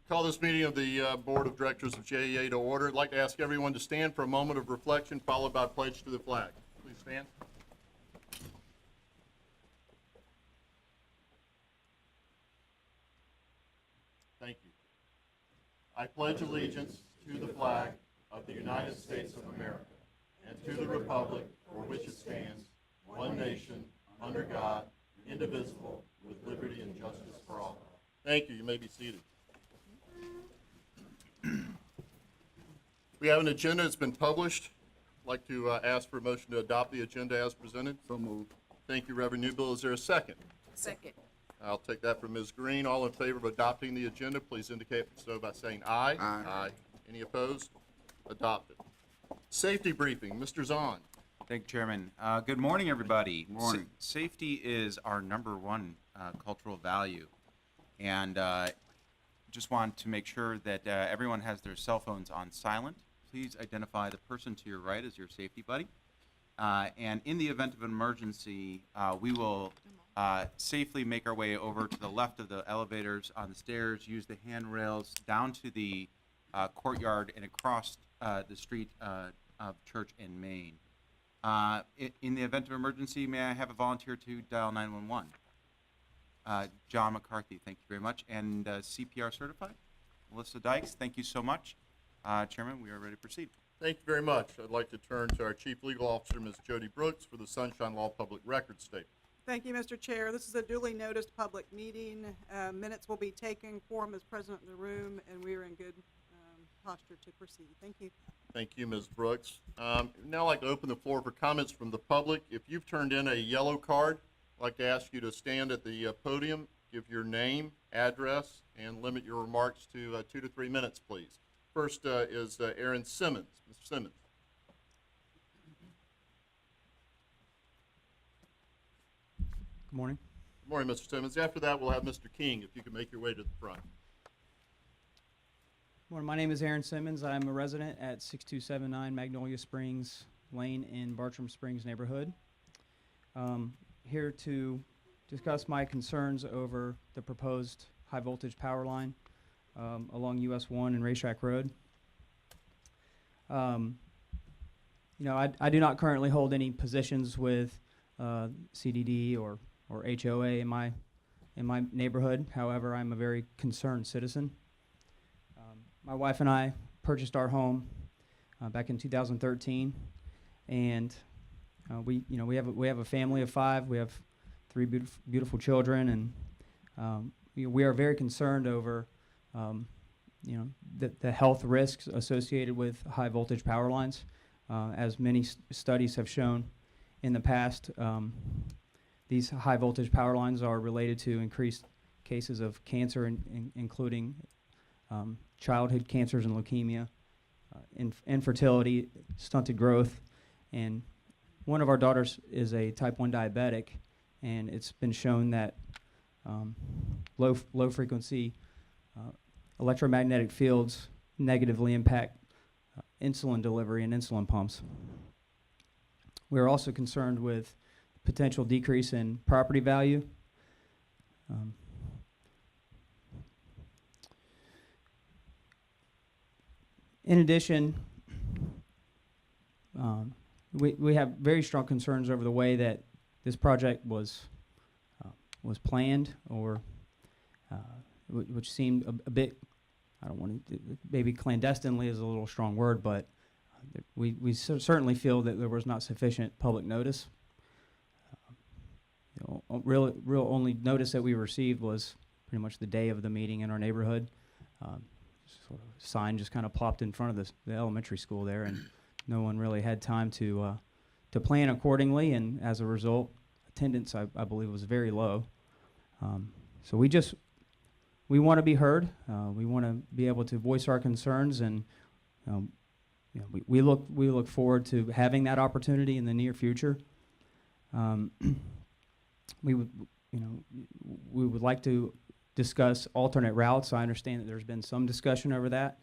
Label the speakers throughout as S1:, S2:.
S1: Call this meeting of the Board of Directors of JEA to order. I'd like to ask everyone to stand for a moment of reflection, followed by a pledge to the flag. Please stand. Thank you. I pledge allegiance to the flag of the United States of America and to the republic for which it stands, one nation, under God, indivisible, with liberty and justice for all. Thank you. You may be seated. We have an agenda that's been published. I'd like to ask for a motion to adopt the agenda as presented.
S2: So moved.
S1: Thank you, Reverend Newbill. Is there a second?
S3: Second.
S1: I'll take that from Ms. Green. All in favor of adopting the agenda, please indicate so by saying aye.
S2: Aye.
S1: Any opposed? Adopted. Safety briefing, Mr. Zahn.
S4: Thank you, Chairman. Good morning, everybody.
S2: Morning.
S4: Safety is our number one cultural value, and just want to make sure that everyone has their cell phones on silent. Please identify the person to your right as your safety buddy. And in the event of an emergency, we will safely make our way over to the left of the elevators, on the stairs, use the handrails down to the courtyard and across the street of Church and Main. In the event of emergency, may I have a volunteer to dial 911? John McCarthy, thank you very much. And CPR certified? Melissa Dykes, thank you so much. Chairman, we are ready to proceed.
S1: Thank you very much. I'd like to turn to our Chief Legal Officer, Ms. Jody Brooks, for the Sunshine Law Public Record Statement.
S3: Thank you, Mr. Chair. This is a duly noticed public meeting. Minutes will be taken. Quorum is present in the room, and we are in good posture to proceed. Thank you.
S1: Thank you, Ms. Brooks. Now I'd like to open the floor for comments from the public. If you've turned in a yellow card, I'd like to ask you to stand at the podium, give your name, address, and limit your remarks to 2 to 3 minutes, please. First is Aaron Simmons. Mr. Simmons.
S5: Good morning.
S1: Good morning, Mr. Simmons. After that, we'll have Mr. King, if you can make your way to the front.
S5: Good morning. My name is Aaron Simmons. I'm a resident at 6279 Magnolia Springs Lane in Bartram Springs neighborhood. Here to discuss my concerns over the proposed high voltage power line along US 1 and Racetrack Road. I do not currently hold any positions with CDD or HOA in my neighborhood. However, I'm a very concerned citizen. My wife and I purchased our home back in 2013, and we have a family of 5. We have 3 beautiful children, and we are very concerned over the health risks associated with high voltage power lines. As many studies have shown in the past, these high voltage power lines are related to increased cases of cancer, including childhood cancers and leukemia, infertility, stunted growth, and one of our daughters is a type 1 diabetic, and it's been shown that low frequency electromagnetic fields negatively impact insulin delivery and insulin pumps. We're also concerned with potential decrease in property value. In addition, we have very strong concerns over the way that this project was planned, or which seemed a bit, I don't want to, maybe clandestinely is a little strong word, but we certainly feel that there was not sufficient public notice. Real only notice that we received was pretty much the day of the meeting in our neighborhood. Sort of sign just kind of plopped in front of the elementary school there, and no one really had time to plan accordingly, and as a result, attendance I believe was very low. So we want to be heard. We want to be able to voice our concerns, and we look forward to having that opportunity in the near future. We would like to discuss alternate routes. I understand that there's been some discussion over that,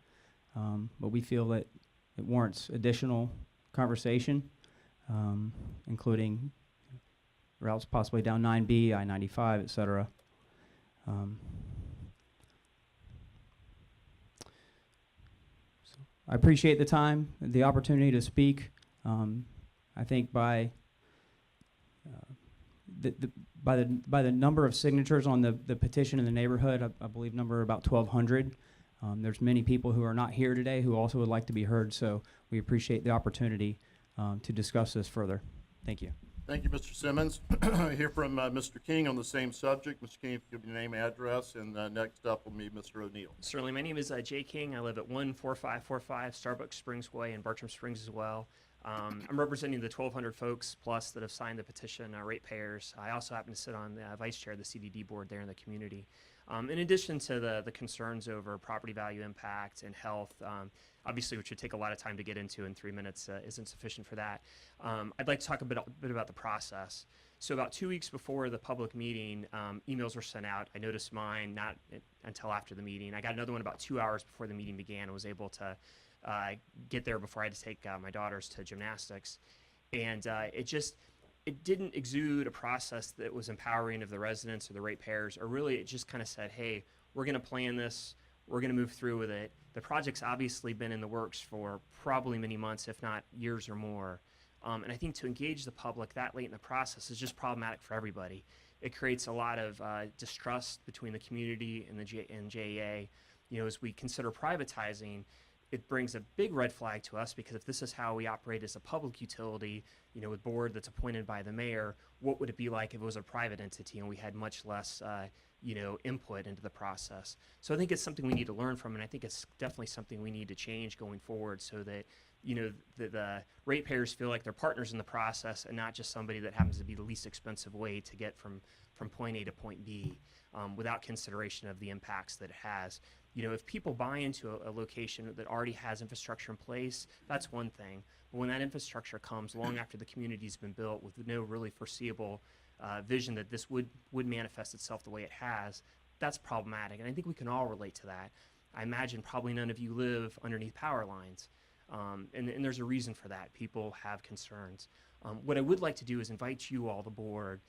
S5: but we feel that it warrants additional conversation, including routes possibly down 9B, I-95, et cetera. I appreciate the time, the opportunity to speak. I think by the number of signatures on the petition in the neighborhood, I believe number about 1,200. There's many people who are not here today who also would like to be heard, so we appreciate the opportunity to discuss this further. Thank you.
S1: Thank you, Mr. Simmons. Hear from Mr. King on the same subject. Mr. King, if you give your name, address, and next up will be Mr. O'Neill.
S2: Certainly. My name is Jay King. I live at 14545 Starbucks Springs Way in Bartram Springs as well. I'm representing the 1,200 folks plus that have signed the petition, ratepayers. I also happen to sit on the vice chair of the CDD board there in the community. In addition to the concerns over property value impact and health, obviously which would take a lot of time to get into in 3 minutes isn't sufficient for that. I'd like to talk a bit about the process. So about 2 weeks before the public meeting, emails were sent out. I noticed mine not until after the meeting. I got another one about 2 hours before the meeting began and was able to get there before I had to take my daughters to gymnastics. And it didn't exude a process that was empowering of the residents or the ratepayers, or really it just kind of said, hey, we're going to plan this, we're going to move through with it. The project's obviously been in the works for probably many months, if not years or more. And I think to engage the public that late in the process is just problematic for everybody. It creates a lot of distrust between the community and the JEA. You know, as we consider privatizing, it brings a big red flag to us, because if this is how we operate as a public utility, you know, with board that's appointed by the mayor, what would it be like if it was a private entity and we had much less, you know, input into the process? So I think it's something we need to learn from, and I think it's definitely something we need to change going forward, so that, you know, the ratepayers feel like they're partners in the process and not just somebody that happens to be the least expensive way to get from point A to point B, without consideration of the impacts that it has. You know, if people buy into a location that already has infrastructure in place, that's one thing. But when that infrastructure comes long after the community's been built with no really foreseeable vision that this would manifest itself the way it has, that's problematic. And I think we can all relate to that. I imagine probably none of you live underneath power lines. And there's a reason for that. People have concerns. What I would like to do is invite you all, the board,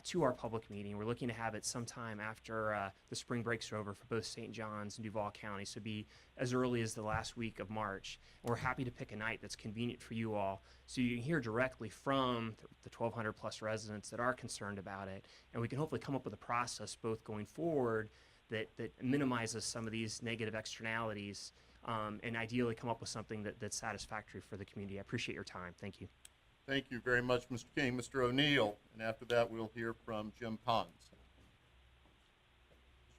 S2: to our public meeting. We're looking to have it sometime after the spring breaks are over for both St. John's and Duval County, so be as early as the last week of March. And we're happy to pick a night that's convenient for you all, so you can hear directly from the 1,200 plus residents that are concerned about it, and we can hopefully come up with a process both going forward that minimizes some of these negative externalities, and ideally come up with something that's satisfactory for the community. I appreciate your time. Thank you.
S1: Thank you very much, Mr. King. Mr. O'Neill, and after that, we'll hear from Jim Pons.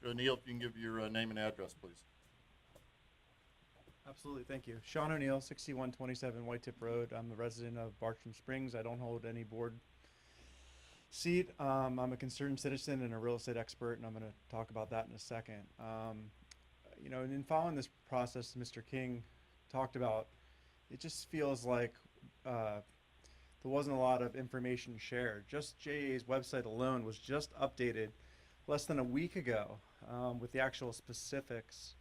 S1: Mr. O'Neill, if you can give your name and address, please.
S6: Absolutely, thank you. Sean O'Neill, 6127 White Tip Road. I'm a resident of Bartram Springs. I don't hold any board seat. I'm a concerned citizen and a real estate expert, and I'm going to talk about that in a second. You know, and in following this process Mr. King talked about, it just feels like there wasn't a lot of information shared. Just JEA's website alone was just updated less than a week ago with the actual specifics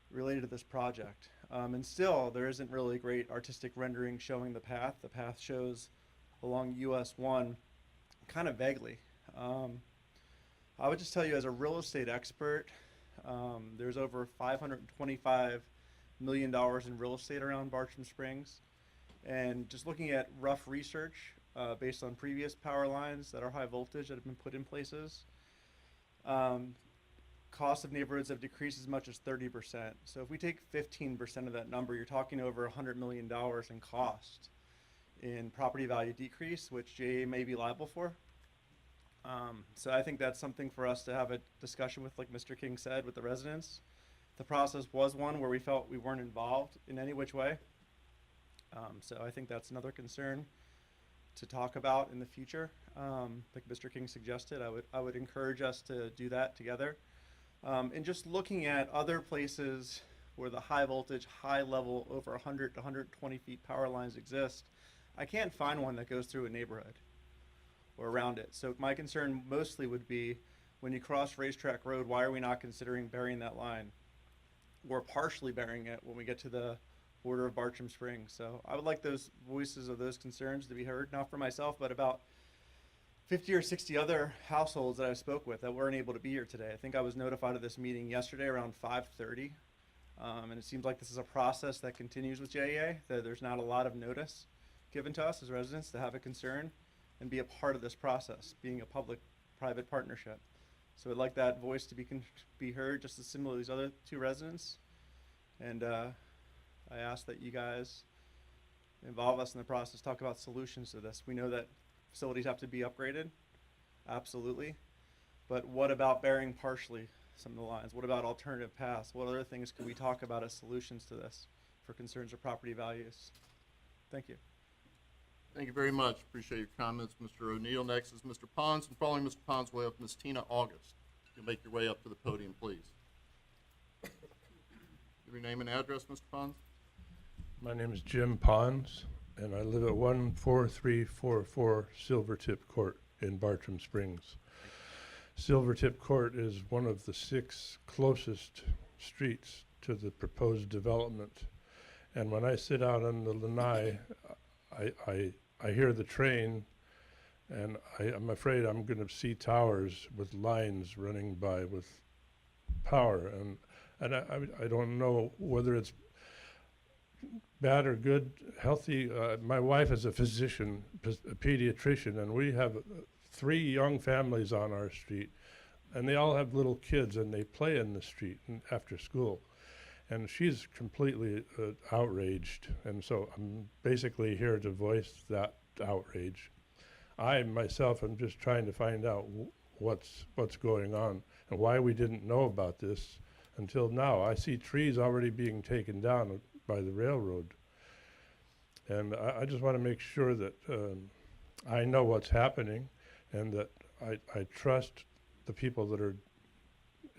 S6: related to this project. And still, there isn't really great artistic rendering showing the path. The path shows along US 1 kind of vaguely. I would just tell you, as a real estate expert, there's over $525 million in real estate around Bartram Springs. And just looking at rough research based on previous power lines that are high voltage that have been put in places, costs of neighborhoods have decreased as much as 30%. So if we take 15% of that number, you're talking over $100 million in cost in property value decrease, which JEA may be liable for. So I think that's something for us to have a discussion with, like Mr. King said, with the residents. The process was one where we felt we weren't involved in any which way. So I think that's another concern to talk about in the future. Like Mr. King suggested, I would encourage us to do that together. And just looking at other places where the high voltage, high level, over 100 to 120 feet power lines exist, I can't find one that goes through a neighborhood or around it. So my concern mostly would be, when you cross Racetrack Road, why are we not considering burying that line, or partially burying it when we get to the border of Bartram Springs? So I would like those voices of those concerns to be heard, not for myself, but about 50 or 60 other households that I spoke with that weren't able to be here today. I think I was notified of this meeting yesterday around 5:30. And it seems like this is a process that continues with JEA, that there's not a lot of notice given to us as residents to have a concern and be a part of this process, being a public-private partnership. So I'd like that voice to be heard just as similar to these other two residents. And I ask that you guys involve us in the process, talk about solutions to this. We know that facilities have to be upgraded, absolutely. But what about bearing partially some of the lines? What about alternative paths? What other things could we talk about as solutions to this for concerns of property values? Thank you.
S1: Thank you very much. Appreciate your comments, Mr. O'Neill. Next is Mr. Pons, and following Mr. Pons, we'll have Ms. Tina August. You'll make your way up to the podium, please. Give your name and address, Mr. Pons.
S7: My name is Jim Pons, and I live at 14344 Silvertip Court in Bartram Springs. Silvertip Court is one of the 6 closest streets to the proposed development. And when I sit out on the lanai, I hear the train, and I'm afraid I'm going to see towers with lines running by with power. And I don't know whether it's bad or good, healthy. My wife is a physician, a pediatrician, and we have 3 young families on our street, and they all have little kids, and they play in the street after school. And she's completely outraged, and so I'm basically here to voice that outrage. I myself am just trying to find out what's going on and why we didn't know about this until now. I see trees already being taken down by the railroad, and I just want to make sure that I know what's happening, and that I trust the people that are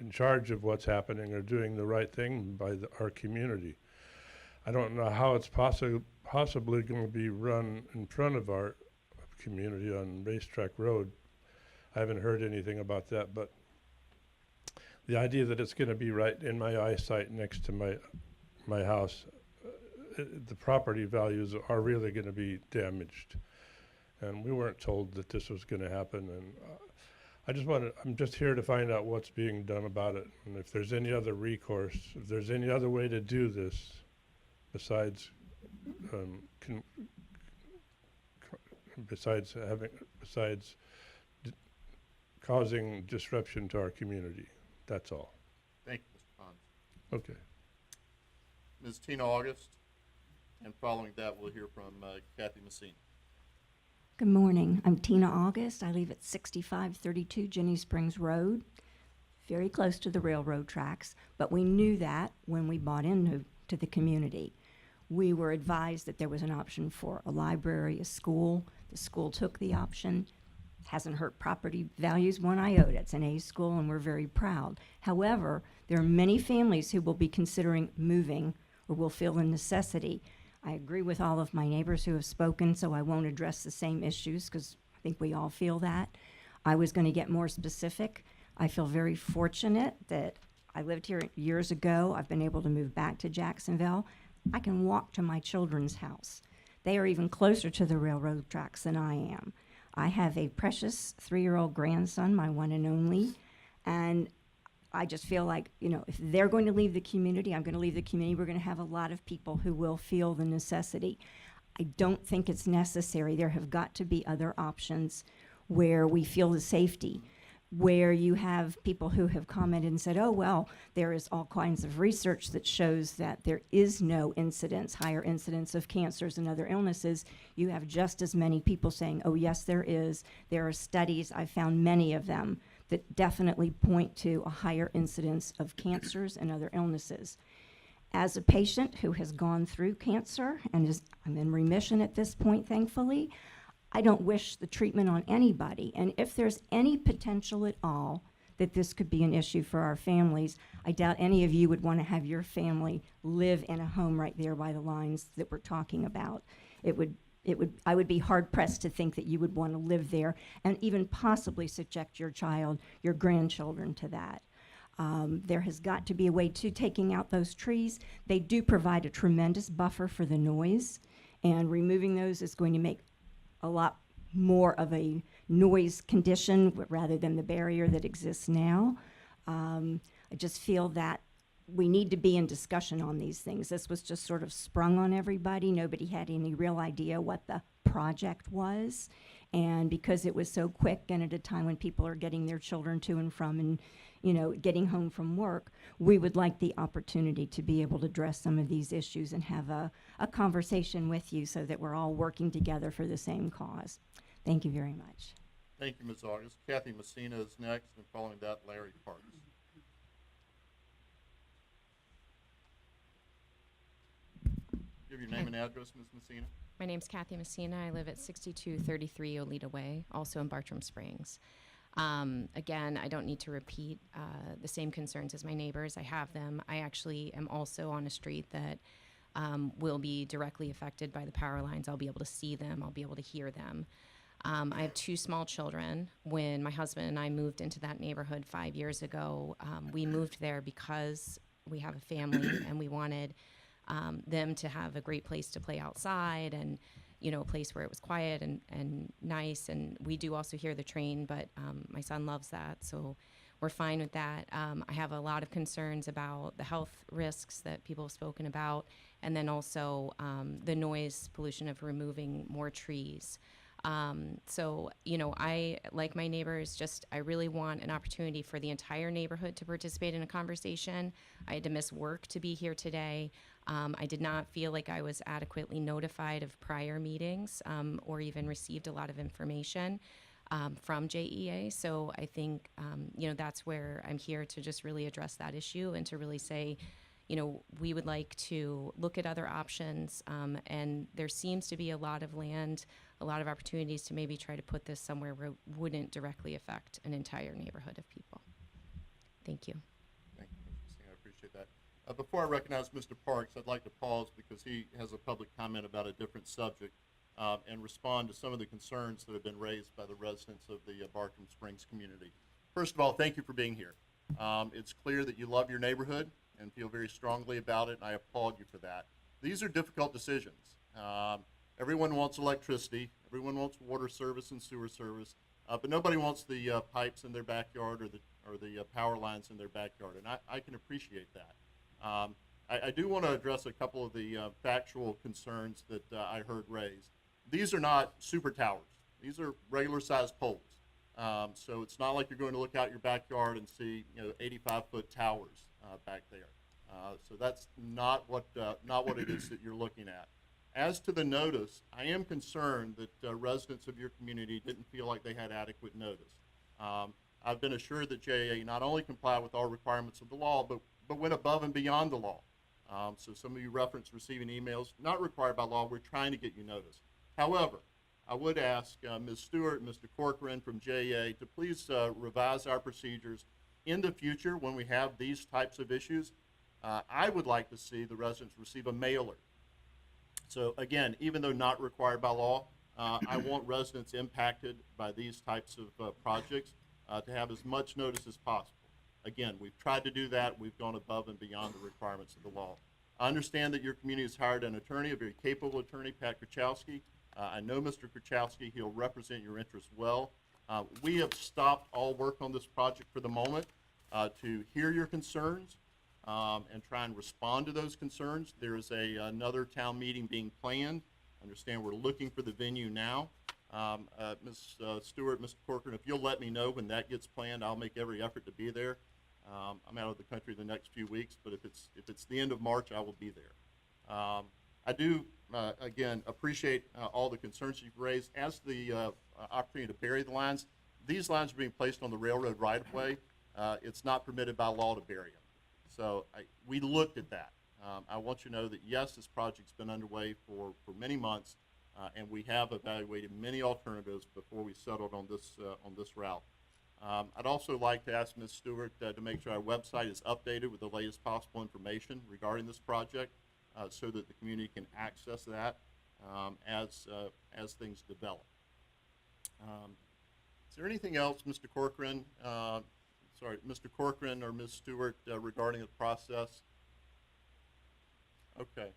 S7: in charge of what's happening are doing the right thing by our community. I don't know how it's possibly going to be run in front of our community on Racetrack Road. I haven't heard anything about that, but the idea that it's going to be right in my eyesight next to my house, the property values are really going to be damaged. And we weren't told that this was going to happen, and I'm just here to find out what's being done about it, and if there's any other recourse, if there's any other way to do this besides causing disruption to our community. That's all.
S1: Thank you, Mr. Pons.
S7: Okay.
S1: Ms. Tina August, and following that, we'll hear from Kathy Messina.
S8: Good morning. I'm Tina August. I live at 6532 Jenny Springs Road, very close to the railroad tracks, but we knew that when we bought into the community. We were advised that there was an option for a library, a school. The school took the option. Hasn't hurt property values 1 iota. It's an A school, and we're very proud. However, there are many families who will be considering moving or will feel the necessity. I agree with all of my neighbors who have spoken, so I won't address the same issues because I think we all feel that. I was going to get more specific. I feel very fortunate that I lived here years ago. I've been able to move back to Jacksonville. I can walk to my children's house. They are even closer to the railroad tracks than I am. I have a precious 3-year-old grandson, my one and only, and I just feel like, if they're going to leave the community, I'm going to leave the community. We're going to have a lot of people who will feel the necessity. I don't think it's necessary. There have got to be other options where we feel the safety, where you have people who have commented and said, oh, well, there is all kinds of research that shows that there is no incidence, higher incidence of cancers and other illnesses. You have just as many people saying, oh, yes, there is. There are studies, I found many of them, that definitely point to a higher incidence of cancers and other illnesses. As a patient who has gone through cancer and I'm in remission at this point, thankfully, I don't wish the treatment on anybody. And if there's any potential at all that this could be an issue for our families, I doubt any of you would want to have your family live in a home right there by the lines that we're talking about. I would be hard-pressed to think that you would want to live there and even possibly subject your child, your grandchildren to that. There has got to be a way to taking out those trees. They do provide a tremendous buffer for the noise, and removing those is going to make a lot more of a noise condition rather than the barrier that exists now. I just feel that we need to be in discussion on these things. This was just sort of sprung on everybody. Nobody had any real idea what the project was. And because it was so quick and at a time when people are getting their children to and from and, you know, getting home from work, we would like the opportunity to be able to address some of these issues and have a conversation with you so that we're all working together for the same cause. Thank you very much.
S1: Thank you, Ms. August. Kathy Messina is next, and following that, Larry Parks. Give your name and address, Ms. Messina.
S9: My name's Kathy Messina. I live at 6233 Oleta Way, also in Bartram Springs. Again, I don't need to repeat the same concerns as my neighbors. I have them. I actually am also on a street that will be directly affected by the power lines. I'll be able to see them. I'll be able to hear them. I have 2 small children. When my husband and I moved into that neighborhood 5 years ago, we moved there because we have a family and we wanted them to have a great place to play outside and, you know, a place where it was quiet and nice. And we do also hear the train, but my son loves that, so we're fine with that. I have a lot of concerns about the health risks that people have spoken about, and then also the noise pollution of removing more trees. So, you know, I, like my neighbors, I really want an opportunity for the entire neighborhood to participate in a conversation. I had to miss work to be here today. I did not feel like I was adequately notified of prior meetings, or even received a lot of information from JEA. So I think, you know, that's where I'm here to just really address that issue and to really say, you know, we would like to look at other options, and there seems to be a lot of land, a lot of opportunities to maybe try to put this somewhere where it wouldn't directly affect an entire neighborhood of people. Thank you.
S1: Thank you, Ms. Messina. I appreciate that. Before I recognize Mr. Parks, I'd like to pause because he has a public comment about a different subject and respond to some of the concerns that have been raised by the residents of the Bartram Springs community. First of all, thank you for being here. It's clear that you love your neighborhood and feel very strongly about it, and I applaud you for that. These are difficult decisions. Everyone wants electricity, everyone wants water service and sewer service, but nobody wants the pipes in their backyard or the power lines in their backyard, and I can appreciate that. I do want to address a couple of the factual concerns that I heard raised. These are not super towers. These are regular sized poles. So it's not like you're going to look out your backyard and see, you know, 85-foot towers back there. So that's not what it is that you're looking at. As to the notice, I am concerned that residents of your community didn't feel like they had adequate notice. I've been assured that JEA not only complied with all requirements of the law, but went above and beyond the law. So some of you referenced receiving emails not required by law. We're trying to get you notice. However, I would ask Ms. Stewart and Mr. Corcoran from JEA to please revise our procedures in the future when we have these types of issues. I would like to see the residents receive a mailer. So again, even though not required by law, I want residents impacted by these types of projects to have as much notice as possible. Again, we've tried to do that. We've gone above and beyond the requirements of the law. I understand that your community has hired an attorney, a very capable attorney, Pat Krachowski. I know Mr. Krachowski. He'll represent your interests well. We have stopped all work on this project for the moment to hear your concerns and try and respond to those concerns. There is another town meeting being planned. I understand we're looking for the venue now. Ms. Stewart, Mr. Corcoran, if you'll let me know when that gets planned, I'll make every effort to be there. I'm out of the country the next few weeks, but if it's the end of March, I will be there. I do, again, appreciate all the concerns you've raised. As the opportunity to bury the lines, these lines are being placed on the railroad right-of-way. It's not permitted by law to bury them. So we looked at that. I want you to know that, yes, this project's been underway for many months, and we have evaluated many alternatives before we settled on this route. I'd also like to ask Ms. Stewart to make sure our website is updated with the latest possible information regarding this project so that the community can access that as things develop. Is there anything else, Mr. Corcoran, Mr. Corcoran or Ms. Stewart regarding the process? Okay.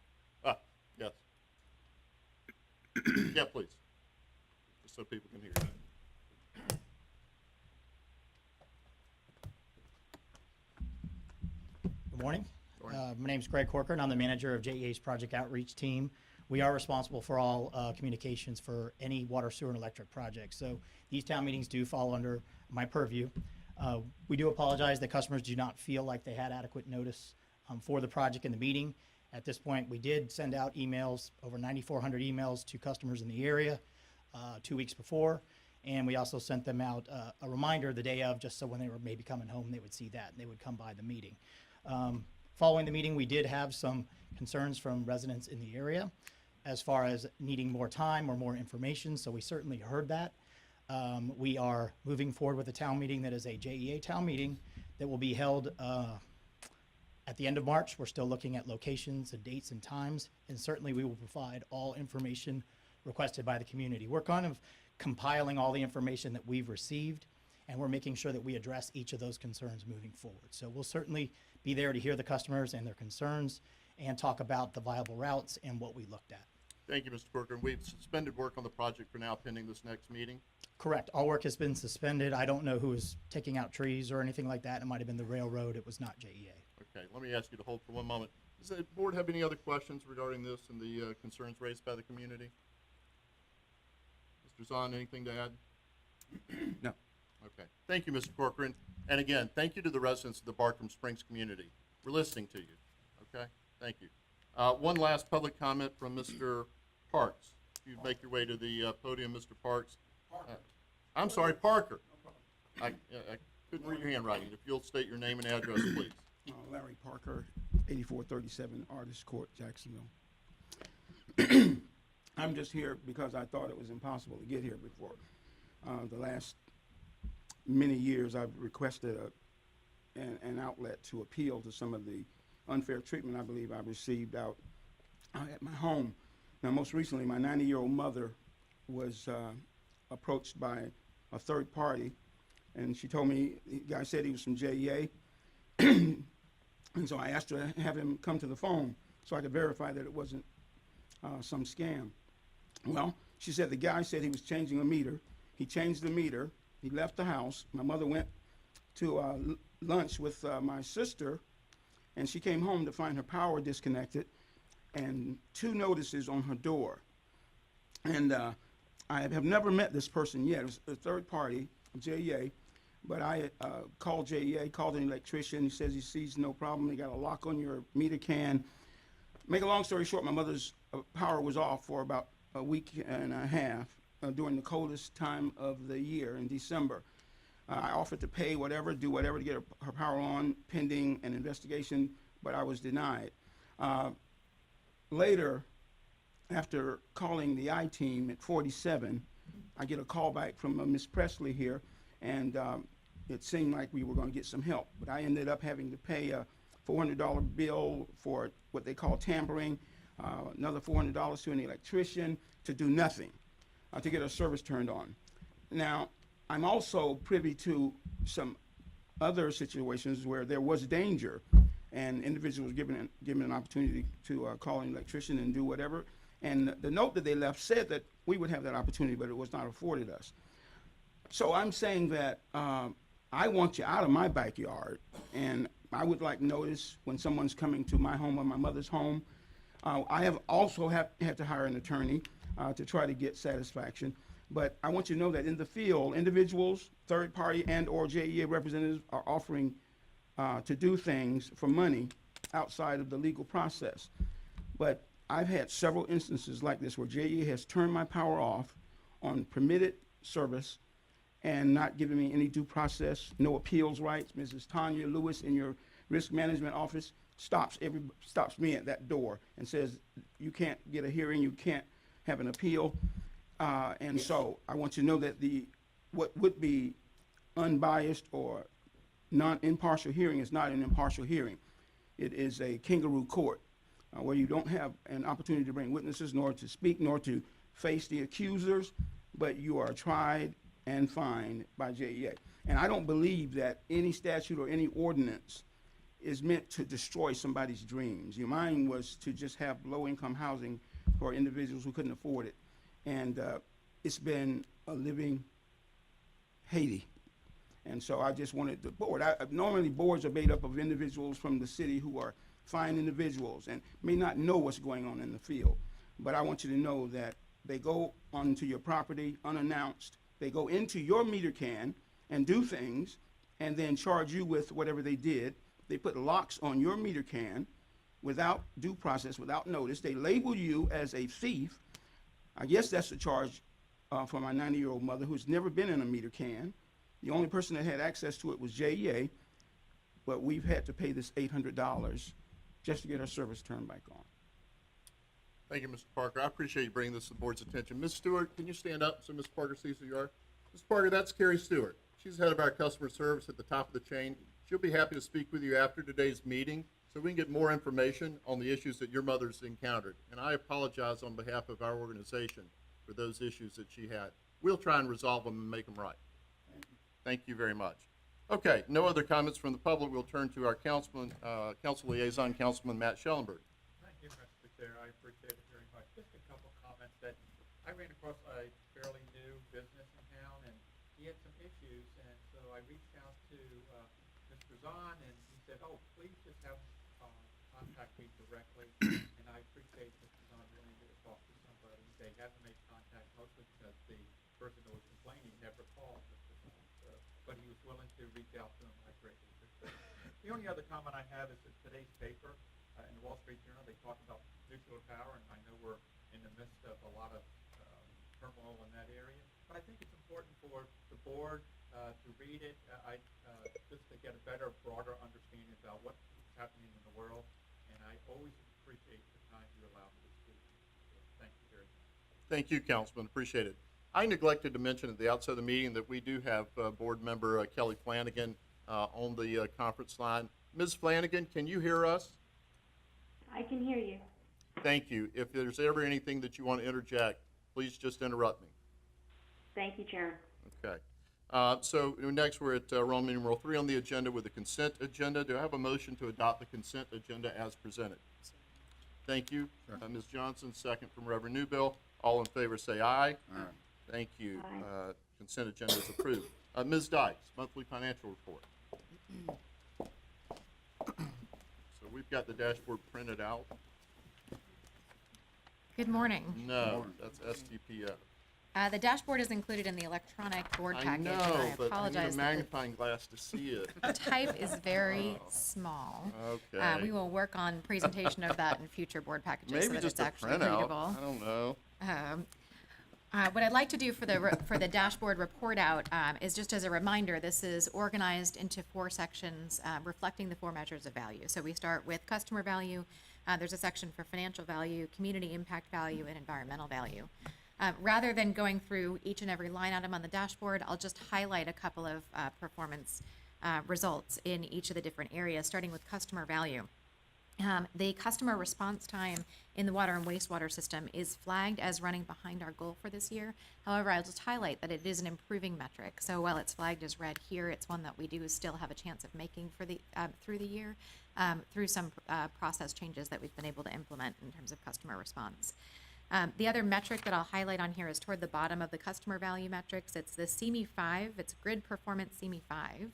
S1: Yes. Yeah, please. Just so people can hear you.
S10: Good morning. My name's Greg Corcoran. I'm the manager of JEA's Project Outreach Team. We are responsible for all communications for any water, sewer, and electric projects. So these town meetings do fall under my purview. We do apologize that customers do not feel like they had adequate notice for the project and the meeting. At this point, we did send out emails, over 9,400 emails to customers in the area 2 weeks before. And we also sent them out a reminder the day of, just so when they were maybe coming home, they would see that and they would come by the meeting. Following the meeting, we did have some concerns from residents in the area as far as needing more time or more information, so we certainly heard that. We are moving forward with a town meeting that is a JEA town meeting that will be held at the end of March. We're still looking at locations and dates and times, and certainly we will provide all information requested by the community. We're kind of compiling all the information that we've received, and we're making sure that we address each of those concerns moving forward. So we'll certainly be there to hear the customers and their concerns and talk about the viable routes and what we looked at.
S1: Thank you, Mr. Corcoran. We've suspended work on the project for now pending this next meeting.
S10: Correct. All work has been suspended. I don't know who is taking out trees or anything like that. It might have been the railroad. It was not JEA.
S1: Okay, let me ask you to hold for one moment. Does the board have any other questions regarding this and the concerns raised by the community? Mr. Zahn, anything to add?
S4: No.
S1: Okay. Thank you, Mr. Corcoran. And again, thank you to the residents of the Bartram Springs community. We're listening to you. Okay? Thank you. One last public comment from Mr. Parks. If you make your way to the podium, Mr. Parks. I'm sorry, Parker. I couldn't read your handwriting. If you'll state your name and address, please.
S11: Larry Parker, 8437 Artist Court, Jacksonville. I'm just here because I thought it was impossible to get here before. The last many years I've requested an outlet to appeal to some of the unfair treatment I believe I've received out at my home. Now, most recently, my 90-year-old mother was approached by a third party, and she told me, the guy said he was from JEA, and so I asked her to have him come to the phone so I could verify that it wasn't some scam. Well, she said the guy said he was changing a meter. He changed the meter. He left the house. My mother went to lunch with my sister, and she came home to find her power disconnected and 2 notices on her door. And I have never met this person yet. It was a third party, JEA, but I called JEA, called an electrician. He says he sees no problem. He got a lock on your meter can. Make a long story short, my mother's power was off for about a week and a half during the coldest time of the year in December. I offered to pay whatever, do whatever to get her power on pending an investigation, but I was denied. Later, after calling the I-team at 47, I get a call back from Miss Presley here, and it seemed like we were going to get some help. But I ended up having to pay a $400 bill for what they call tampering, another $400 to an electrician to do nothing, to get a service turned on. Now, I'm also privy to some other situations where there was danger and individuals given an opportunity to call an electrician and do whatever. And the note that they left said that we would have that opportunity, but it was not afforded us. So I'm saying that I want you out of my backyard, and I would like notice when someone's coming to my home or my mother's home. I have also had to hire an attorney to try to get satisfaction. But I want you to know that in the field, individuals, third party and or JEA representatives are offering to do things for money outside of the legal process. But I've had several instances like this where JEA has turned my power off on permitted service and not giving me any due process, no appeals rights. Mrs. Tanya Lewis in your risk management office stops me at that door and says, you can't get a hearing, you can't have an appeal. And so I want you to know that what would be unbiased or non-impartial hearing is not an impartial hearing. It is a kangaroo court where you don't have an opportunity to bring witnesses, nor to speak, nor to face the accusers, but you are tried and fined by JEA. And I don't believe that any statute or any ordinance is meant to destroy somebody's dreams. Mine was to just have low-income housing for individuals who couldn't afford it. And it's been a living Haiti. And so I just wanted the board. Normally boards are made up of individuals from the city who are fine individuals and may not know what's going on in the field. But I want you to know that they go onto your property unannounced. They go into your meter can and do things and then charge you with whatever they did. They put locks on your meter can without due process, without notice. They label you as a thief. I guess that's the charge for my 90-year-old mother who's never been in a meter can. The only person that had access to it was JEA, but we've had to pay this $800 just to get our service turned back on.
S1: Thank you, Mr. Parker. I appreciate you bringing this to the board's attention. Ms. Stewart, can you stand up so Ms. Parker sees who you are? Ms. Parker, that's Carrie Stewart. She's head of our customer service at the top of the chain. She'll be happy to speak with you after today's meeting so we can get more information on the issues that your mother's encountered. And I apologize on behalf of our organization for those issues that she had. We'll try and resolve them and make them right. Thank you very much. Okay, no other comments from the public. We'll turn to our council liaison, Councilman Matt Schellenberg.
S12: Thank you, Mr. Chair. I appreciate it very much. Just a couple comments that I ran across a fairly new business in town, and he had some issues, and so I reached out to Mr. Zahn, and he said, "Oh, please just have contact me directly." And I appreciate Mr. Zahn willing to talk to somebody. They haven't made contact mostly because the person who was complaining never called Mr. Zahn, but he was willing to reach out to him. I greatly appreciate it. The only other comment I have is that today's paper in the Wall Street Journal, they talk about nuclear power, and I know we're in the midst of a lot of turmoil in that area. But I think it's important for the board to read it, just to get a better, broader understanding about what's happening in the world. And I always appreciate the time you allow me to speak. So thank you very much.
S1: Thank you, Councilman. Appreciate it. I neglected to mention at the outset of the meeting that we do have board member Kelly Flanagan on the conference line. Ms. Flanagan, can you hear us?
S13: I can hear you.
S1: Thank you. If there's ever anything that you want to interject, please just interrupt me.
S13: Thank you, Chairman.
S1: Okay. So next we're at Roman numeral 3 on the agenda with the consent agenda. Do I have a motion to adopt the consent agenda as presented? Thank you. Ms. Johnson, second from Reverend Newbill. All in favor say aye.
S11: Aye.
S1: Thank you.
S13: Aye.
S1: Consent agenda is approved. Ms. Dykes, monthly financial report. So we've got the dashboard printed out.
S14: Good morning.
S1: No, that's STPO.
S14: The dashboard is included in the electronic board
S1: I
S14: package.
S1: know,
S14: and
S1: but I need a
S14: apologize that
S1: magnifying glass to see it.
S14: the type is very small.
S1: Okay.
S14: We will work on presentation of that in future board packages so
S1: Maybe
S14: that
S1: just
S14: it's
S1: a
S14: actually
S1: printout.
S14: readable.
S1: I don't know.
S14: What I'd like to do for the dashboard report out is just as a reminder, this is organized into 4 sections reflecting the 4 measures of value. So we start with customer value. There's a section for financial value, community impact value, and environmental value. Rather than going through each and every line item on the dashboard, I'll just highlight a couple of performance results in each of the different areas, starting with customer value. The customer response time in the water and wastewater system is flagged as running behind our goal for this year. However, I'll just highlight that it is an improving metric. So while it's flagged as red here, it's one that we do still have a chance of making for the through the year through some process changes that we've been able to implement in terms of customer response. The other metric that I'll highlight on here is toward the bottom of the customer value metrics. It's the CME 5. It's grid performance CME 5.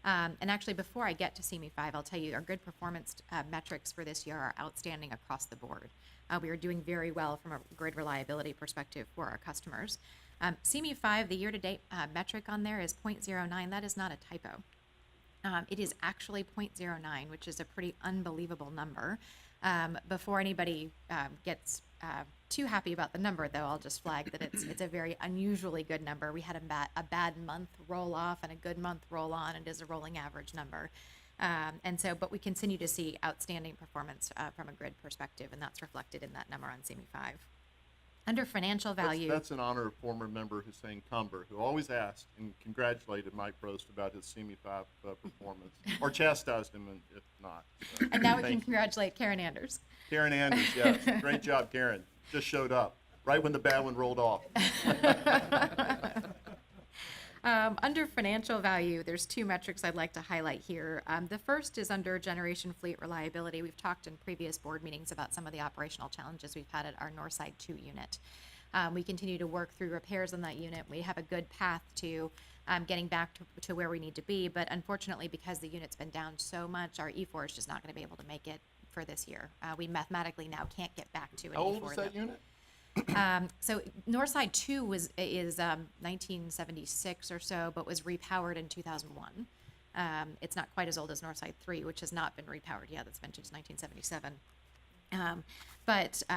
S14: And actually, before I get to CME 5, I'll tell you our grid performance metrics for this year are outstanding across the board. We are doing very well from a grid reliability perspective for our customers. CME 5, the year-to-date metric on there is 0.09. That is not a typo. It is actually 0.09, which is a pretty unbelievable number. Before anybody gets too happy about the number, though, I'll just flag that it's a very unusually good number. We had a bad month roll off and a good month roll on. It is a rolling average number. But we continue to see outstanding performance from a grid perspective, and that's reflected in that number on CME 5. Under financial value.
S1: That's in honor of former member Hussein Cumber, who always asked and congratulated Mike Prost about his CME 5 performance, or chastised him if not. So,
S14: and now we can congratulate Karen Anders.
S1: Karen Anders, yes. Great job, Karen. Just showed up right when the bad one rolled off.
S14: Under financial value, there's 2 metrics I'd like to highlight here. The first is under generation fleet reliability. We've talked in previous board meetings about some of the operational challenges we've had at our Northside 2 unit. We continue to work through repairs on that unit. We have a good path to getting back to where we need to be, but unfortunately, because the unit's been down so much, our E4 is just not going to be able to make it for this year. We mathematically now can't get back to an
S1: How old
S14: E4
S1: is that unit?
S14: So Northside 2 is 1976 or so, but was repowered in 2001. It's not quite as old as Northside 3, which has not been repowered yet. That's vintage 1977.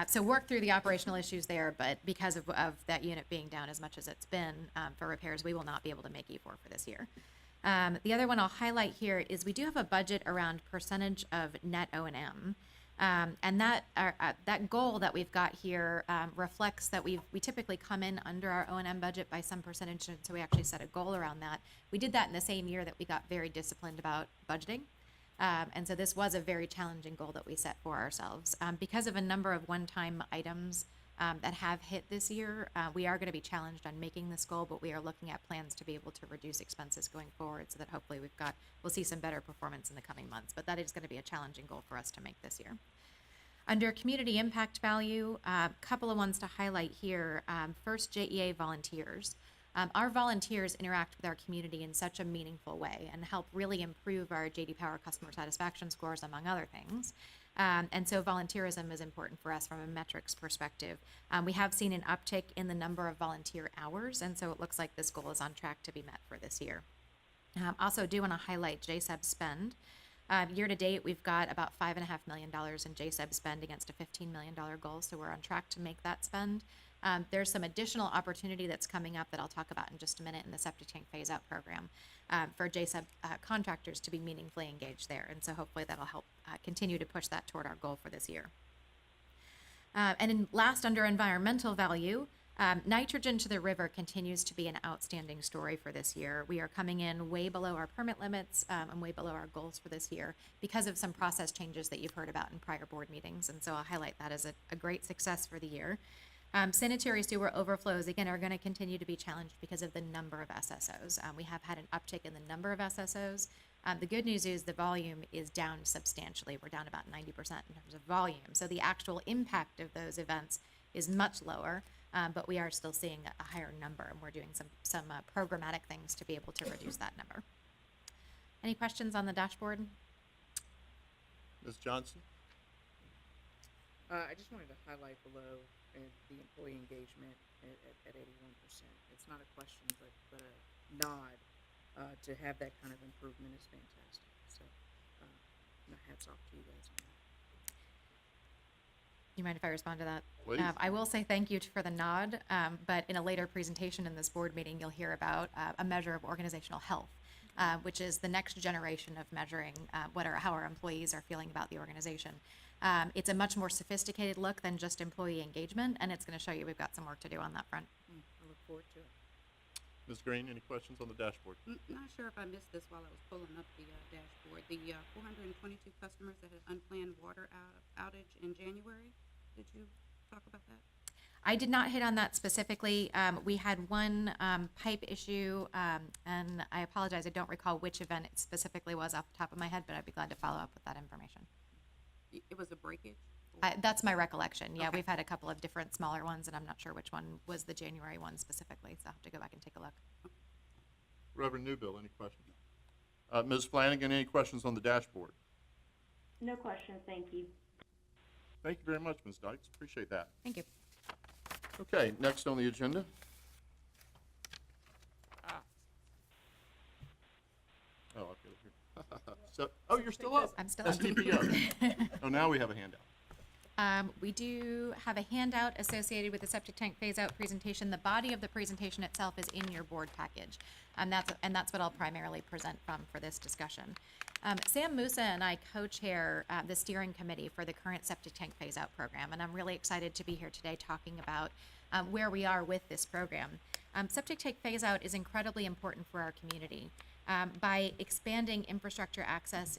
S14: So work through the operational issues there, but because of that unit being down as much as it's been for repairs, we will not be able to make E4 for this year. The other one I'll highlight here is we do have a budget around percentage of net O&M. And that goal that we've got here reflects that we typically come in under our O&M budget by some percentage, and so we actually set a goal around that. We did that in the same year that we got very disciplined about budgeting. And so this was a very challenging goal that we set for ourselves. Because of a number of one-time items that have hit this year, we are going to be challenged on making this goal, but we are looking at plans to be able to reduce expenses going forward so that hopefully we'll see some better performance in the coming months. But that is going to be a challenging goal for us to make this year. Under community impact value, a couple of ones to highlight here. First, JEA volunteers. Our volunteers interact with our community in such a meaningful way and help really improve our J.D. Power customer satisfaction scores, among other things. And so volunteerism is important for us from a metrics perspective. We have seen an uptick in the number of volunteer hours, and so it looks like this goal is on track to be met for this year. Also do want to highlight JSEB spend. Year to date, we've got about $5.5 million in JSEB spend against a $15 million goal, so we're on track to make that spend. There's some additional opportunity that's coming up that I'll talk about in just a minute in the septic tank phase-out program for JSEB contractors to be meaningfully engaged there, and so hopefully that'll help continue to push that toward our goal for this year. And then last, under environmental value, nitrogen to the river continues to be an outstanding story for this year. We are coming in way below our permit limits and way below our goals for this year because of some process changes that you've heard about in prior board meetings, and so I'll highlight that as a great success for the year. Sanitary sewer overflows, again, are going to continue to be challenged because of the number of SSOs. We have had an uptick in the number of SSOs. The good news is the volume is down substantially. We're down about 90% in terms of volume. So the actual impact of those events is much lower, but we are still seeing a higher number, and we're doing some programmatic things to be able to reduce that number. Any questions on the dashboard?
S1: Ms. Johnson?
S15: I just wanted to highlight below the employee engagement at 81%. It's not a question, but a nod to have that kind of improvement is fantastic. So, hats off to you guys on that.
S14: You mind if I respond to that?
S1: Please.
S14: I will say thank you for the nod, but in a later presentation in this board meeting, you'll hear about a measure of organizational health, which is the next generation of measuring how our employees are feeling about the organization. It's a much more sophisticated look than just employee engagement, and it's going to show you we've got some work to do on that front.
S15: I look forward to it.
S1: Ms. Green, any questions on the dashboard?
S16: Not sure if I missed this while I was pulling up the dashboard. The 422 customers that had unplanned water outage in January, did you talk about that?
S14: I did not hit on that specifically. We had one pipe issue, and I apologize, I don't recall which event it specifically was off the top of my head, but I'd be glad to follow up with that information.
S16: It was a breakage?
S14: That's my recollection. Yeah,
S16: Okay.
S14: we've had a couple of different smaller ones, and I'm not sure which one was the January one specifically, so I'll have to go back and take a look.
S1: Reverend Newbill, any questions? Ms. Flanagan, any questions on the dashboard?
S13: No questions, thank you.
S1: Thank you very much, Ms. Dykes. Appreciate that.
S14: Thank you.
S1: Okay, next on the agenda. Oh, I've got it here. Oh, you're still up.
S14: I'm still up.
S1: STPO. Oh, now we have a handout.
S14: We do have a handout associated with the septic tank phase-out presentation. The body of the presentation itself is in your board package, and that's what I'll primarily present from for this discussion. Sam Musa and I co-chair the steering committee for the current septic tank phase-out program, and I'm really excited to be here today talking about where we are with this program. Septic tank phase-out is incredibly important for our community. By expanding infrastructure access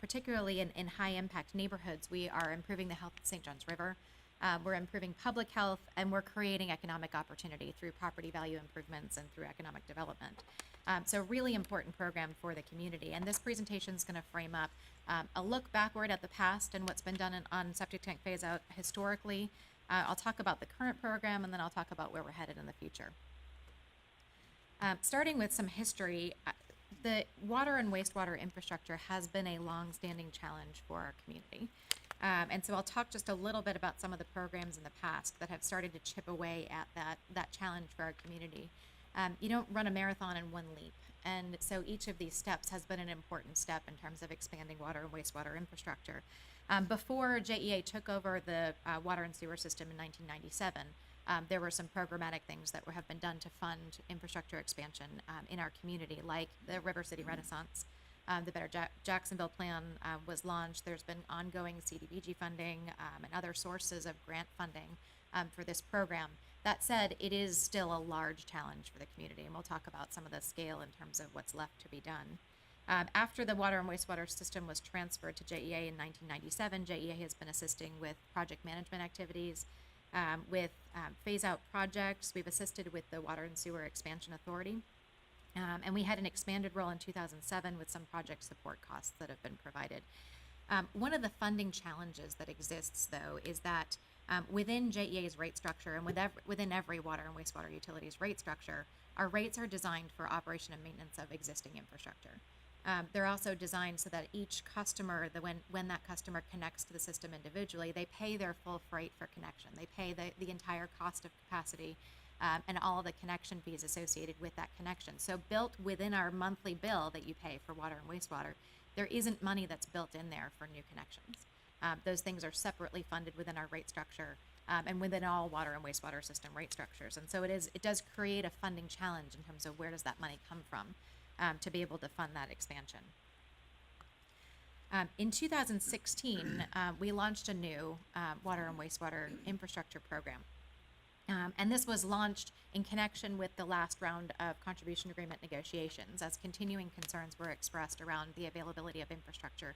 S14: particularly in high-impact neighborhoods, we are improving the health of St. Johns River. We're improving public health, and we're creating economic opportunity through property value improvements and through economic development. So really important program for the community. And this presentation is going to frame up a look backward at the past and what's been done on septic tank phase-out historically. I'll talk about the current program, and then I'll talk about where we're headed in the future. Starting with some history, the water and wastewater infrastructure has been a long-standing challenge for our community. And so I'll talk just a little bit about some of the programs in the past that have started to chip away at that challenge for our community. You don't run a marathon in one leap. And so each of these steps has been an important step in terms of expanding water and wastewater infrastructure. Before JEA took over the water and sewer system in 1997, there were some programmatic things that have been done to fund infrastructure expansion in our community, like the River City Renaissance. The Better Jacksonville Plan was launched. There's been ongoing CDBG funding and other sources of grant funding for this program. That said, it is still a large challenge for the community, and we'll talk about some of the scale in terms of what's left to be done. After the water and wastewater system was transferred to JEA in 1997, JEA has been assisting with project management activities, with phase-out projects. We've assisted with the Water and Sewer Expansion Authority. And we had an expanded role in 2007 with some project support costs that have been provided. One of the funding challenges that exists, though, is that within JEA's rate structure and within every water and wastewater utilities rate structure, our rates are designed for operation and maintenance of existing infrastructure. They're also designed so that each customer, when that customer connects to the system individually, they pay their full freight for connection. They pay the entire cost of capacity and all of the connection fees associated with that connection. So built within our monthly bill that you pay for water and wastewater, there isn't money that's built in there for new connections. Those things are separately funded within our rate structure and within all water and wastewater system rate structures. And so it does create a funding challenge in terms of where does that money come from to be able to fund that expansion. In 2016, we launched a new water and wastewater infrastructure program. And this was launched in connection with the last round of contribution agreement negotiations, as continuing concerns were expressed around the availability of infrastructure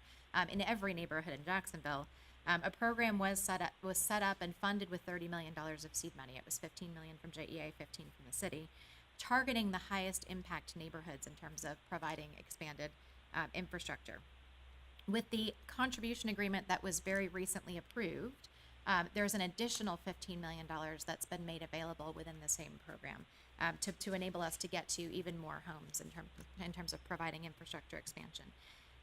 S14: in every neighborhood in Jacksonville. A program was set up and funded with $30 million of seed money. It was $15 million from JEA, $15 from the city, targeting the highest impact neighborhoods in terms of providing expanded infrastructure. With the contribution agreement that was very recently approved, there's an additional $15 million that's been made available within the same program to enable us to get to even more homes in terms of providing infrastructure expansion.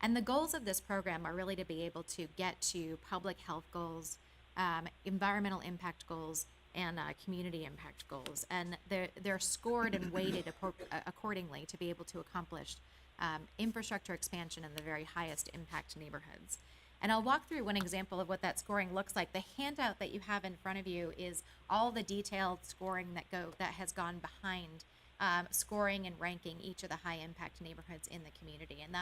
S14: And the goals of this program are really to be able to get to public health goals, environmental impact goals, and community impact goals. And they're scored and weighted accordingly to be able to accomplish infrastructure expansion in the very highest impact neighborhoods. And I'll walk through one example of what that scoring looks like. The handout that you have in front of you is all the detailed scoring that has gone behind scoring and ranking each of the high impact neighborhoods in the community. And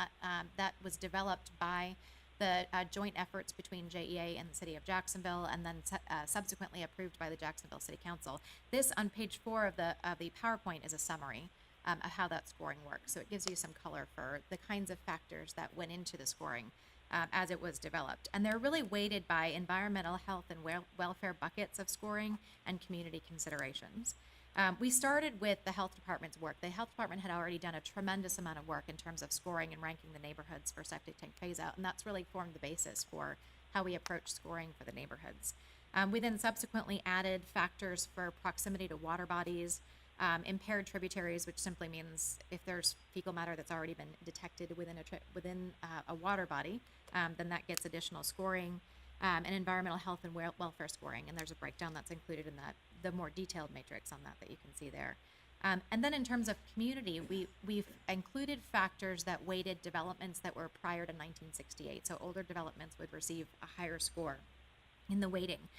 S14: that was developed by the joint efforts between JEA and the City of Jacksonville, and then subsequently approved by the Jacksonville City Council. This, on page 4 of the PowerPoint, is a summary of how that scoring works. So it gives you some color for the kinds of factors that went into the scoring as it was developed. And they're really weighted by environmental, health, and welfare buckets of scoring and community considerations. We started with the health department's work. The health department had already done a tremendous amount of work in terms of scoring and ranking the neighborhoods for septic tank phase out, and that's really formed the basis for how we approach scoring for the neighborhoods. We then subsequently added factors for proximity to water bodies, impaired tributaries, which simply means if there's fecal matter that's already been detected within a water body, then that gets additional scoring, and environmental health and welfare scoring. And there's a breakdown that's included in the more detailed matrix on that you can see there. And then in terms of community, we've included factors that weighted developments that were prior to 1968. So older developments would receive a higher score in the weighting.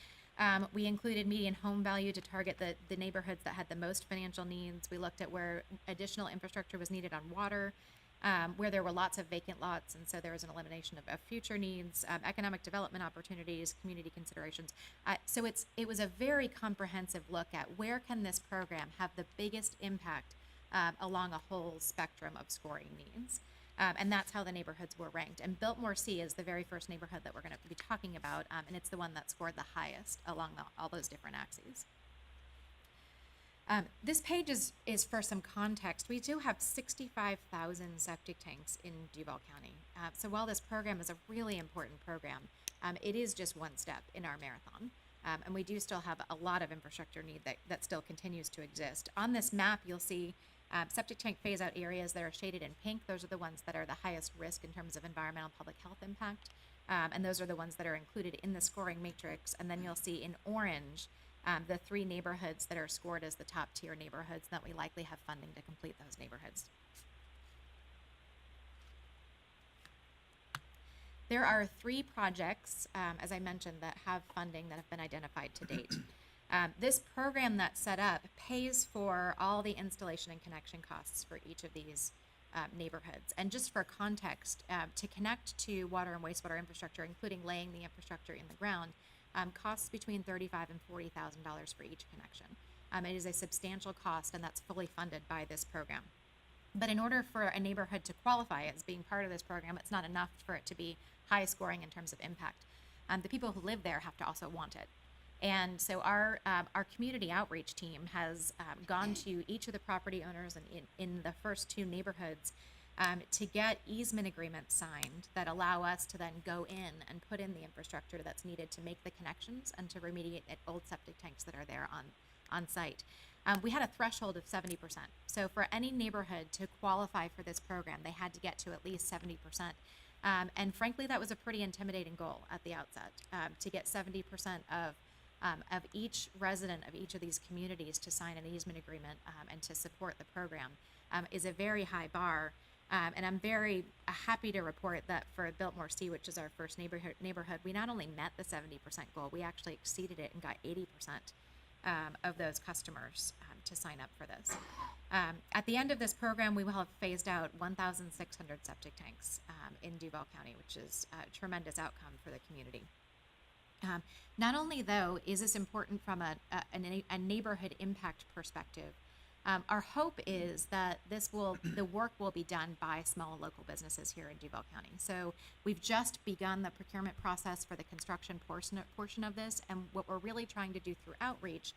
S14: We included median home value to target the neighborhoods that had the most financial needs. We looked at where additional infrastructure was needed on water, where there were lots of vacant lots, and so there was an elimination of future needs, economic development opportunities, community considerations. So it was a very comprehensive look at where can this program have the biggest impact along a whole spectrum of scoring needs. And that's how the neighborhoods were ranked. And Biltmore C is the very first neighborhood that we're going to be talking about, and it's the one that scored the highest along all those different axes. This page is for some context. We do have 65,000 septic tanks in Duval County. So while this program is a really important program, it is just one step in our marathon. And we do still have a lot of infrastructure need that still continues to exist. On this map, you'll see septic tank phase-out areas that are shaded in pink. Those are the ones that are the highest risk in terms of environmental public health impact. And those are the ones that are included in the scoring matrix. And then you'll see in orange the 3 neighborhoods that are scored as the top tier neighborhoods that we likely have funding to complete those neighborhoods. There are 3 projects, as I mentioned, that have funding that have been identified to date. This program that's set up pays for all the installation and connection costs for each of these neighborhoods. And just for context, to connect to water and wastewater infrastructure, including laying the infrastructure in the ground, costs between $35,000 and $40,000 for each connection. It is a substantial cost, and that's fully funded by this program. But in order for a neighborhood to qualify as being part of this program, it's not enough for it to be high scoring in terms of impact. The people who live there have to also want it. And so our community outreach team has gone to each of the property owners and in the first 2 neighborhoods to get easement agreements signed that allow us to then go in and put in the infrastructure that's needed to make the connections and to remediate old septic tanks that are there on site. We had a threshold of 70%. So for any neighborhood to qualify for this program, they had to get to at least 70%. And frankly, that was a pretty intimidating goal at the outset, to get 70% of each resident of each of these communities to sign an easement agreement and to support the program is a very high bar. And I'm very happy to report that for Biltmore C, which is our first neighborhood, we not only met the 70% goal, we actually exceeded it and got 80% of those customers to sign up for this. At the end of this program, we will have phased out 1,600 septic tanks in Duval County, which is a tremendous outcome for the community. Not only, though, is this important from a neighborhood impact perspective, our hope is that the work will be done by small local businesses here in Duval County. So we've just begun the procurement process for the construction portion of this, and what we're really trying to do through outreach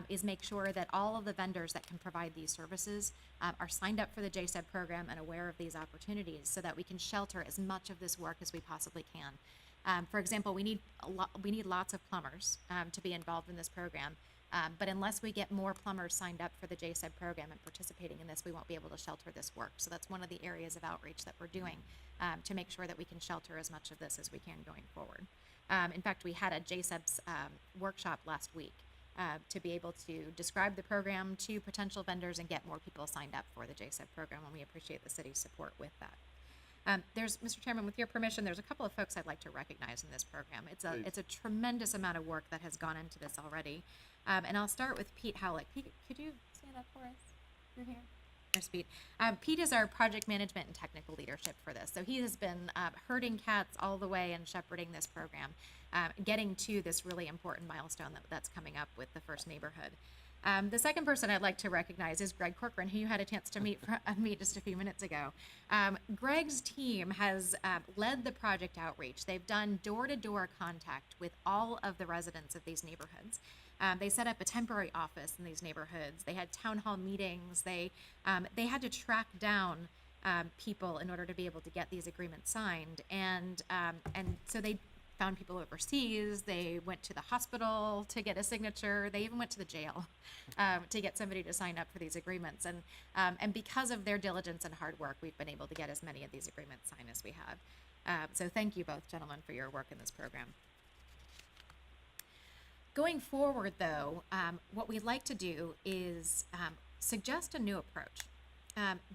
S14: is make sure that all of the vendors that can provide these services are signed up for the JSEB program and aware of these opportunities so that we can shelter as much of this work as we possibly can. For example, we need lots of plumbers to be involved in this program. But unless we get more plumbers signed up for the JSEB program and participating in this, we won't be able to shelter this work. So that's one of the areas of outreach that we're doing to make sure that we can shelter as much of this as we can going forward. In fact, we had a JSEB's workshop last week to be able to describe the program to potential vendors and get more people signed up for the JSEB program, and we appreciate the city's support with that. Mr. Chairman, with your permission, there's a couple of folks I'd like to recognize in this program. It's a tremendous amount of work that has gone into this already. And I'll start with Pete Howlick. Pete, could you stand up for us? You're here. There's Pete. Pete is our project management and technical leadership for this. So he has been herding cats all the way and shepherding this program, getting to this really important milestone that's coming up with the first neighborhood. The second person I'd like to recognize is Greg Corcoran, who you had a chance to meet just a few minutes ago. Greg's team has led the project outreach. They've done door-to-door contact with all of the residents of these neighborhoods. They set up a temporary office in these neighborhoods. They had town hall meetings. They had to track down people in order to be able to get these agreements signed. And so they found people overseas. They went to the hospital to get a signature. They even went to the jail to get somebody to sign up for these agreements. And because of their diligence and hard work, we've been able to get as many of these agreements signed as we have. So thank you both gentlemen for your work in this program. Going forward, though, what we'd like to do is suggest a new approach.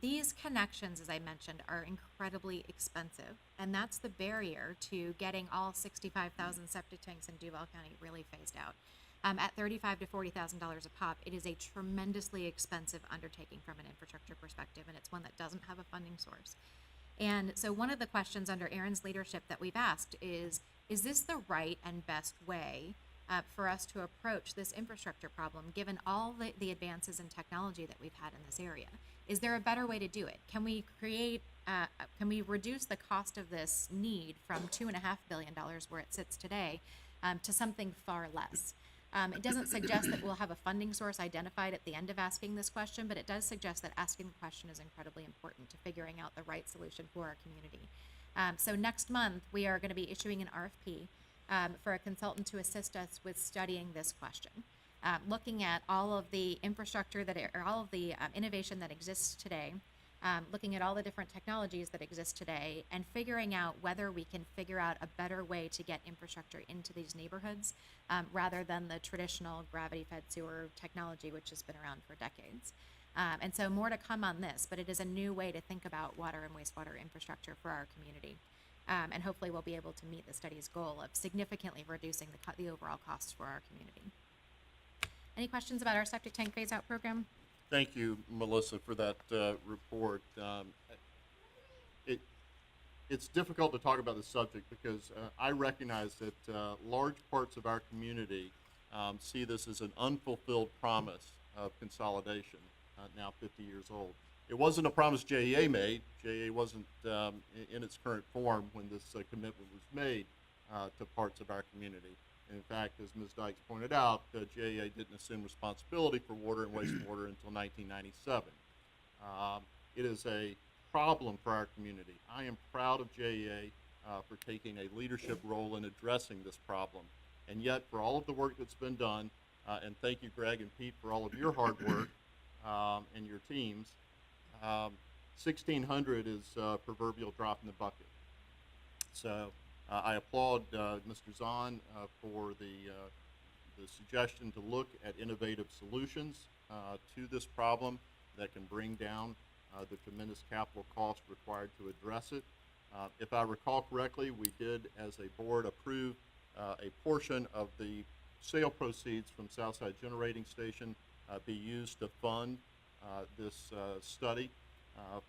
S14: These connections, as I mentioned, are incredibly expensive, and that's the barrier to getting all 65,000 septic tanks in Duval County really phased out. At $35,000 to $40,000 a pop, it is a tremendously expensive undertaking from an infrastructure perspective, and it's one that doesn't have a funding source. And so one of the questions under Aaron's leadership that we've asked is this the right and best way for us to approach this infrastructure problem, given all the advances in technology that we've had in this area? Is there a better way to do it? Can we reduce the cost of this need from $2.5 billion where it sits today to something far less? It doesn't suggest that we'll have a funding source identified at the end of asking this question, but it does suggest that asking the question is incredibly important to figuring out the right solution for our community. So next month, we are going to be issuing an RFP for a consultant to assist us with studying this question, looking at all of the infrastructure all of the innovation that exists today, looking at all the different technologies that exist today and figuring out whether we can figure out a better way to get infrastructure into these neighborhoods rather than the traditional gravity-fed sewer technology, which has been around for decades. And so more to come on this, but it is a new way to think about water and wastewater infrastructure for our community. And hopefully we'll be able to meet the study's goal of significantly reducing the overall costs for our community. Any questions about our septic tank phase-out program?
S1: Thank you, Melissa, for that report. It's difficult to talk about this subject because I recognize that large parts of our community see this as an unfulfilled promise of consolidation, now 50 years old. It wasn't a promise JEA made. JEA wasn't in its current form when this commitment was made to parts of our community. In fact, as Ms. Dykes pointed out, JEA didn't assume responsibility for water and wastewater until 1997. It is a problem for our community. I am proud of JEA for taking a leadership role in addressing this problem. And yet, for all of the work that's been done, and thank you, Greg and Pete, for all of your hard work and your teams, 1,600 is a proverbial drop in the bucket. So I applaud Mr. Zahn for the suggestion to look at innovative solutions to this problem that can bring down the tremendous capital cost required to address it. If I recall correctly, we did, as a board, approve a portion of the sale proceeds from Southside Generating Station be used to fund this study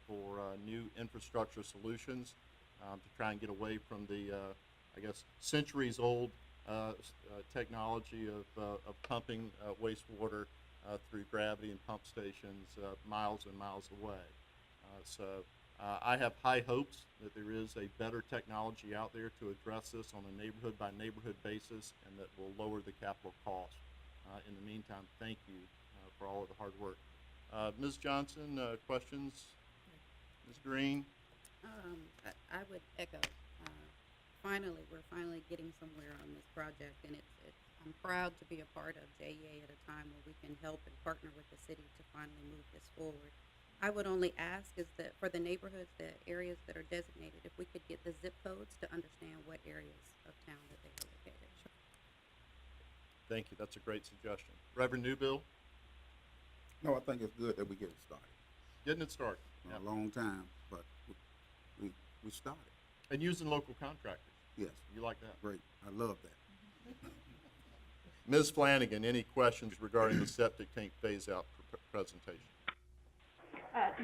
S1: for new infrastructure solutions to try and get away from the, I guess, centuries-old technology of pumping wastewater through gravity and pump stations miles and miles away. So I have high hopes that there is a better technology out there to address this on a neighborhood-by-neighborhood basis and that will lower the capital cost. In the meantime, thank you for all of the hard work. Ms. Johnson, questions? Ms. Green?
S16: I would echo. We're finally getting somewhere on this project, and I'm proud to be a part of JEA at a time where we can help and partner with the city to finally move this forward. I would only ask is that for the neighborhoods, the areas that are designated, if we could get the zip codes to understand what areas of town that they are located. Sure.
S1: Thank you. That's a great suggestion. Reverend Newbill?
S17: No, I think it's good that we get it started.
S1: Getting it started.
S17: A long time, but we started.
S1: And using local contractors.
S17: Yes.
S1: You like that?
S17: Great. I love that.
S1: Ms. Flanagan, any questions regarding the septic tank phase-out presentation?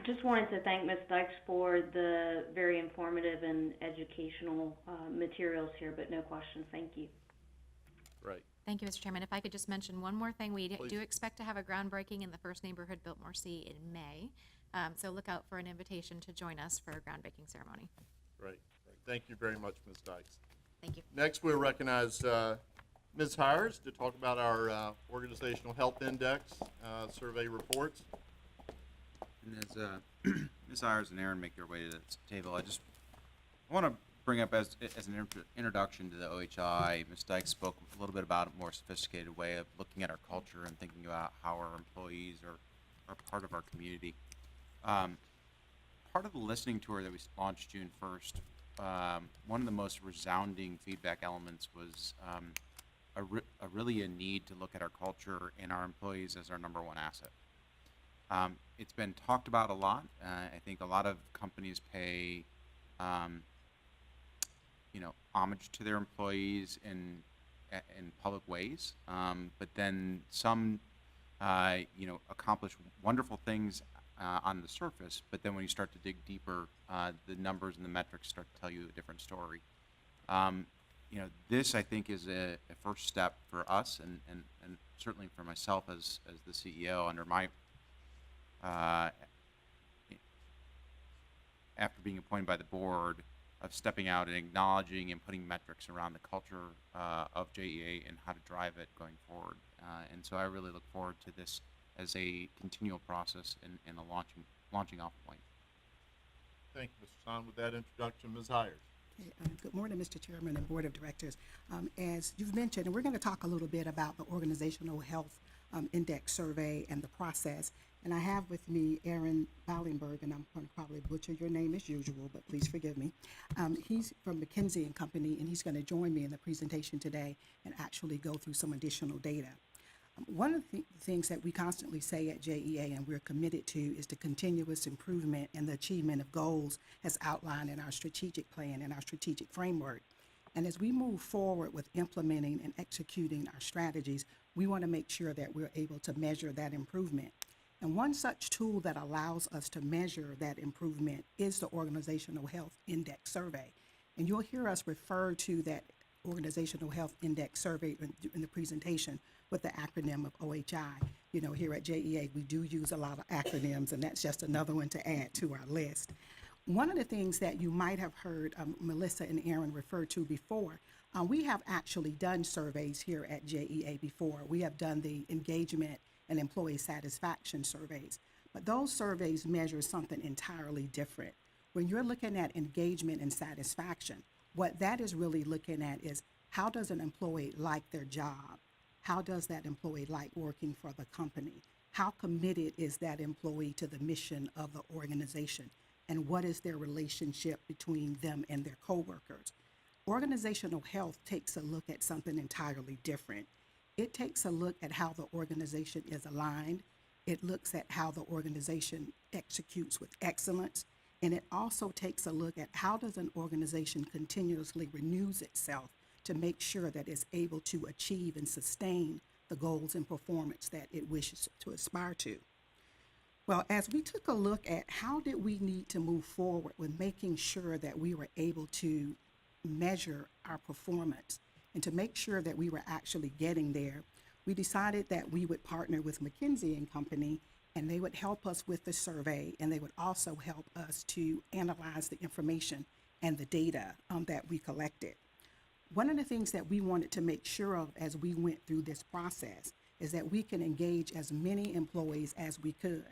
S13: Just wanted to thank Ms. Dykes for the very informative and educational materials here, but no questions. Thank you.
S1: Right.
S14: Thank you, Mr. Chairman. If I could just mention one more thing, we
S1: Please.
S14: do expect to have a groundbreaking in the first neighborhood Biltmore C in May. So look out for an invitation to join us for a groundbreaking ceremony.
S1: Great. Thank you very much, Ms. Dykes.
S14: Thank you.
S1: Next, we'll recognize Ms. Hires to talk about our Organizational Health Index survey reports.
S4: And as Ms. Ayers and Aaron make their way to the table, I want to bring up as an introduction to the OHI. Ms. Dykes spoke a little bit about a more sophisticated way of looking at our culture and thinking about how our employees are part of our community. Part of the listening tour that we launched June 1st, one of the most resounding feedback elements was really a need to look at our culture and our employees as our number one asset. It's been talked about a lot. I think a lot of companies pay, homage to their employees in public ways, but then some, accomplish wonderful things on the surface. But then when you start to dig deeper, the numbers and the metrics start to tell you a different story. This I think is a first step for us, and certainly for myself as the CEO under my. After being appointed by the board, of stepping out and acknowledging and putting metrics around the culture of JEA and how to drive it going forward. And so I really look forward to this as a continual process and a launching off point.
S1: Thank you, Mr. Son. With that introduction, Ms. Hires.
S18: Okay, good morning, Mr. Chairman and Board of Directors. As you've mentioned, and we're going to talk a little bit about the Organizational Health index survey and the process. And I have with me Aaron Ballenberg, and I'm going to probably butcher your name as usual, but please forgive me. He's from McKinsey and Company, and he's going to join me in the presentation today and actually go through some additional data. One of the things that we constantly say at JEA and we're committed to is the continuous improvement and the achievement of goals as outlined in our strategic plan and our strategic framework. And as we move forward with implementing and executing our strategies, we want to make sure that we're able to measure that improvement. And one such tool that allows us to measure that improvement is the Organizational Health Index Survey. And you'll hear us refer to that Organizational Health Index Survey in the presentation with the acronym of OHI. You know, here at JEA, we do use a lot of acronyms, and that's just another one to add to our list. One of the things that you might have heard Melissa and Aaron refer to before, we have actually done surveys here at JEA before. We have done the engagement and employee satisfaction surveys, but those surveys measure something entirely different. When you're looking at engagement and satisfaction, what that is really looking at is how does an employee like their job? How does that employee like working for the company? How committed is that employee to the mission of the organization? And what is their relationship between them and their coworkers? Organizational health takes a look at something entirely different. It takes a look at how the organization is aligned. It looks at how the organization executes with excellence. And it also takes a look at how does an organization continuously renews itself to make sure that it's able to achieve and sustain the goals and performance that it wishes to aspire to. Well, as we took a look at how did we need to move forward with making sure that we were able to measure our performance and to make sure that we were actually getting there, we decided that we would partner with McKinsey and Company, and they would help us with the survey, and they would also help us to analyze the information and the data that we collected. One of the things that we wanted to make sure of as we went through this process is that we can engage as many employees as we could.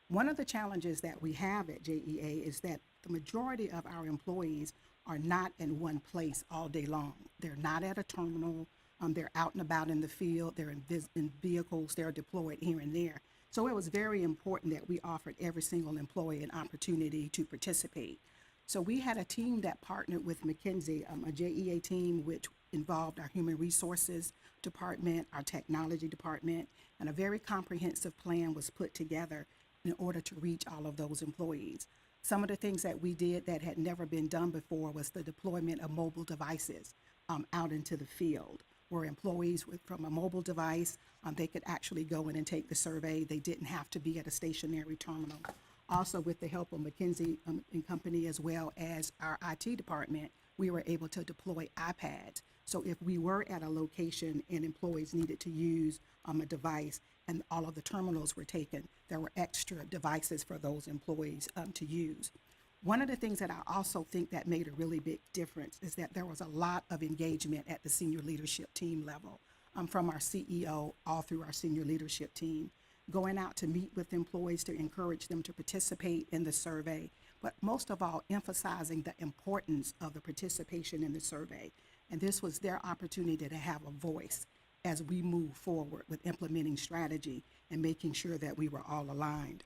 S18: One of the challenges that we have at JEA is that the majority of our employees are not in one place all day long. They're not at a terminal, they're out and about in the field, they're in vehicles, they're deployed here and there. So it was very important that we offered every single employee an opportunity to participate. So we had a team that partnered with McKinsey, a JEA team which involved our human resources department, our technology department, and a very comprehensive plan was put together in order to reach all of those employees. Some of the things that we did that had never been done before was the deployment of mobile devices out into the field, where employees from a mobile device, they could actually go in and take the survey. They didn't have to be at a stationary terminal. Also, with the help of McKinsey and Company as well as our IT department, we were able to deploy iPads. So if we were at a location and employees needed to use a device and all of the terminals were taken, there were extra devices for those employees to use. One of the things that I also think that made a really big difference is that there was a lot of engagement at the senior leadership team level, from our CEO all through our senior leadership team, going out to meet with employees to encourage them to participate in the survey, but most of all, emphasizing the importance of the participation in the survey. And this was their opportunity to have a voice as we move forward with implementing strategy and making sure that we were all aligned.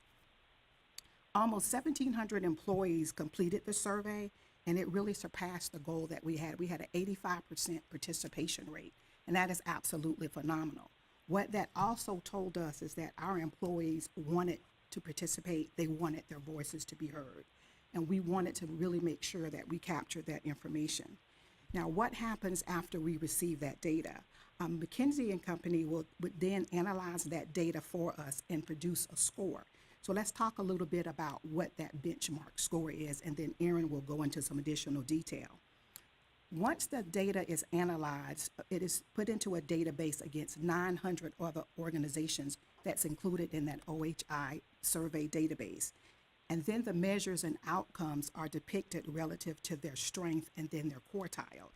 S18: Almost 1,700 employees completed the survey, and it really surpassed the goal that we had. We had an 85% participation rate, and that is absolutely phenomenal. What that also told us is that our employees wanted to participate. They wanted their voices to be heard, and we wanted to really make sure that we captured that information. Now, what happens after we receive that data? McKinsey and Company would then analyze that data for us and produce a score. So let's talk a little bit about what that benchmark score is, and then Aaron will go into some additional detail. Once the data is analyzed, it is put into a database against 900 other organizations that's included in that OHI survey database. And then the measures and outcomes are depicted relative to their strength and then their quartile.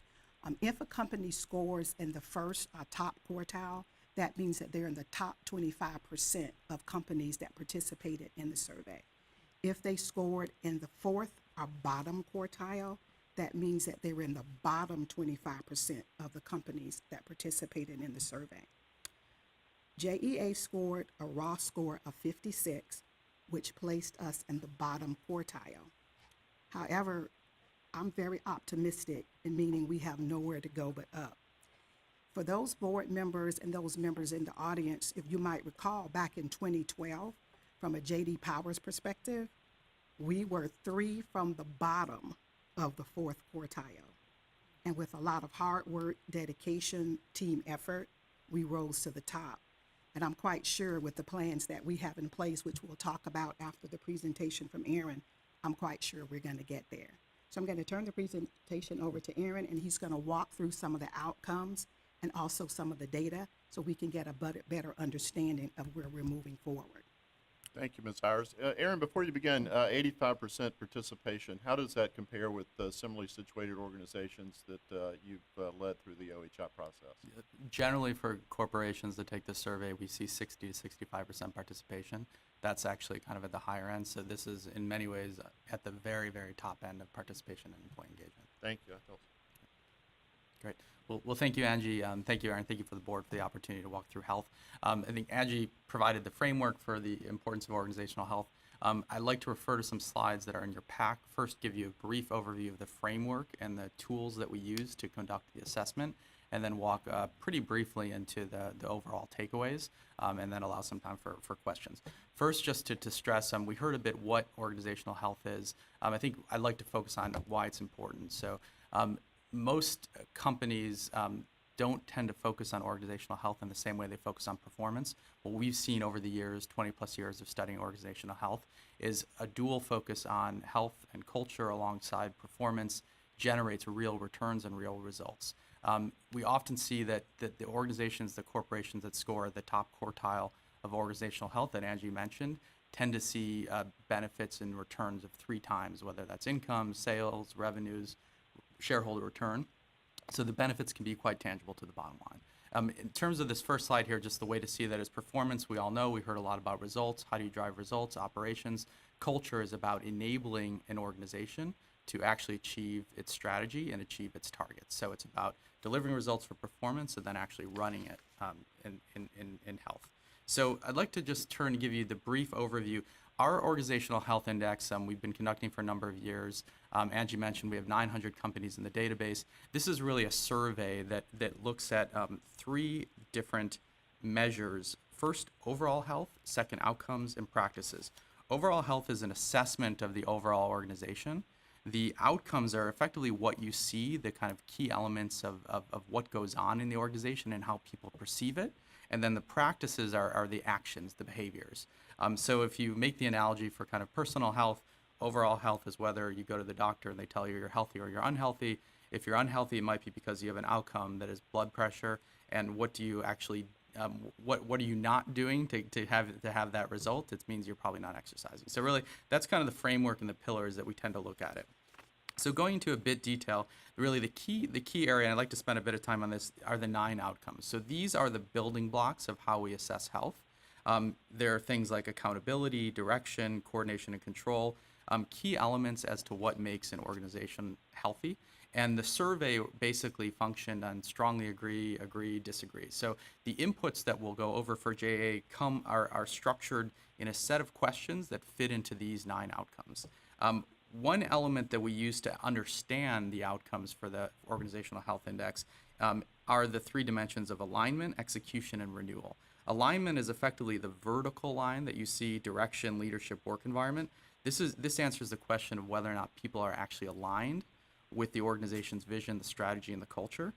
S18: If a company scores in the first top quartile, that means that they're in the top 25% of companies that participated in the survey. If they scored in the fourth or bottom quartile, that means that they were in the bottom 25% of the companies that participated in the survey. JEA scored a raw score of 56, which placed us in the bottom quartile. However, I'm very optimistic in meaning we have nowhere to go but up. For those board members and those members in the audience, if you might recall, back in 2012, from a J.D. Powers perspective, we were 3 from the bottom of the 4th quartile. And with a lot of hard work, dedication, team effort, we rose to the top. And I'm quite sure with the plans that we have in place, which we'll talk about after the presentation from Aaron, I'm quite sure we're going to get there. So I'm going to turn the presentation over to Aaron, and he's going to walk through some of the outcomes and also some of the data so we can get a better understanding of where we're moving forward.
S1: Thank you, Ms. Hires. Aaron, before you begin, 85% participation, how does that compare with similarly situated organizations that you've led through the OHI process?
S19: Generally, for corporations that take this survey, we see 60 to 65% participation. That's actually kind of at the higher end, so this is in many ways at the very, very top end of participation and employee engagement.
S1: Thank you. That helps.
S19: Great. Well, thank you, Angie. Thank you, Aaron. Thank you for the board for the opportunity to walk through health. I think Angie provided the framework for the importance of organizational health. I'd like to refer to some slides that are in your pack. First, give you a brief overview of the framework and the tools that we use to conduct the assessment, and then walk pretty briefly into the overall takeaways, and then allow some time for questions. First, just to stress, we heard a bit what organizational health is. I think I'd like to focus on why it's important. So. Most companies don't tend to focus on organizational health in the same way they focus on performance. What we've seen over the years, 20 plus years of studying organizational health, is a dual focus on health and culture alongside performance generates real returns and real results. We often see that the organizations, the corporations that score the top quartile of organizational health that Angie mentioned tend to see benefits and returns of 3 times, whether that's income, sales, revenues, shareholder return. So the benefits can be quite tangible to the bottom line. In terms of this first slide here, just the way to see that is performance. We all know, we heard a lot about results. How do you drive results? Operations. Culture is about enabling an organization to actually achieve its strategy and achieve its targets. So it's about delivering results for performance and then actually running it in health. So I'd like to just turn and give you the brief overview. Our organizational health index, we've been conducting for a number of years. Angie mentioned we have 900 companies in the database. This is really a survey that looks at 3 different measures. First, overall health. Second, outcomes and practices. Overall health is an assessment of the overall organization. The outcomes are effectively what you see, the kind of key elements of what goes on in the organization and how people perceive it. And then the practices are the actions, the behaviors. So if you make the analogy for kind of personal health, overall health is whether you go to the doctor and they tell you you're healthy or you're unhealthy. If you're unhealthy, it might be because you have an outcome that is blood pressure. And what do you actually, what are you not doing to have that result? It means you're probably not exercising. So really, that's kind of the framework and the pillars that we tend to look at it. So going into a bit detail, really the key area, and I'd like to spend a bit of time on this, are the 9 outcomes. So these are the building blocks of how we assess health. There are things like accountability, direction, coordination, and control, key elements as to what makes an organization healthy. And the survey basically functioned on strongly agree, disagree. So the inputs that we'll go over for JEA are structured in a set of questions that fit into these 9 outcomes. One element that we use to understand the outcomes for the Organizational Health Index are the 3 dimensions of alignment, execution, and renewal. Alignment is effectively the vertical line that you see: direction, leadership, work environment. This answers the question of whether or not people are actually aligned with the organization's vision, the strategy, and the culture.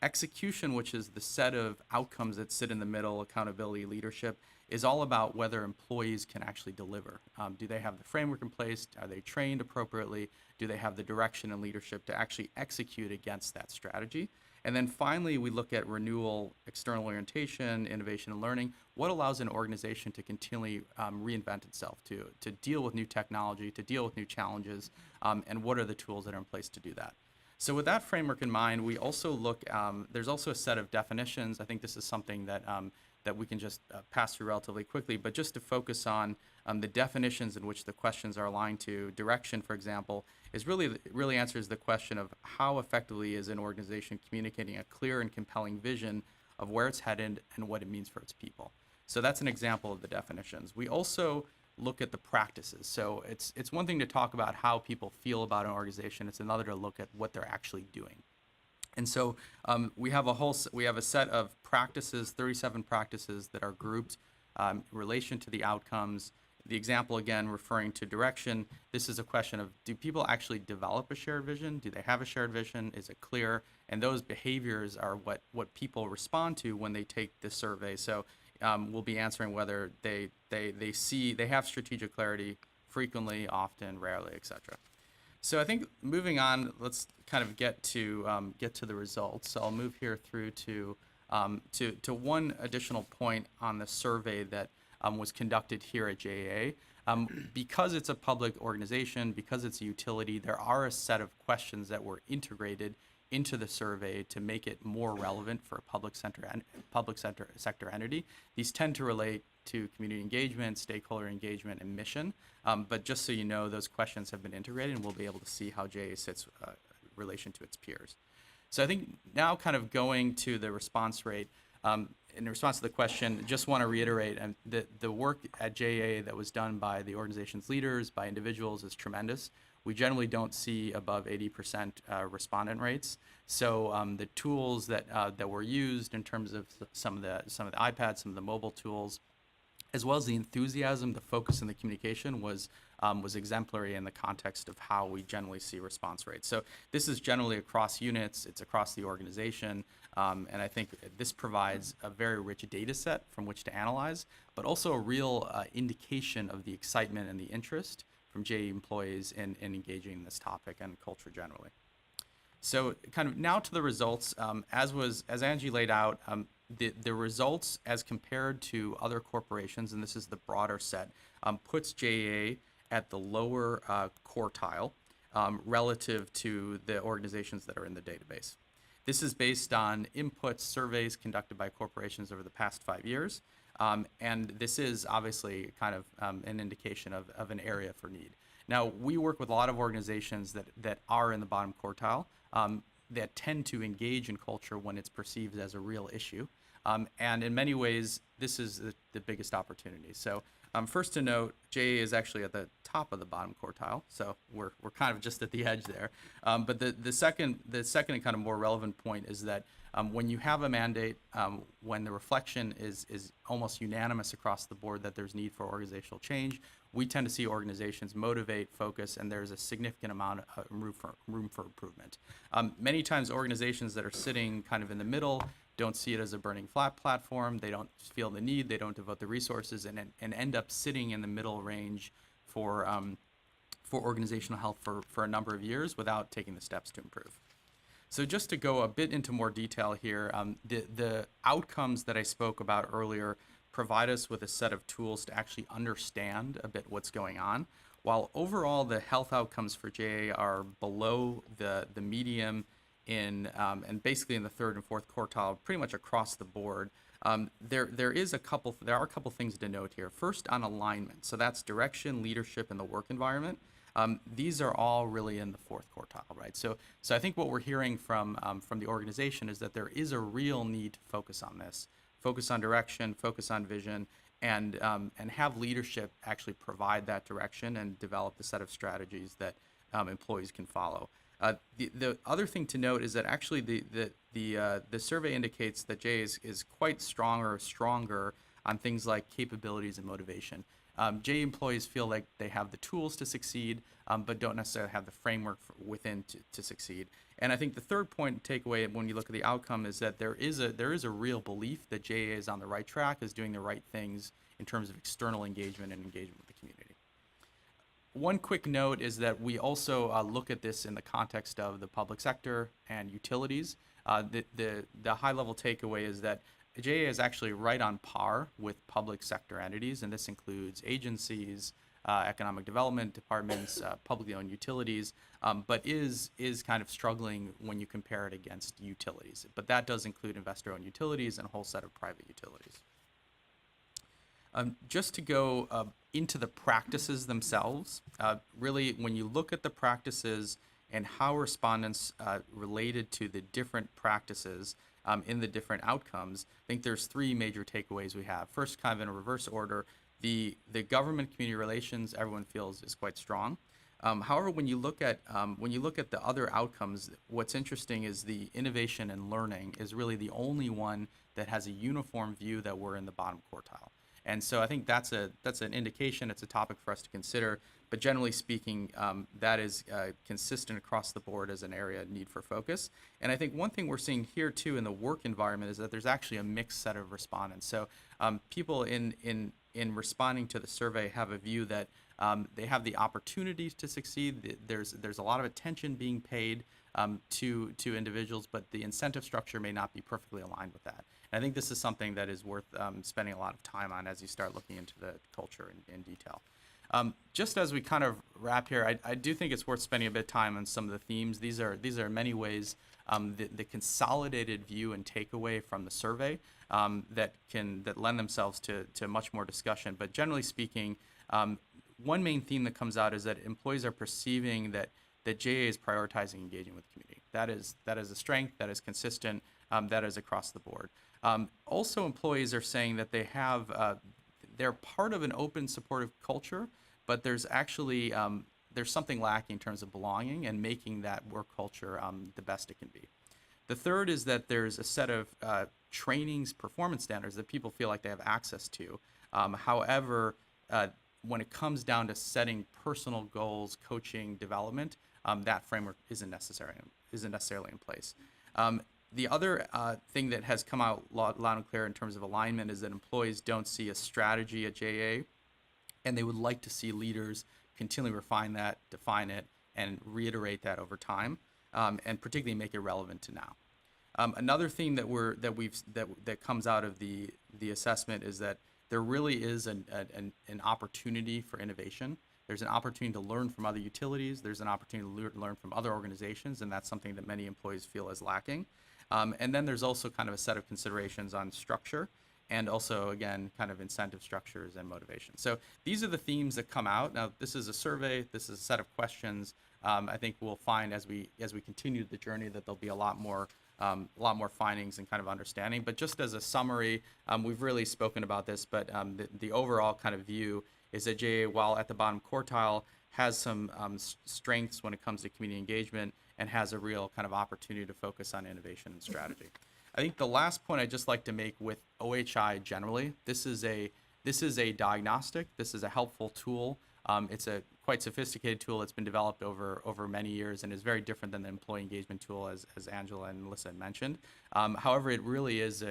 S19: Execution, which is the set of outcomes that sit in the middle, accountability, leadership, is all about whether employees can actually deliver. Do they have the framework in place? Are they trained appropriately? Do they have the direction and leadership to actually execute against that strategy? And then finally, we look at renewal, external orientation, innovation and learning. What allows an organization to continually reinvent itself, to deal with new technology, to deal with new challenges, and what are the tools that are in place to do that? So with that framework in mind, we also look, there's also a set of definitions. I think this is something that we can just pass through relatively quickly, but just to focus on the definitions in which the questions are aligned to. Direction, for example, is really answers the question of how effectively is an organization communicating a clear and compelling vision of where it's headed and what it means for its people. So that's an example of the definitions. We also look at the practices. So it's one thing to talk about how people feel about an organization. It's another to look at what they're actually doing. And so we have a set of practices, 37 practices that are grouped in relation to the outcomes. The example, again, referring to direction, this is a question of, do people actually develop a shared vision? Do they have a shared vision? Is it clear? And those behaviors are what people respond to when they take this survey. So we'll be answering whether they have strategic clarity frequently, often, rarely, etc. So I think moving on, let's kind of get to the results. So I'll move here through to one additional point on the survey that was conducted here at JEA. Because it's a public organization, because it's a utility, there are a set of questions that were integrated into the survey to make it more relevant for a public sector entity. These tend to relate to community engagement, stakeholder engagement, and mission. But just so you know, those questions have been integrated, and we'll be able to see how JEA sits in relation to its peers. So I think now kind of going to the response rate, in response to the question, just want to reiterate the work at JEA that was done by the organization's leaders, by individuals, is tremendous. We generally don't see above 80% respondent rates. So the tools that were used in terms of some of the iPads, some of the mobile tools, as well as the enthusiasm, the focus, and the communication was exemplary in the context of how we generally see response rates. So this is generally across units, it's across the organization, and I think this provides a very rich data set from which to analyze, but also a real indication of the excitement and the interest from JEA employees in engaging in this topic and culture generally. So kind of now to the results, as Angie laid out, the results as compared to other corporations, and this is the broader set, puts JEA at the lower quartile relative to the organizations that are in the database. This is based on input surveys conducted by corporations over the past 5 years, and this is obviously kind of an indication of an area for need. Now, we work with a lot of organizations that are in the bottom quartile, that tend to engage in culture when it's perceived as a real issue. And in many ways, this is the biggest opportunity. So first to note, JEA is actually at the top of the bottom quartile, so we're kind of just at the edge there. But the second and kind of more relevant point is that when you have a mandate, when the reflection is almost unanimous across the board that there's need for organizational change, we tend to see organizations motivate, focus, and there's a significant amount of room for improvement. Many times organizations that are sitting kind of in the middle don't see it as a burning flat platform, they don't feel the need, they don't devote the resources, and end up sitting in the middle range for organizational health for a number of years without taking the steps to improve. So just to go a bit into more detail here, the outcomes that I spoke about earlier provide us with a set of tools to actually understand a bit what's going on. While overall the health outcomes for JEA are below the median and basically in the third and fourth quartile, pretty much across the board, there are a couple things to note here. First, on alignment, so that's direction, leadership, and the work environment. These are all really in the fourth quartile, right? So I think what we're hearing from the organization is that there is a real need to focus on this, focus on direction, focus on vision, and have leadership actually provide that direction and develop the set of strategies that employees can follow. The other thing to note is that actually the survey indicates that JEA is quite stronger on things like capabilities and motivation. JEA employees feel like they have the tools to succeed, but don't necessarily have the framework within to succeed. And I think the third point takeaway when you look at the outcome is that there is a real belief that JEA is on the right track, is doing the right things in terms of external engagement and engagement with the community. One quick note is that we also look at this in the context of the public sector and utilities. The high-level takeaway is that JEA is actually right on par with public sector entities, and this includes agencies, economic development departments, publicly owned utilities, but is kind of struggling when you compare it against utilities. But that does include investor-owned utilities and a whole set of private utilities. Just to go into the practices themselves, really when you look at the practices and how respondents related to the different practices, in the different outcomes, I think there's three major takeaways we have. First, kind of in a reverse order, the government community relations everyone feels is quite strong. However, when you look at the other outcomes, what's interesting is the innovation and learning is really the only one that has a uniform view that we're in the bottom quartile. And so I think that's an indication. It's a topic for us to consider. But generally speaking, that is consistent across the board as an area of need for focus. And I think one thing we're seeing here too in the work environment is that there's actually a mixed set of respondents. So people in responding to the survey have a view that they have the opportunities to succeed. There's a lot of attention being paid to individuals, but the incentive structure may not be perfectly aligned with that. And I think this is something that is worth spending a lot of time on as you start looking into the culture in detail. Just as we kind of wrap here, I do think it's worth spending a bit of time on some of the themes. These are in many ways the consolidated view and takeaway from the survey that lend themselves to much more discussion. But generally speaking, one main theme that comes out is that employees are perceiving that JEA is prioritizing engaging with the community. That is a strength, that is consistent, that is across the board. Also, employees are saying that they're part of an open, supportive culture, but there's actually there's something lacking in terms of belonging and making that work culture the best it can be. The third is that there's a set of trainings, performance standards that people feel like they have access to. However, when it comes down to setting personal goals, coaching, development, that framework isn't necessarily in place. The other thing that has come out loud and clear in terms of alignment is that employees don't see a strategy at JEA, and they would like to see leaders continually refine that, define it, and reiterate that over time, and particularly make it relevant to now. Another theme that comes out of the assessment is that there really is an opportunity for innovation. There's an opportunity to learn from other utilities. There's an opportunity to learn from other organizations, and that's something that many employees feel is lacking. And then there's also kind of a set of considerations on structure and also, again, kind of incentive structures and motivation. So these are the themes that come out. Now, this is a survey. This is a set of questions. I think we'll find as we continue the journey that there'll be a lot more findings and kind of understanding. But just as a summary, we've really spoken about this, but the overall kind of view is that JEA, while at the bottom quartile, has some strengths when it comes to community engagement and has a real kind of opportunity to focus on innovation and strategy. I think the last point I'd just like to make with OHI generally, this is a diagnostic. This is a helpful tool. It's a quite sophisticated tool that's been developed over many years and is very different than the employee engagement tool, as Angela and Melissa had mentioned. However, it really is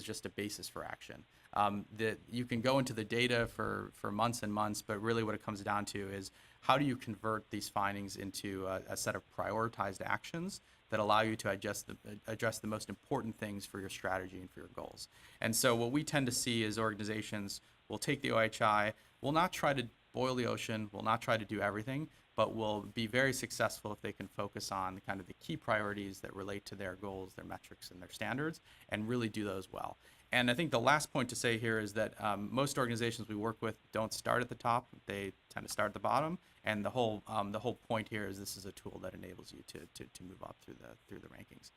S19: just a basis for action. That you can go into the data for months and months, but really what it comes down to is how do you convert these findings into a set of prioritized actions that allow you to address the most important things for your strategy and for your goals. And so what we tend to see is organizations will take the OHI, will not try to boil the ocean, will not try to do everything, but will be very successful if they can focus on kind of the key priorities that relate to their goals, their metrics, and their standards, and really do those well. And I think the last point to say here is that most organizations we work with don't start at the top; they tend to start at the bottom. And the whole point here is this is a tool that enables you to move up through the rankings.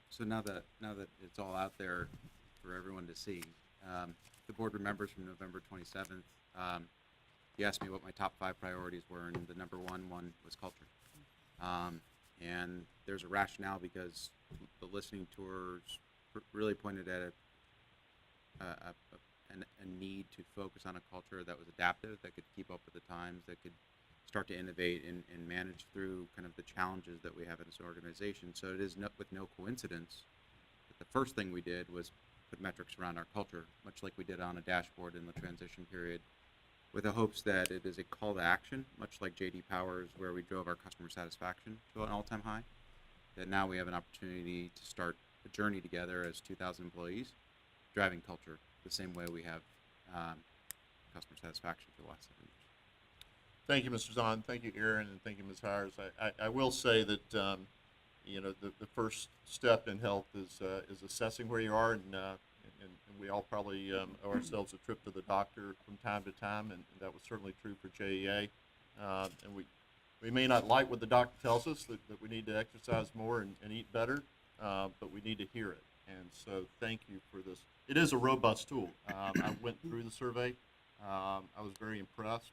S4: So now that it's all out there for everyone to see, the board remembers from November 27th. You asked me what my top 5 priorities were, and the number one was culture. And there's a rationale because the listening tours really pointed at a need to focus on a culture that was adaptive, that could keep up with the times, that could start to innovate and manage through kind of the challenges that we have as an organization. So it is with no coincidence that the first thing we did was put metrics around our culture, much like we did on a dashboard in the transition period, with the hopes that it is a call to action, much like J.D. Powers, where we drove our customer satisfaction to an all-time high, that now we have an opportunity to start a journey together as 2,000 employees, driving culture the same way we have customer satisfaction for the last 7 years.
S1: Thank you, Mr. Zahn. Thank you, Aaron, and thank you, Ms. Hires. I will say that the first step in health is assessing where you are, and we all probably owe ourselves a trip to the doctor from time to time, and that was certainly true for JEA. And we may not like what the doctor tells us, that we need to exercise more and eat better, but we need to hear it. And so thank you for this. It is a robust tool. I went through the survey. I was very impressed.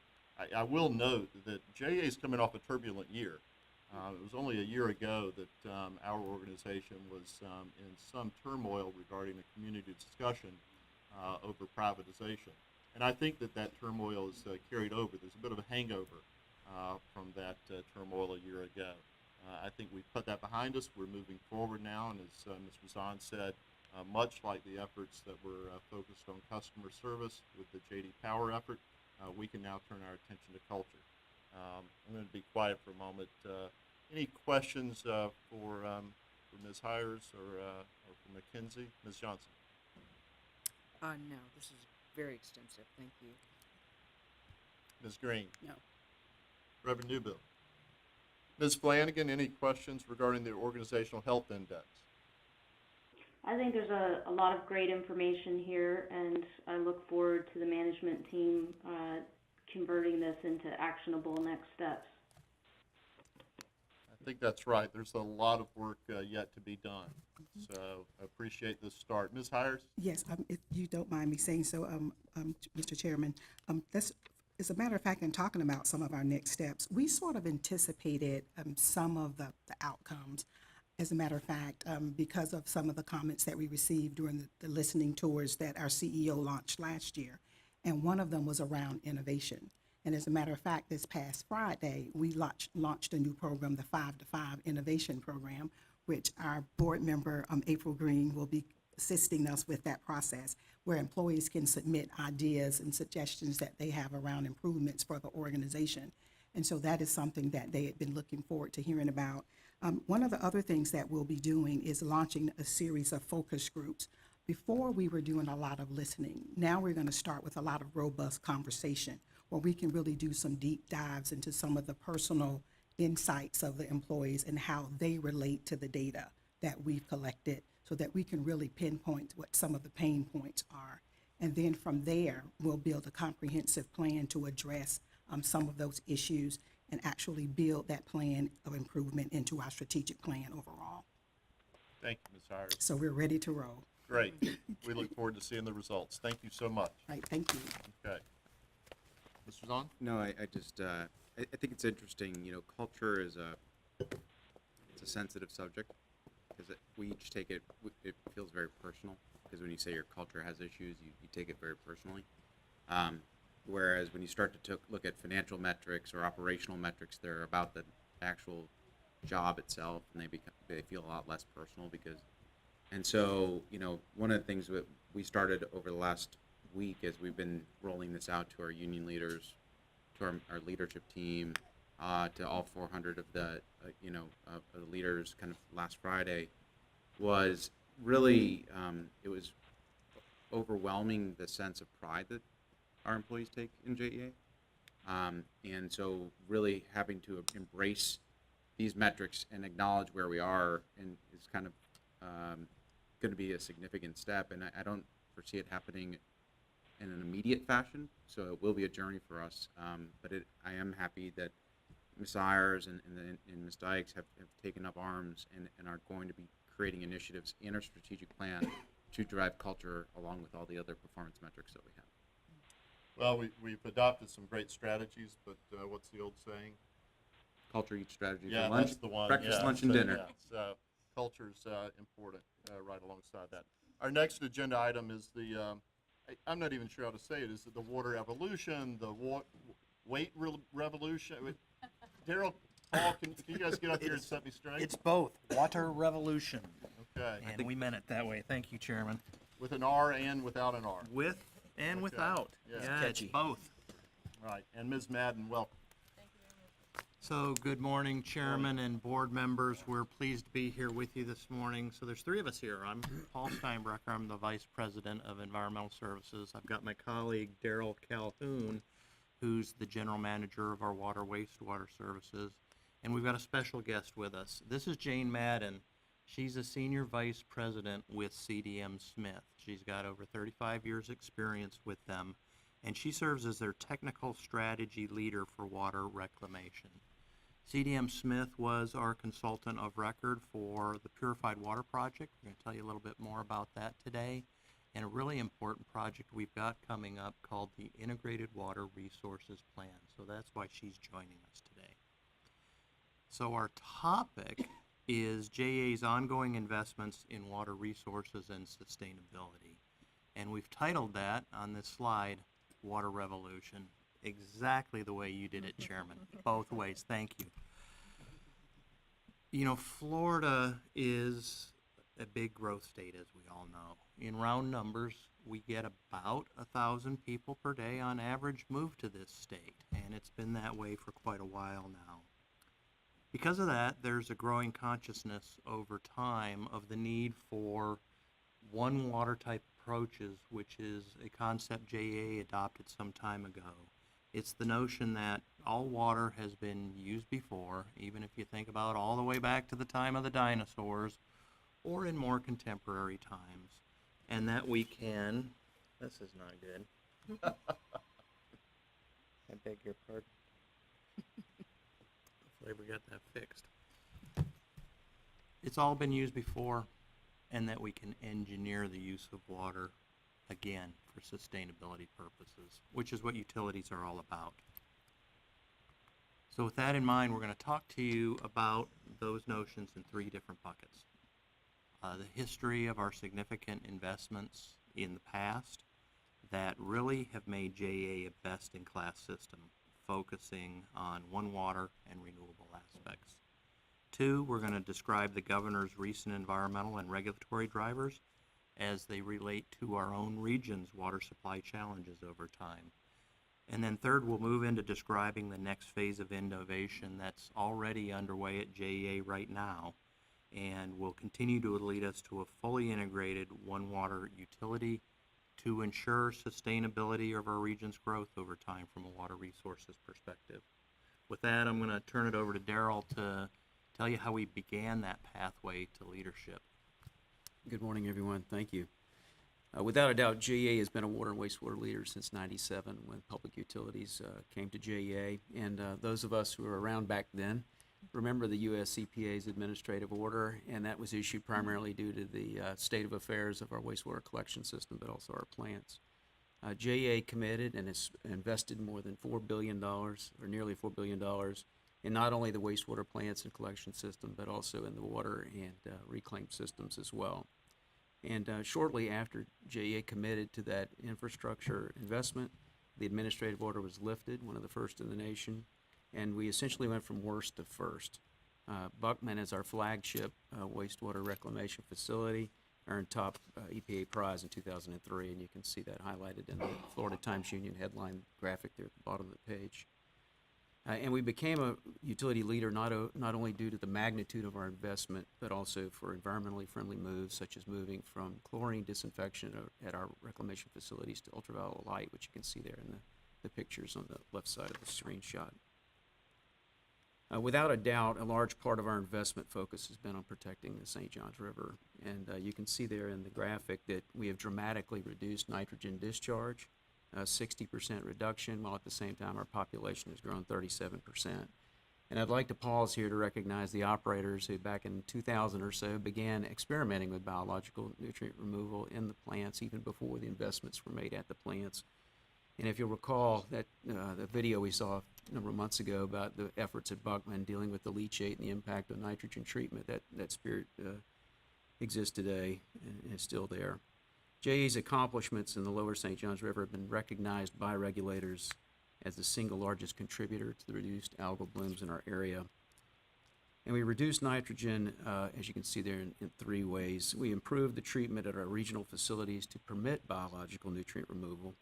S1: I will note that JEA is coming off a turbulent year. It was only a year ago that our organization was in some turmoil regarding a community discussion over privatization. And I think that that turmoil is carried over. There's a bit of a hangover from that turmoil a year ago. I think we've put that behind us. We're moving forward now, and as Ms. Razan said, much like the efforts that were focused on customer service with the JEA Tower effort, we can now turn our attention to culture. I'm going to be quiet for a moment. Any questions for Ms. Hires or for McKenzie? Ms. Johnson?
S15: No, this is very extensive. Thank you.
S1: Ms. Green?
S16: No.
S1: Reverend Newbill? Ms. Flanagan, any questions regarding the Organizational Health Index?
S13: I think there's a lot of great information here, and I look forward to the management team converting this into actionable next steps.
S1: I think that's right. There's a lot of work yet to be done. So I appreciate this start. Ms. Hires?
S18: Yes, if you don't mind me saying so, Mr. Chairman, as a matter of fact, in talking about some of our next steps, we sort of anticipated some of the outcomes. As a matter of fact, because of some of the comments that we received during the listening tours that our CEO launched last year, and one of them was around innovation. And as a matter of fact, this past Friday, we launched a new program, the 5 to 5 Innovation Program, which our board member, April Green, will be assisting us with that process, where employees can submit ideas and suggestions that they have around improvements for the organization. And so that is something that they had been looking forward to hearing about. One of the other things that we'll be doing is launching a series of focus groups. Before, we were doing a lot of listening. Now we're going to start with a lot of robust conversation, where we can really do some deep dives into some of the personal insights of the employees and how they relate to the data that we've collected, so that we can really pinpoint what some of the pain points are. And then from there, we'll build a comprehensive plan to address some of those issues and actually build that plan of improvement into our strategic plan overall.
S1: Thank you, Ms. Hires.
S18: So we're ready to roll.
S1: Great. We look forward to seeing the results. Thank you so much.
S18: Right, thank you.
S1: Okay. Mr. Zahn?
S4: No, I think it's interesting, culture is it's a sensitive subject, because we each take it feels very personal, because when you say your culture has issues, you take it very personally. Whereas when you start to look at financial metrics or operational metrics, they're about the actual job itself, and they feel a lot less personal and so, one of the things that we started over the last week as we've been rolling this out to our union leaders, to our leadership team, to all 400 of the, of the leaders kind of last Friday, was really, it was overwhelming, the sense of pride that our employees take in JEA. And so really having to embrace these metrics and acknowledge where we are and is kind of going to be a significant step. And I don't foresee it happening in an immediate fashion, so it will be a journey for us. But I am happy that Ms. Ayers and Ms. Dykes have taken up arms and are going to be creating initiatives in our strategic plan to drive culture along with all the other performance metrics that we have.
S1: Well, we've adopted some great strategies, but what's the old saying?
S4: Culture eats strategy
S1: Yeah,
S4: for lunch,
S1: that's the one.
S4: breakfast,
S1: Yeah,
S4: lunch, and
S1: so,
S4: dinner.
S1: Yeah, so culture's important right alongside that. Our next agenda item is the, I'm not even sure how to say it, is it the water evolution, the weight revolution? Daryl, Paul, can you guys get up here and set me straight?
S20: It's both. Water revolution.
S1: Okay.
S20: And we meant it that way. Thank you, Chairman.
S1: With an R and without an R.
S20: With and
S1: Okay.
S20: without.
S1: Yeah.
S20: Yeah, it's both.
S1: Right. And Ms. Madden, welcome.
S20: So good morning, Chairman and board members. We're pleased to be here with you this morning. So there's three of us here. I'm Paul Steinbrecher. I'm the Vice President of Environmental Services. I've got my colleague Daryl Calhoun, who's the General Manager of our Water Wastewater Services. And we've got a special guest with us. This is Jane Madden. She's a Senior Vice President with CDM Smith. She's got over 35 years experience with them, and she serves as their technical strategy leader for water reclamation. CDM Smith was our consultant of record for the Purified Water Project. We're going to tell you a little bit more about that today. And a really important project we've got coming up called the Integrated Water Resources Plan. So that's why she's joining us today. So our topic is JEA's ongoing investments in water resources and sustainability. And we've titled that on this slide, Water Revolution. Exactly the way you did it, Chairman. Both ways. Thank you. You know, Florida is a big growth state, as we all know. In round numbers, we get about 1,000 people per day on average move to this state, and it's been that way for quite a while now. Because of that, there's a growing consciousness over time of the need for one water type approaches, which is a concept JEA adopted some time ago. It's the notion that all water has been used before, even if you think about all the way back to the time of the dinosaurs, or in more contemporary times, and that we can, this is not good. I beg your pardon. Hopefully we got that fixed. It's all been used before, and that we can engineer the use of water again for sustainability purposes, which is what utilities are all about. So with that in mind, we're going to talk to you about those notions in three different buckets. The history of our significant investments in the past that really have made JEA a best-in-class system, focusing on one water and renewable aspects. Two, we're going to describe the governor's recent environmental and regulatory drivers as they relate to our own region's water supply challenges over time. And then third, we'll move into describing the next phase of innovation that's already underway at JEA right now, and will continue to lead us to a fully integrated one water utility to ensure sustainability of our region's growth over time from a water resources perspective. With that, I'm going to turn it over to Daryl to tell you how we began that pathway to leadership.
S21: Good morning, everyone. Thank you. Without a doubt, JEA has been a water and wastewater leader since '97 when public utilities came to JEA. And those of us who were around back then remember the U.S. EPA's administrative order, and that was issued primarily due to the state of affairs of our wastewater collection system, but also our plants. JEA committed and has invested more than $4 billion, or nearly $4 billion, in not only the wastewater plants and collection system, but also in the water and reclaim systems as well. And shortly after JEA committed to that infrastructure investment, the administrative order was lifted, one of the first in the nation, and we essentially went from worst to first. Buckman is our flagship wastewater reclamation facility, earned top EPA prize in 2003, and you can see that highlighted in the Florida Times Union headline graphic there at the bottom of the page. And we became a utility leader not only due to the magnitude of our investment, but also for environmentally friendly moves, such as moving from chlorine disinfection at our reclamation facilities to ultraviolet light, which you can see there in the pictures on the left side of the screenshot. Without a doubt, a large part of our investment focus has been on protecting the St. Johns River. And you can see there in the graphic that we have dramatically reduced nitrogen discharge, 60% reduction, while at the same time our population has grown 37%. And I'd like to pause here to recognize the operators who back in 2000 or so began experimenting with biological nutrient removal in the plants even before the investments were made at the plants. And if you'll recall that the video we saw a number of months ago about the efforts at Buckman dealing with the leachate and the impact of nitrogen treatment, that spirit exists today and is still there. JEA's accomplishments in the lower St. Johns River have been recognized by regulators as the single largest contributor to the reduced algal blooms in our area. And we reduced nitrogen, as you can see there, in three ways. We improved the treatment at our regional facilities to permit biological nutrient removal.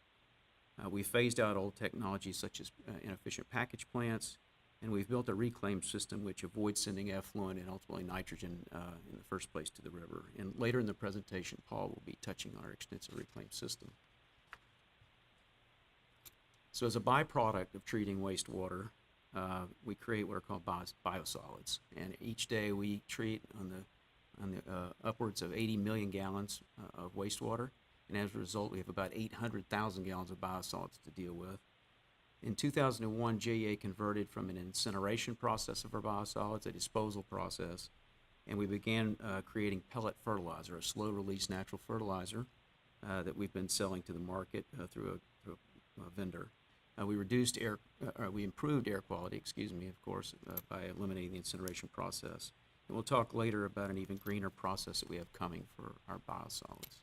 S21: We phased out old technologies such as inefficient package plants, and we've built a reclaim system which avoids sending effluent and ultimately nitrogen in the first place to the river. And later in the presentation, Paul will be touching on our extensive reclaim system. So as a byproduct of treating wastewater, we create what are called biosolids. And each day we treat on the upwards of 80 million gallons of wastewater. And as a result, we have about 800,000 gallons of biosolids to deal with. In 2001, JEA converted from an incineration process of our biosolids a disposal process, and we began creating pellet fertilizer, a slow-release natural fertilizer that we've been selling to the market through a vendor. We improved air quality, of course, by eliminating the incineration process. And we'll talk later about an even greener process that we have coming for our biosolids.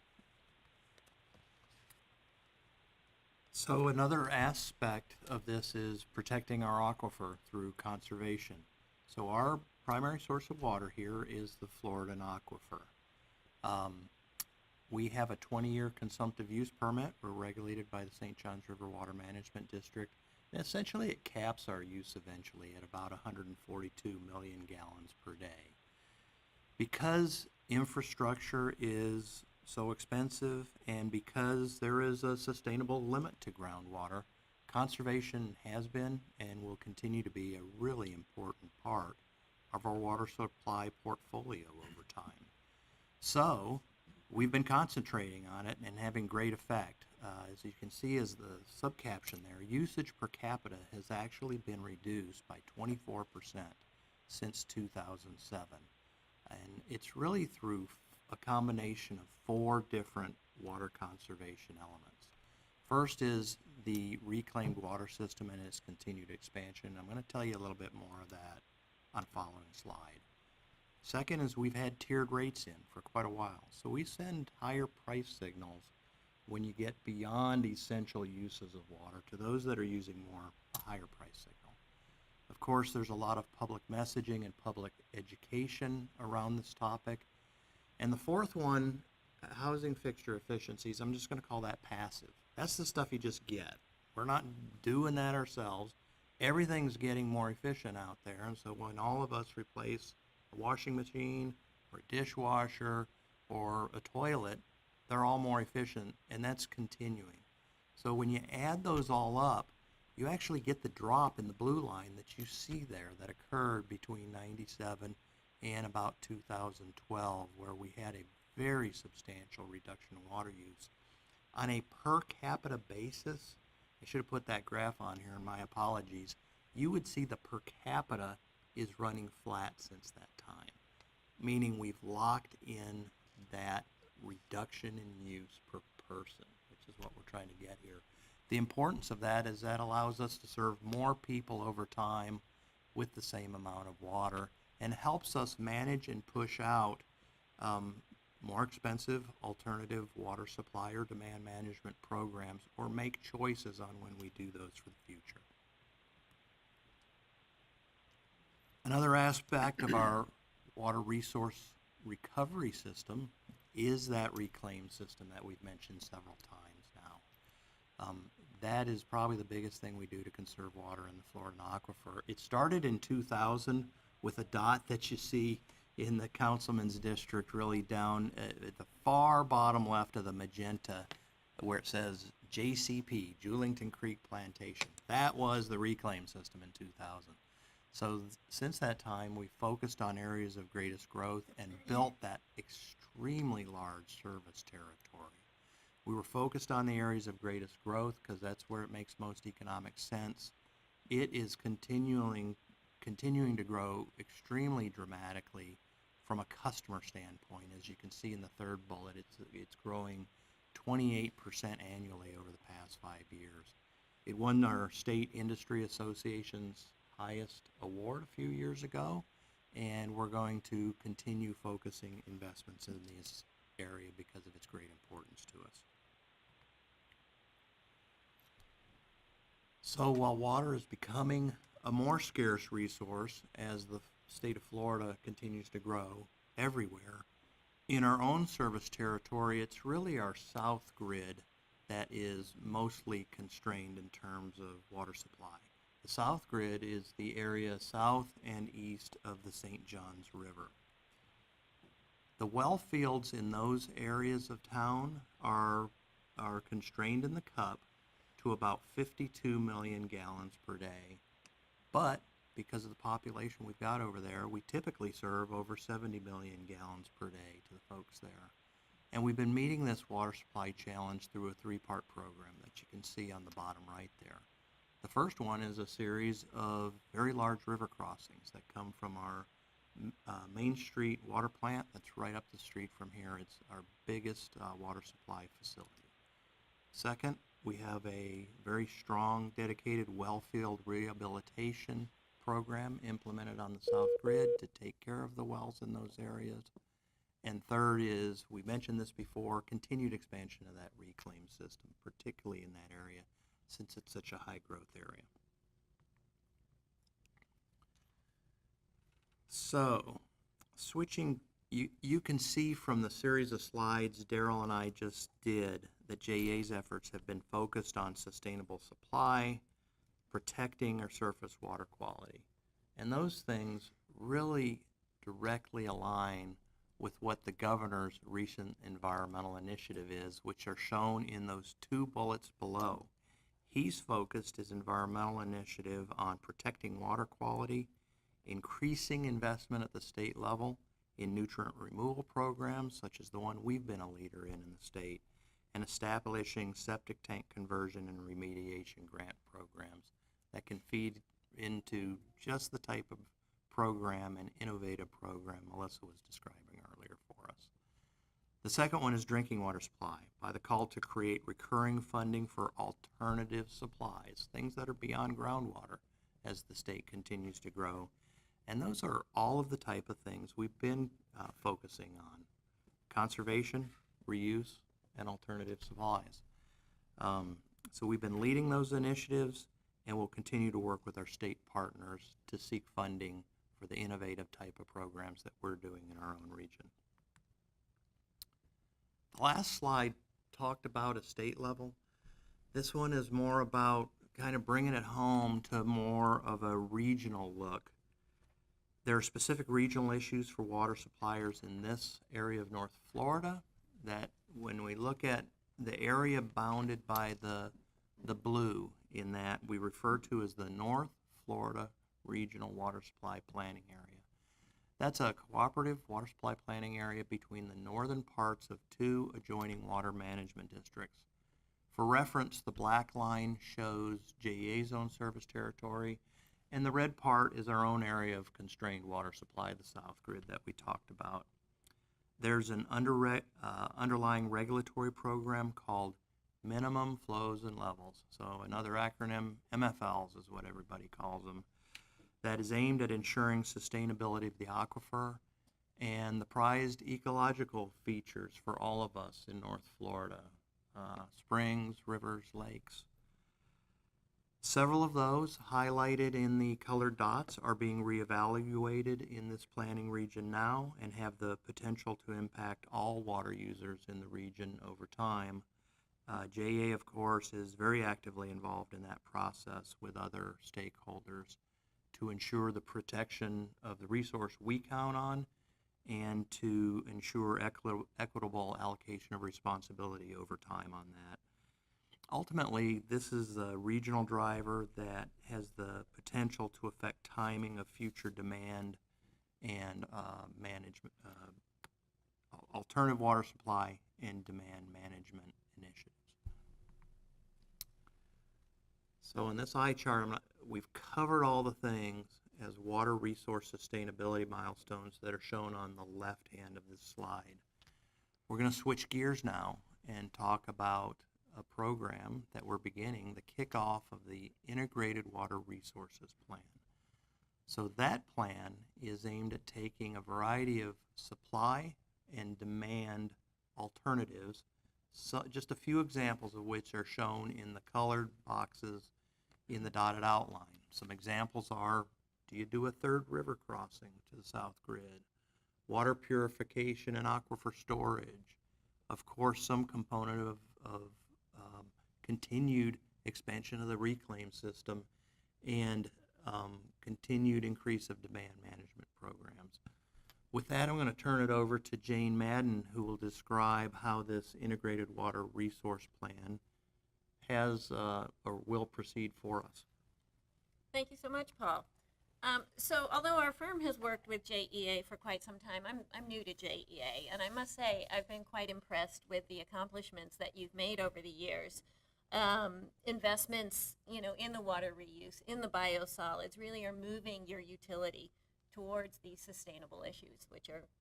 S20: So another aspect of this is protecting our aquifer through conservation. So our primary source of water here is the Floridan aquifer. We have a 20-year consumptive use permit. We're regulated by the St. Johns River Water Management District. And essentially, it caps our use eventually at about 142 million gallons per day. Because infrastructure is so expensive and because there is a sustainable limit to groundwater, conservation has been and will continue to be a really important part of our water supply portfolio over time. So, we've been concentrating on it and having great effect. As you can see as the subcaption there, usage per capita has actually been reduced by 24% since 2007. And it's really through a combination of 4 different water conservation elements. First is the reclaimed water system and its continued expansion. I'm going to tell you a little bit more of that on the following slide. Second is we've had tiered rates in for quite a while. So we send higher price signals when you get beyond essential uses of water to those that are using more, a higher price signal. Of course, there's a lot of public messaging and public education around this topic. And the fourth one, housing fixture efficiencies, I'm just going to call that passive. That's the stuff you just get. We're not doing that ourselves. Everything's getting more efficient out there. And so when all of us replace a washing machine or a dishwasher or a toilet, they're all more efficient, and that's continuing. So when you add those all up, you actually get the drop in the blue line that you see there that occurred between 97 and about 2012, where we had a very substantial reduction in water use. On a per capita basis, I should have put that graph on here, and my apologies, you would see the per capita is running flat since that time, meaning we've locked in that reduction in use per person, which is what we're trying to get here. The importance of that is that allows us to serve more people over time with the same amount of water and helps us manage and push out more expensive alternative water supply or demand management programs, or make choices on when we do those for the future. Another aspect of our water resource recovery system is that reclaim system that we've mentioned several times now. That is probably the biggest thing we do to conserve water in the Floridan aquifer. It started in 2000 with a dot that you see in the councilman's district, really down at the far bottom left of the magenta, where it says JCP, Julington Creek Plantation. That was the reclaim system in 2000. So since that time, we've focused on areas of greatest growth and built that extremely large service territory. We were focused on the areas of greatest growth because that's where it makes most economic sense. It is continuing to grow extremely dramatically from a customer standpoint. As you can see in the third bullet, it's growing 28% annually over the past 5 years. It won our state industry association's highest award a few years ago, and we're going to continue focusing investments in this area because of its great importance to us. So while water is becoming a more scarce resource as the state of Florida continues to grow everywhere, in our own service territory, it's really our south grid that is mostly constrained in terms of water supply. The south grid is the area south and east of the St. Johns River. The well fields in those areas of town are constrained in the cup to about 52 million gallons per day. But because of the population we've got over there, we typically serve over 70 million gallons per day to the folks there. And we've been meeting this water supply challenge through a 3-part program that you can see on the bottom right there. The first one is a series of very large river crossings that come from our Main Street water plant that's right up the street from here. It's our biggest water supply facility. Second, we have a very strong, dedicated well field rehabilitation program implemented on the South Grid to take care of the wells in those areas. And third is, we mentioned this before, continued expansion of that reclaim system, particularly in that area, since it's such a high growth area. So, switching, you can see from the series of slides Daryl and I just did that JEA's efforts have been focused on sustainable supply, protecting our surface water quality. And those things really directly align with what the governor's recent environmental initiative is, which are shown in those 2 bullets below. He's focused his environmental initiative on protecting water quality, increasing investment at the state level in nutrient removal programs, such as the one we've been a leader in the state, and establishing septic tank conversion and remediation grant programs that can feed into just the type of program and innovative program Melissa was describing earlier for us. The second one is drinking water supply, by the call to create recurring funding for alternative supplies, things that are beyond groundwater as the state continues to grow. And those are all of the type of things we've been focusing on: conservation, reuse, and alternative supplies. So we've been leading those initiatives, and we'll continue to work with our state partners to seek funding for the innovative type of programs that we're doing in our own region. The last slide talked about a state level. This one is more about kind of bringing it home to more of a regional look. There are specific regional issues for water suppliers in this area of North Florida that when we look at the area bounded by the blue in that we refer to as the North Florida Regional Water Supply Planning Area. That's a cooperative water supply planning area between the northern parts of 2 adjoining water management districts. For reference, the black line shows JEA's own service territory, and the red part is our own area of constrained water supply, the South Grid that we talked about. There's an underlying regulatory program called Minimum Flows and Levels. So another acronym, MFLs is what everybody calls them, that is aimed at ensuring sustainability of the aquifer and the prized ecological features for all of us in North Florida, springs, rivers, lakes. Several of those highlighted in the colored dots are being reevaluated in this planning region now and have the potential to impact all water users in the region over time. JEA, of course, is very actively involved in that process with other stakeholders to ensure the protection of the resource we count on and to ensure equitable allocation of responsibility over time on that. Ultimately, this is a regional driver that has the potential to affect timing of future demand and management, alternative water supply and demand management initiatives. So in this eye chart, we've covered all the things as water resource sustainability milestones that are shown on the left hand of this slide. We're going to switch gears now and talk about a program that we're beginning, the kickoff of the Integrated Water Resources Plan. So that plan is aimed at taking a variety of supply and demand alternatives, so just a few examples of which are shown in the colored boxes in the dotted outline. Some examples are, do you do a third river crossing to the South Grid? Water purification and aquifer storage. Of course, some component of continued expansion of the reclaim system and continued increase of demand management programs. With that, I'm going to turn it over to Jane Madden, who will describe how this Integrated Water Resource Plan has or will proceed for us.
S3: Thank you so much, Paul. So although our firm has worked with JEA for quite some time, I'm new to JEA, and I must say I've been quite impressed with the accomplishments that you've made over the years. investments, you know, in the water reuse, in the biosolids, really are moving your utility towards these sustainable issues,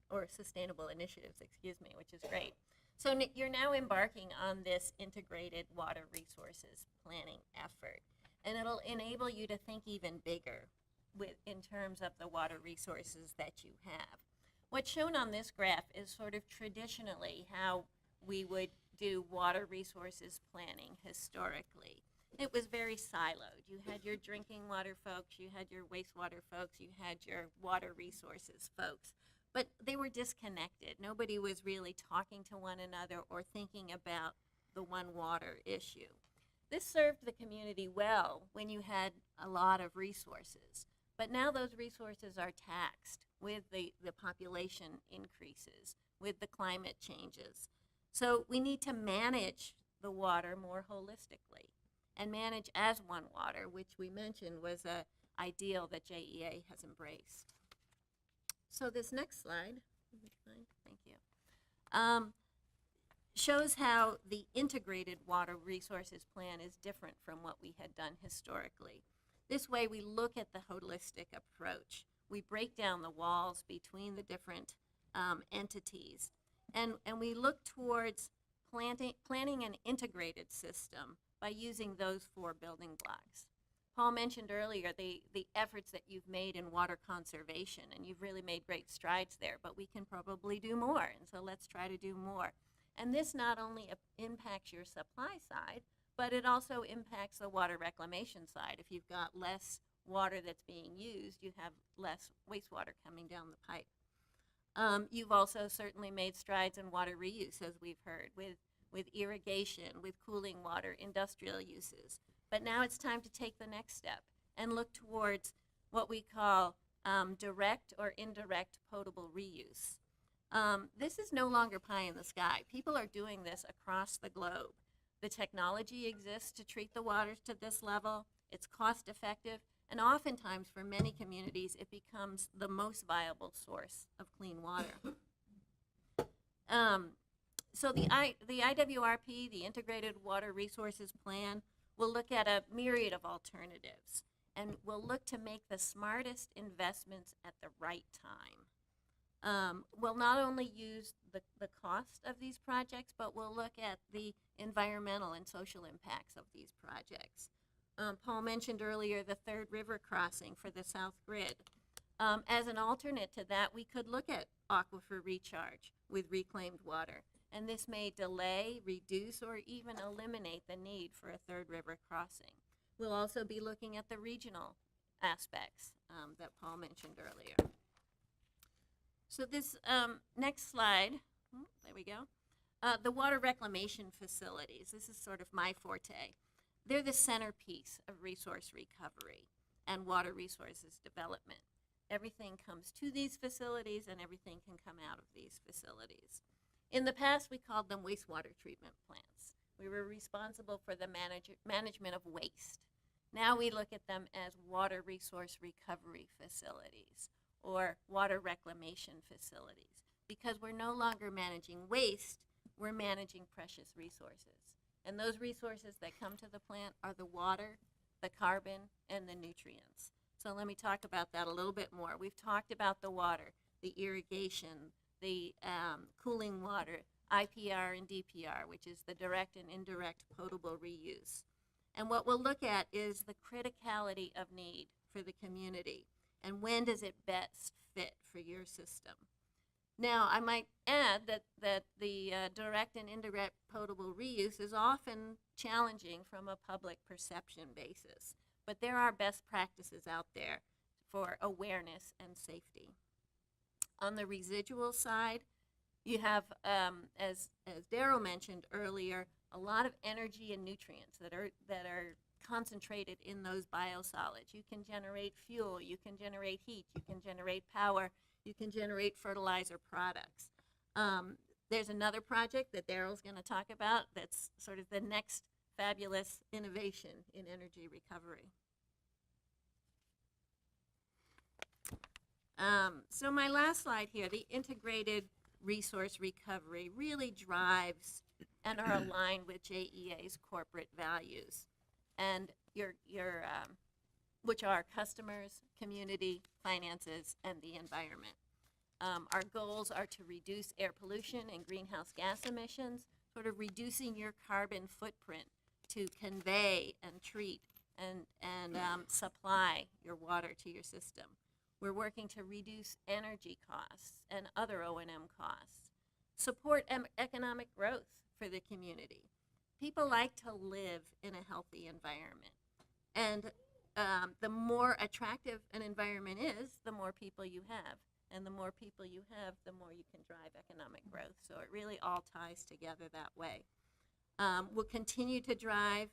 S3: or sustainable initiatives, excuse me, which is great. So you're now embarking on this integrated water resources planning effort, and it'll enable you to think even bigger in terms of the water resources that you have. What's shown on this graph is sort of traditionally how we would do water resources planning historically. It was very siloed. You had your drinking water folks, you had your wastewater folks, you had your water resources folks, but they were disconnected. Nobody was really talking to one another or thinking about the one water issue. This served the community well when you had a lot of resources, but now those resources are taxed with the population increases, with the climate changes. So we need to manage the water more holistically and manage as one water, which we mentioned was an ideal that JEA has embraced. So this next slide, thank you, shows how the integrated water resources plan is different from what we had done historically. This way we look at the holistic approach. We break down the walls between the different entities, and we look towards planning an integrated system by using those 4 building blocks. Paul mentioned earlier the efforts that you've made in water conservation, and you've really made great strides there, but we can probably do more, and so let's try to do more. And this not only impacts your supply side, but it also impacts the water reclamation side. If you've got less water that's being used, you have less wastewater coming down the pipe. You've also certainly made strides in water reuse, as we've heard, with irrigation, with cooling water, industrial uses. But now it's time to take the next step and look towards what we call direct or indirect potable reuse. This is no longer pie in the sky. People are doing this across the globe. The technology exists to treat the waters to this level. It's cost effective, and oftentimes for many communities it becomes the most viable source of clean water. So the IWRP, the Integrated Water Resources Plan, will look at a myriad of alternatives, and will look to make the smartest investments at the right time. We'll not only use the cost of these projects, but we'll look at the environmental and social impacts of these projects. Paul mentioned earlier the Third River crossing for the South Grid. As an alternate to that, we could look at aquifer recharge with reclaimed water, and this may delay, reduce, or even eliminate the need for a Third River crossing. We'll also be looking at the regional aspects that Paul mentioned earlier. So this next slide, there we go, the water reclamation facilities. This is sort of my forte. They're the centerpiece of resource recovery and water resources development. Everything comes to these facilities, and everything can come out of these facilities. In the past, we called them wastewater treatment plants. We were responsible for the management of waste. Now we look at them as water resource recovery facilities or water reclamation facilities, because we're no longer managing waste, we're managing precious resources. And those resources that come to the plant are the water, the carbon, and the nutrients. So let me talk about that a little bit more. We've talked about the water, the irrigation, the cooling water, IPR and DPR, which is the direct and indirect potable reuse. And what we'll look at is the criticality of need for the community, and when does it best fit for your system. Now, I might add that the direct and indirect potable reuse is often challenging from a public perception basis, but there are best practices out there for awareness and safety. On the residual side, you have, as Darryl mentioned earlier, a lot of energy and nutrients that are concentrated in those biosolids. You can generate fuel, you can generate heat, you can generate power, you can generate fertilizer products. There's another project that Darryl's going to talk about that's sort of the next fabulous innovation in energy recovery. So my last slide here, the integrated resource recovery really drives and are aligned with JEA's corporate values, and which are customers, community, finances, and the environment. Our goals are to reduce air pollution and greenhouse gas emissions, sort of reducing your carbon footprint to convey and treat and supply your water to your system. We're working to reduce energy costs and other O&M costs, support economic growth for the community. People like to live in a healthy environment, and the more attractive an environment is, the more people you have. And the more people you have, the more you can drive economic growth. So it really all ties together that way. We'll continue to drive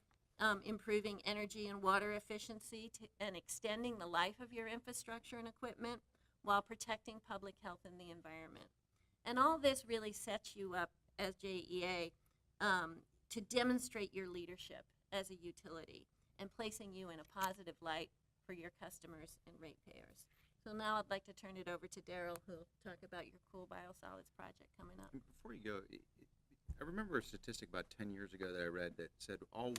S3: improving energy and water efficiency and extending the life of your infrastructure and equipment while protecting public health and the environment. And all this really sets you up as JEA to demonstrate your leadership as a utility and placing you in a positive light for your customers and ratepayers. So now I'd like to turn it over to Daryl, who'll talk about your cool biosolids project coming up.
S4: Before you go, I remember a statistic about 10 years ago that I read that said all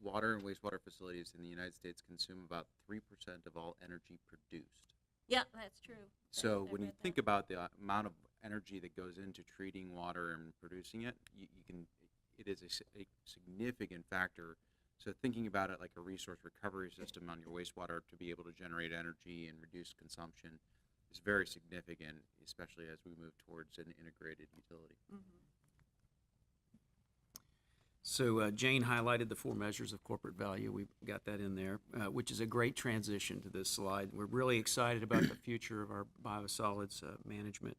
S4: water and wastewater facilities in the United States consume about 3% of all energy produced.
S3: Yeah, that's true.
S4: So when you think about the amount of energy that goes into treating water and producing it, it is a significant factor. So thinking about it like a resource recovery system on your wastewater to be able to generate energy and reduce consumption is very significant, especially as we move towards an integrated utility.
S3: Mm-hmm.
S21: So Jane highlighted the 4 measures of corporate value. We've got that in there, which is a great transition to this slide. We're really excited about the future of our biosolids management,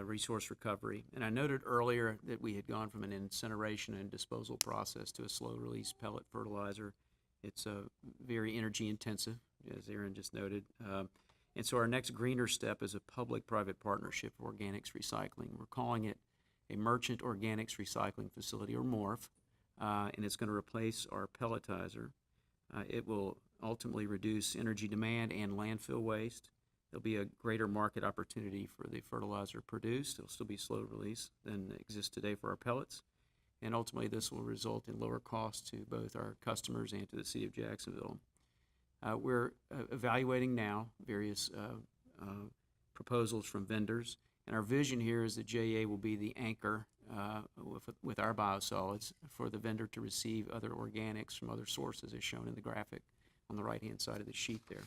S21: resource recovery. And I noted earlier that we had gone from an incineration and disposal process to a slow-release pellet fertilizer. It's very energy intensive, as Aaron just noted. And so our next greener step is a public-private partnership for organics recycling. We're calling it a merchant organics recycling facility, or MORPH, and it's going to replace our pelletizer. It will ultimately reduce energy demand and landfill waste. There'll be a greater market opportunity for the fertilizer produced. It'll still be slow release than exists today for our pellets. And ultimately, this will result in lower costs to both our customers and to the city of Jacksonville. We're evaluating now various proposals from vendors. And our vision here is that JEA will be the anchor with our biosolids for the vendor to receive other organics from other sources, as shown in the graphic on the right-hand side of the sheet there.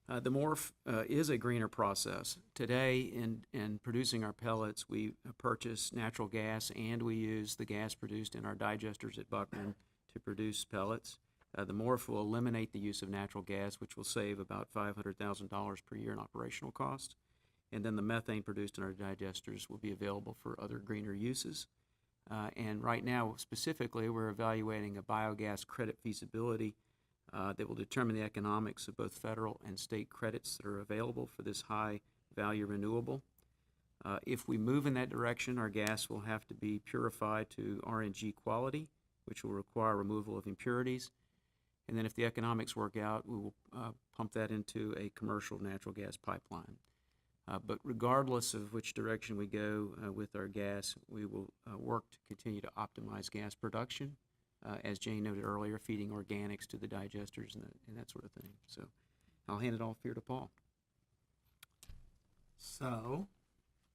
S21: The MORPH is a greener process. Today, in producing our pellets, we purchase natural gas and we use the gas produced in our digesters at Buckman to produce pellets. The MORPH will eliminate the use of natural gas, which will save about $500,000 per year in operational cost. And then the methane produced in our digesters will be available for other greener uses. And right now, specifically, we're evaluating a biogas credit feasibility that will determine the economics of both federal and state credits that are available for this high-value renewable. If we move in that direction, our gas will have to be purified to RNG quality, which will require removal of impurities. And then if the economics work out, we will pump that into a commercial natural gas pipeline. But regardless of which direction we go with our gas, we will work to continue to optimize gas production, as Jane noted earlier, feeding organics to the digesters and that sort of thing. So I'll hand it off here to Paul.
S20: So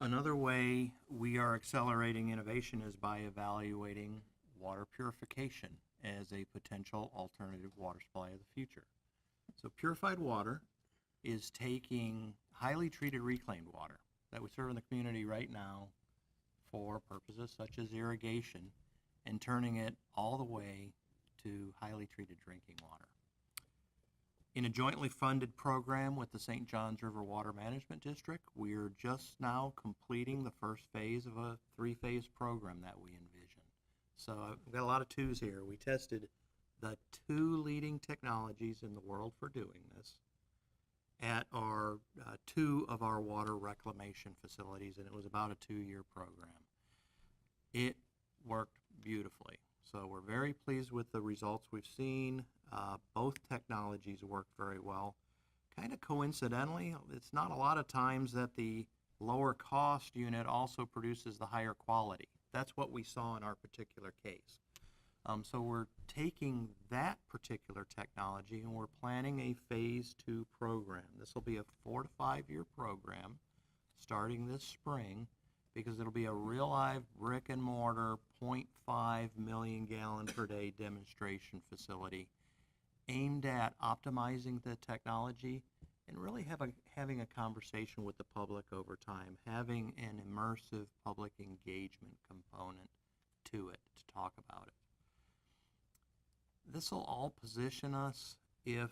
S20: another way we are accelerating innovation is by evaluating water purification as a potential alternative water supply of the future. So purified water is taking highly treated reclaimed water that we serve in the community right now for purposes such as irrigation and turning it all the way to highly treated drinking water. In a jointly funded program with the St. Johns River Water Management District, we're just now completing the first phase of a 3-phase program that we envision. So I've got a lot of twos here. We tested the 2 leading technologies in the world for doing this at our 2 of our water reclamation facilities, and it was about a 2-year program. It worked beautifully. So we're very pleased with the results we've seen. Both technologies worked very well. Kind of coincidentally, it's not a lot of times that the lower cost unit also produces the higher quality. That's what we saw in our particular case. So we're taking that particular technology and we're planning a phase 2 program. This will be a 4 to 5 year program starting this spring, because it'll be a real live brick and mortar 0.5 million gallon per day demonstration facility aimed at optimizing the technology and really having a conversation with the public over time, having an immersive public engagement component to it to talk about it. This will all position us if,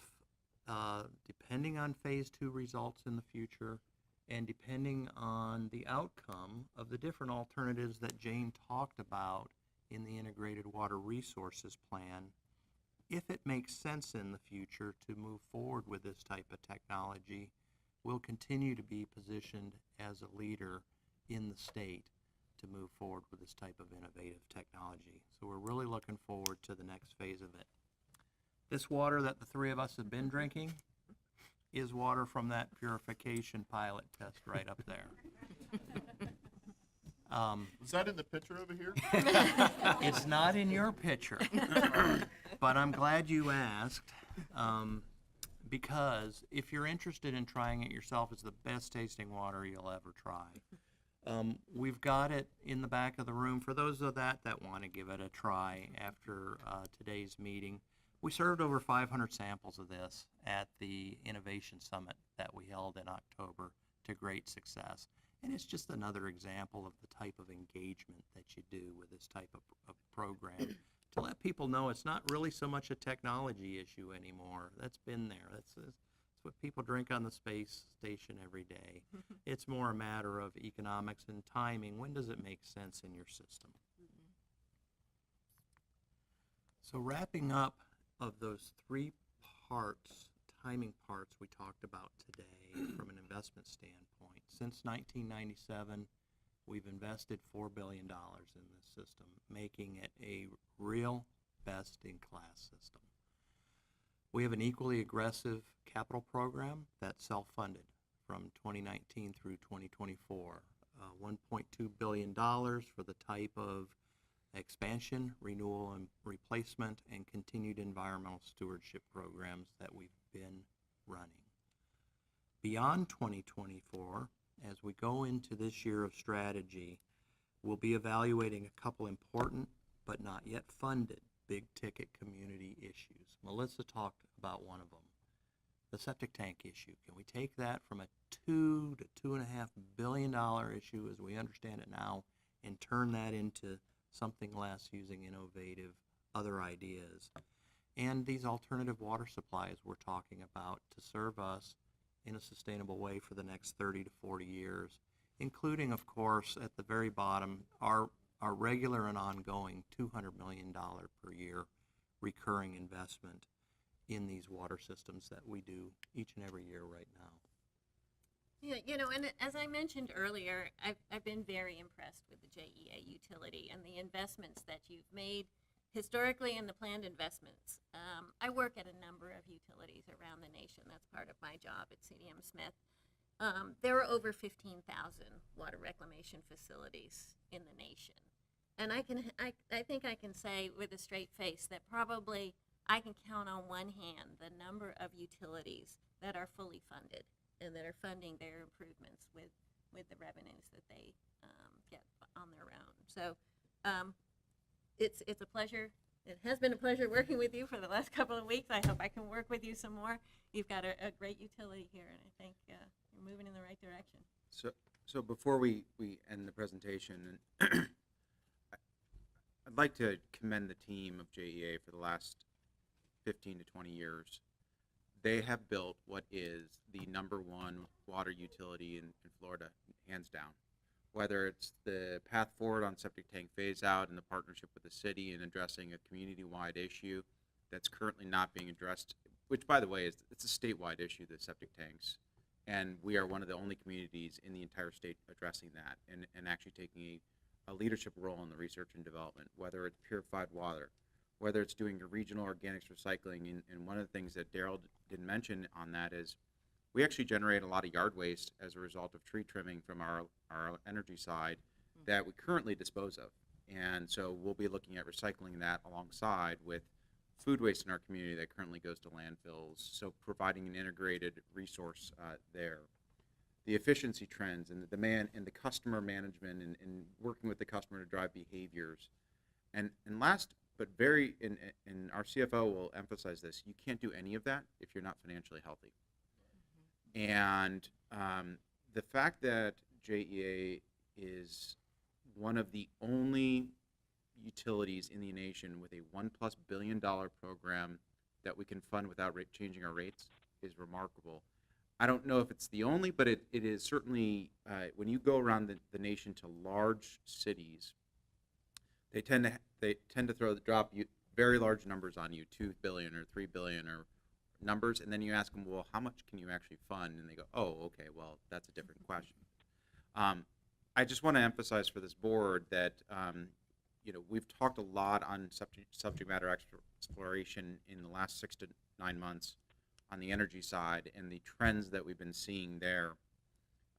S20: depending on phase 2 results in the future, and depending on the outcome of the different alternatives that Jane talked about in the Integrated Water Resources Plan, if it makes sense in the future to move forward with this type of technology, we'll continue to be positioned as a leader in the state to move forward with this type of innovative technology. So we're really looking forward to the next phase of it. This water that the three of us have been drinking is water from that purification pilot test right up there.
S1: Was that in the picture over here?
S20: It's not in your picture, but I'm glad you asked, because if you're interested in trying it yourself, it's the best tasting water you'll ever try. We've got it in the back of the room for those of that want to give it a try after today's meeting. We served over 500 samples of this at the Innovation Summit that we held in October to great success. And it's just another example of the type of engagement that you do with this type of program to let people know it's not really so much a technology issue anymore. That's been there. That's what people drink on the space station every day. It's more a matter of economics and timing. When does it make sense in your system? So wrapping up of those 3 parts, timing parts we talked about today from an investment standpoint, since 1997, we've invested $4 billion in this system, making it a real best-in-class system. We have an equally aggressive capital program that's self-funded from 2019 through 2024, $1.2 billion for the type of expansion, renewal, and replacement, and continued environmental stewardship programs that we've been running. Beyond 2024, as we go into this year of strategy, we'll be evaluating a couple important but not yet funded big-ticket community issues. Melissa talked about one of them, the septic tank issue. Can we take that from a $2 to $2.5 billion issue as we understand it now and turn that into something less using innovative other ideas? And these alternative water supplies we're talking about to serve us in a sustainable way for the next 30 to 40 years, including, of course, at the very bottom, our regular and ongoing $200 million per year recurring investment in these water systems that we do each and every year right now.
S3: Yeah, and as I mentioned earlier, I've been very impressed with the JEA utility and the investments that you've made historically and the planned investments. I work at a number of utilities around the nation. That's part of my job at CDM Smith. There are over 15,000 water reclamation facilities in the nation. And I think I can say with a straight face that probably I can count on one hand the number of utilities that are fully funded and that are funding their improvements with the revenues that they get on their own. So it's a pleasure. It has been a pleasure working with you for the last couple of weeks. I hope I can work with you some more. You've got a great utility here, and I think you're moving in the right direction.
S4: So before we end the presentation, I'd like to commend the team of JEA for the last 15 to 20 years. They have built what is the #1 water utility in Florida, hands down. Whether it's the path forward on septic tank phase out and the partnership with the city in addressing a community-wide issue that's currently not being addressed, which, by the way, it's a statewide issue, the septic tanks. And we are one of the only communities in the entire state addressing that and actually taking a leadership role in the research and development, whether it's purified water, whether it's doing a regional organics recycling. And one of the things that Daryl didn't mention on that is we actually generate a lot of yard waste as a result of tree trimming from our energy side that we currently dispose of. And so we'll be looking at recycling that alongside with food waste in our community that currently goes to landfills, so providing an integrated resource there. The efficiency trends and the demand and the customer management and working with the customer to drive behaviors. And last, but and our CFO will emphasize this, you can't do any of that if you're not financially healthy. And the fact that JEA is one of the only utilities in the nation with a $1+ billion program that we can fund without changing our rates is remarkable. I don't know if it's the only, but it is certainly, when you go around the nation to large cities, they tend to drop you very large numbers on you, 2 billion or 3 billion or numbers, and then you ask them, well, how much can you actually fund? And they go, oh, okay, well, that's a different question. I just want to emphasize for this board that we've talked a lot on subject matter exploration in the last 6 to 9 months on the energy side and the trends that we've been seeing there.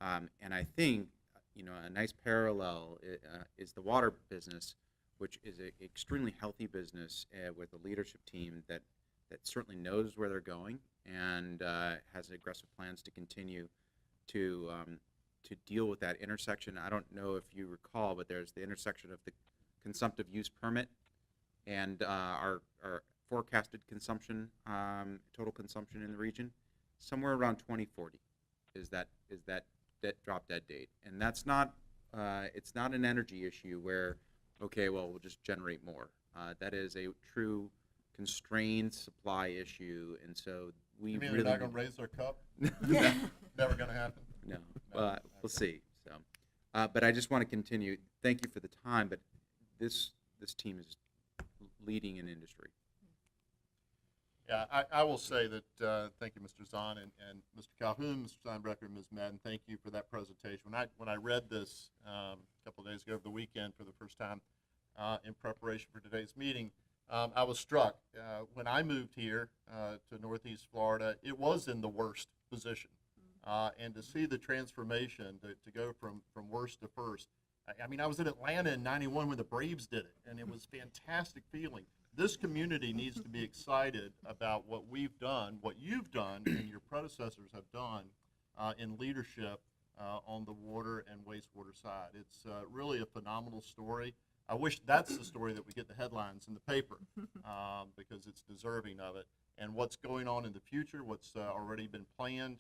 S4: And I think a nice parallel is the water business, which is an extremely healthy business with a leadership team that certainly knows where they're going and has aggressive plans to continue to deal with that intersection. I don't know if you recall, but there's the intersection of the consumptive use permit and our forecasted consumption, total consumption in the region. Somewhere around 2040 is that drop dead date, and that's not it's not an energy issue where okay, well, we'll just generate more. That is a true constrained supply issue, and so we
S1: You mean
S4: really
S1: they're not going to raise their cup? Never going to happen?
S4: No, we'll see. So, but I just want to continue. Thank you for the time, but this team is leading in industry.
S1: Yeah, I will say that, thank you, Mr. Zahn and Mr. Calhoun, Mr. Steinbrecher, and Ms. Madden, thank you for that presentation. When I read this a couple of days ago over the weekend for the first time in preparation for today's meeting, I was struck. When I moved here to Northeast Florida, it was in the worst position. And to see the transformation, to go from worst to first. I mean, I was in Atlanta in '91 when the Braves did it, and it was a fantastic feeling. This community needs to be excited about what we've done, what you've done, and your predecessors have done in leadership on the water and wastewater side. It's really a phenomenal story. I wish that's the story that we get the headlines in the paper because it's deserving of it. And what's going on in the future, what's already been planned,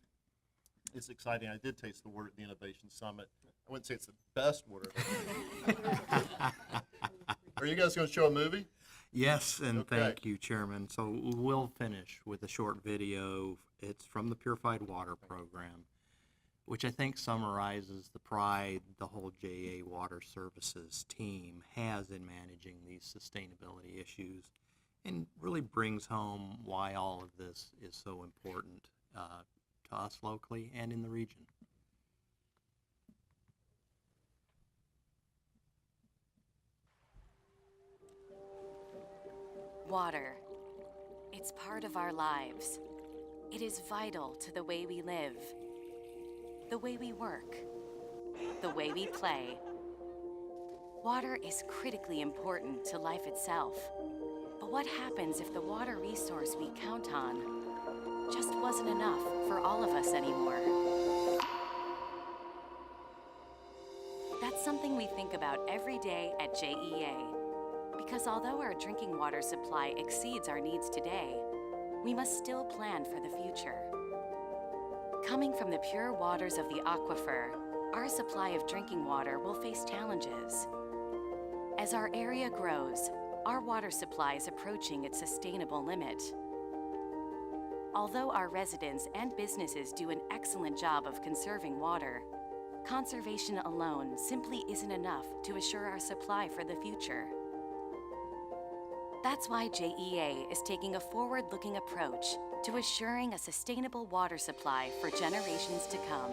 S1: is exciting. I did taste the word at the Innovation Summit. I wouldn't say it's the best word. Are you guys going to show a movie?
S20: Yes, and
S1: Okay.
S20: thank you, Chairman. So we'll finish with a short video. It's from the Purified Water Program, which I think summarizes the pride the whole JEA Water Services team has in managing these sustainability issues and really brings home why all of this is so important to us locally and in the region.
S5: Water. It's part of our lives. It is vital to the way we live, the way we work, the way we play. Water is critically important to life itself. But what happens if the water resource we count on just wasn't enough for all of us anymore? That's something we think about every day at JEA. Because although our drinking water supply exceeds our needs today, we must still plan for the future. Coming from the pure waters of the aquifer, our supply of drinking water will face challenges. As our area grows, our water supply is approaching its sustainable limit. Although our residents and businesses do an excellent job of conserving water, conservation alone simply isn't enough to assure our supply for the future. That's why JEA is taking a forward-looking approach to assuring a sustainable water supply for generations to come.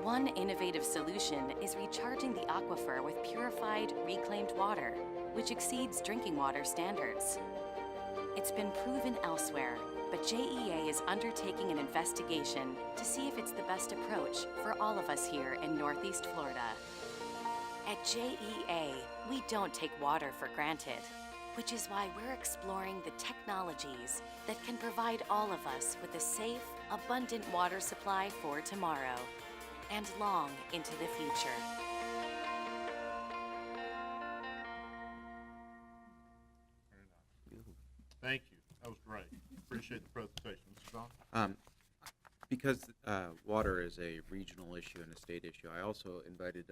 S5: One innovative solution is recharging the aquifer with purified, reclaimed water, which exceeds drinking water standards. It's been proven elsewhere but JEA is undertaking an investigation to see if it's the best approach for all of us here in Northeast Florida. At JEA, we don't take water for granted, which is why we're exploring the technologies that can provide all of us with a safe, abundant water supply for tomorrow and long into the future.
S1: Thank you. That was great. Appreciate the presentation. Mr. John?
S4: Because water is a regional issue and a state issue, I also invited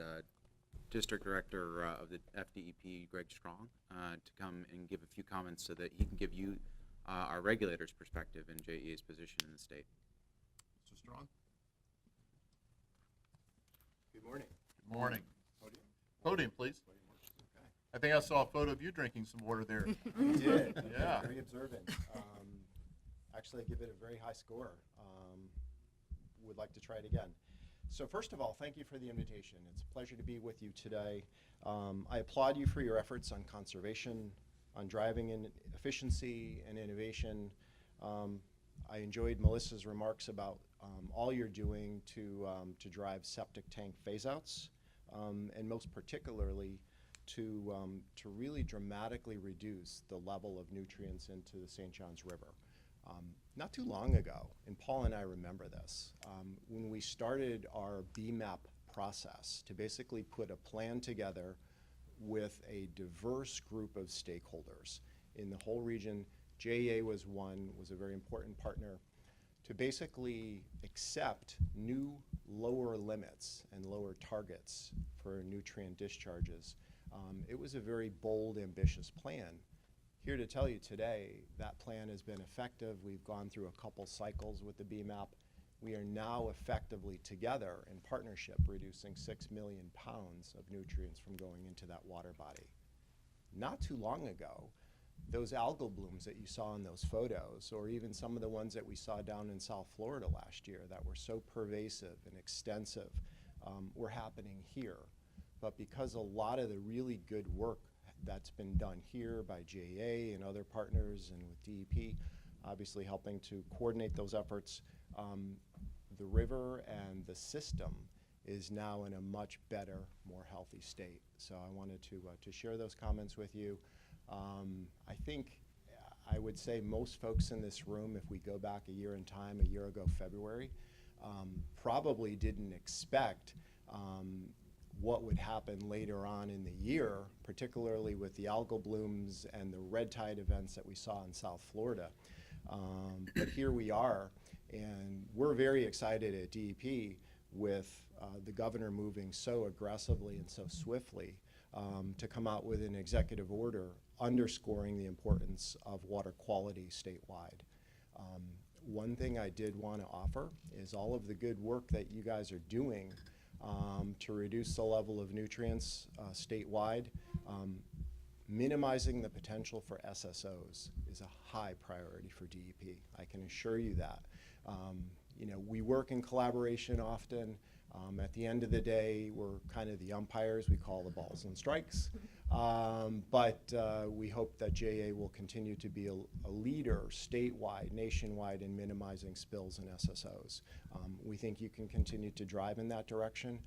S4: District Director of the FDEP, Greg Strong, to come and give a few comments so that he can give you our regulator's perspective in JEA's position in the state.
S1: Mr. Strong?
S2: Good morning.
S1: Good morning.
S2: Podium?
S1: Podium, please.
S2: Okay.
S1: I think I saw a photo of you drinking some water there.
S2: You did.
S1: Yeah.
S2: Very observant. Actually, I give it a very high score. Would like to try it again. So first of all, thank you for the invitation. It's a pleasure to be with you today. I applaud you for your efforts on conservation, on driving in efficiency and innovation. I enjoyed Melissa's remarks about all you're doing to drive septic tank phase-outs, and most particularly to really dramatically reduce the level of nutrients into the St. Johns River. Not too long ago, and Paul and I remember this, when we started our BMAP process to basically put a plan together with a diverse group of stakeholders in the whole region. JEA was a very important partner to basically accept new lower limits and lower targets for nutrient discharges. It was a very bold, ambitious plan. Here to tell you today, that plan has been effective. We've gone through a couple cycles with the BMAP. We are now effectively together in partnership reducing 6 million pounds of nutrients from going into that water body. Not too long ago, those algal blooms that you saw in those photos, or even some of the ones that we saw down in South Florida last year that were so pervasive and extensive, were happening here. But because a lot of the really good work that's been done here by JEA and other partners and with DEP, obviously helping to coordinate those efforts, the river and the system is now in a much better, more healthy state. So I wanted to share those comments with you. I think I would say most folks in this room, if we go back a year in time, a year ago February, probably didn't expect what would happen later on in the year, particularly with the algal blooms and the red tide events that we saw in South Florida. But here we are, and we're very excited at DEP with the governor moving so aggressively and so swiftly to come out with an executive order underscoring the importance of water quality statewide. One thing I did want to offer is all of the good work that you guys are doing to reduce the level of nutrients statewide. Minimizing the potential for SSOs is a high priority for DEP. I can assure you that. You know, we work in collaboration often. At the end of the day, we're kind of the umpires. We call the balls and strikes. But we hope that JEA will continue to be a leader statewide, nationwide in minimizing spills and SSOs. We think you can continue to drive in that direction,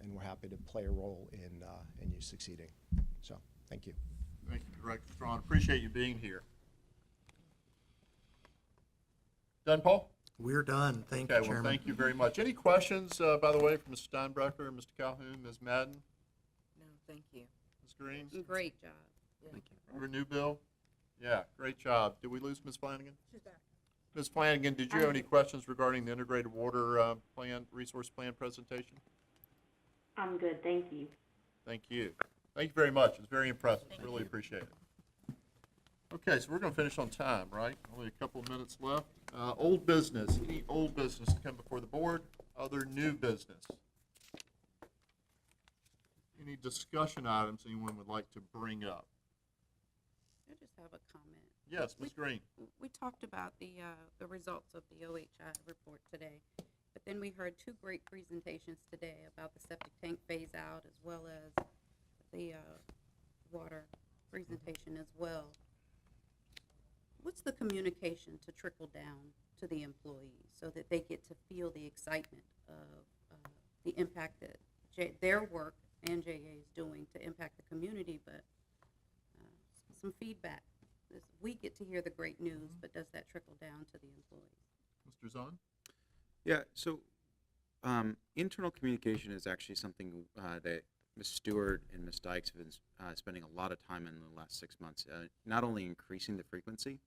S2: and we're happy to play a role in you succeeding. So, thank you.
S1: Thank you, Director Strong. Appreciate you being here. Done, Paul?
S20: We're done. Thank you,
S1: Okay, well,
S20: Chairman.
S1: thank you very much. Any questions, by the way, from Mr. Steinbrecher, Mr. Calhoun, Ms. Madden,
S15: No, thank you.
S1: Ms. Green?
S16: Great job.
S21: Thank you.
S1: Member Newbill? Yeah, great job. Did we lose Ms. Flanagan?
S15: She's back.
S1: Ms. Flanagan, did you have any questions regarding the integrated water plan, resource plan presentation?
S13: I'm good, thank you.
S1: Thank you. Thank you very much. It's very impressive. Really appreciate it. Okay, so we're going to finish on time, right? Only a couple of minutes left. Old business. Any old business to come before the board? Other new business? Any discussion items anyone would like to bring up?
S16: I just have a comment.
S1: Yes, Ms. Green.
S16: We talked about the results of the OHI report today, but then we heard two great presentations today about the septic tank phase out as well as the water presentation as well. what's the communication to trickle down to the employees so that they get to feel the excitement of the impact that their work and JEA is doing to impact the community, but some feedback. We get to hear the great news, but does that trickle down to the employees?
S1: Mr. Zahn?
S4: Yeah, so internal communication is actually something that Ms. Stewart and Ms. Dykes have been spending a lot of time in the last 6 months, not only increasing the frequency,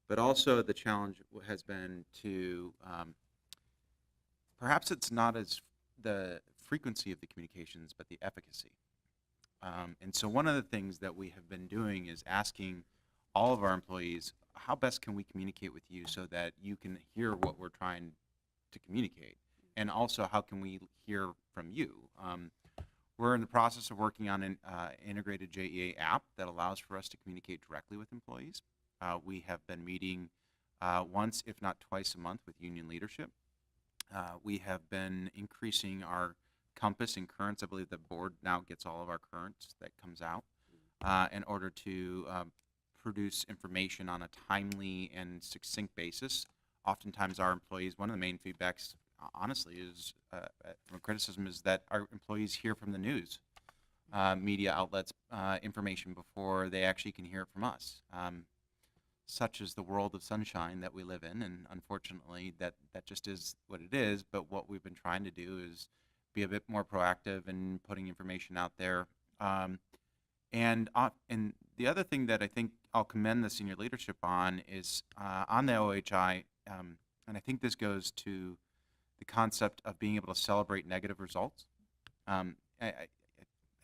S4: but also the challenge has been to, perhaps it's not as the frequency of the communications, but the efficacy. And so one of the things that we have been doing is asking all of our employees, how best can we communicate with you so that you can hear what we're trying to communicate? And also, how can we hear from you? We're in the process of working on an integrated JEA app that allows for us to communicate directly with employees. We have been meeting once, if not twice a month with union leadership. We have been increasing our compass and currents. I believe the board now gets all of our currents that comes out in order to produce information on a timely and succinct basis. Oftentimes our employees, one of the main feedbacks, honestly, is from criticism is that our employees hear from the news media outlets information before they actually can hear it from us. Such is the world of sunshine that we live in, and unfortunately that just is what it is. But what we've been trying to do is be a bit more proactive in putting information out there. And the other thing that I think I'll commend the senior leadership on is on the OHI, and I think this goes to the concept of being able to celebrate negative results. I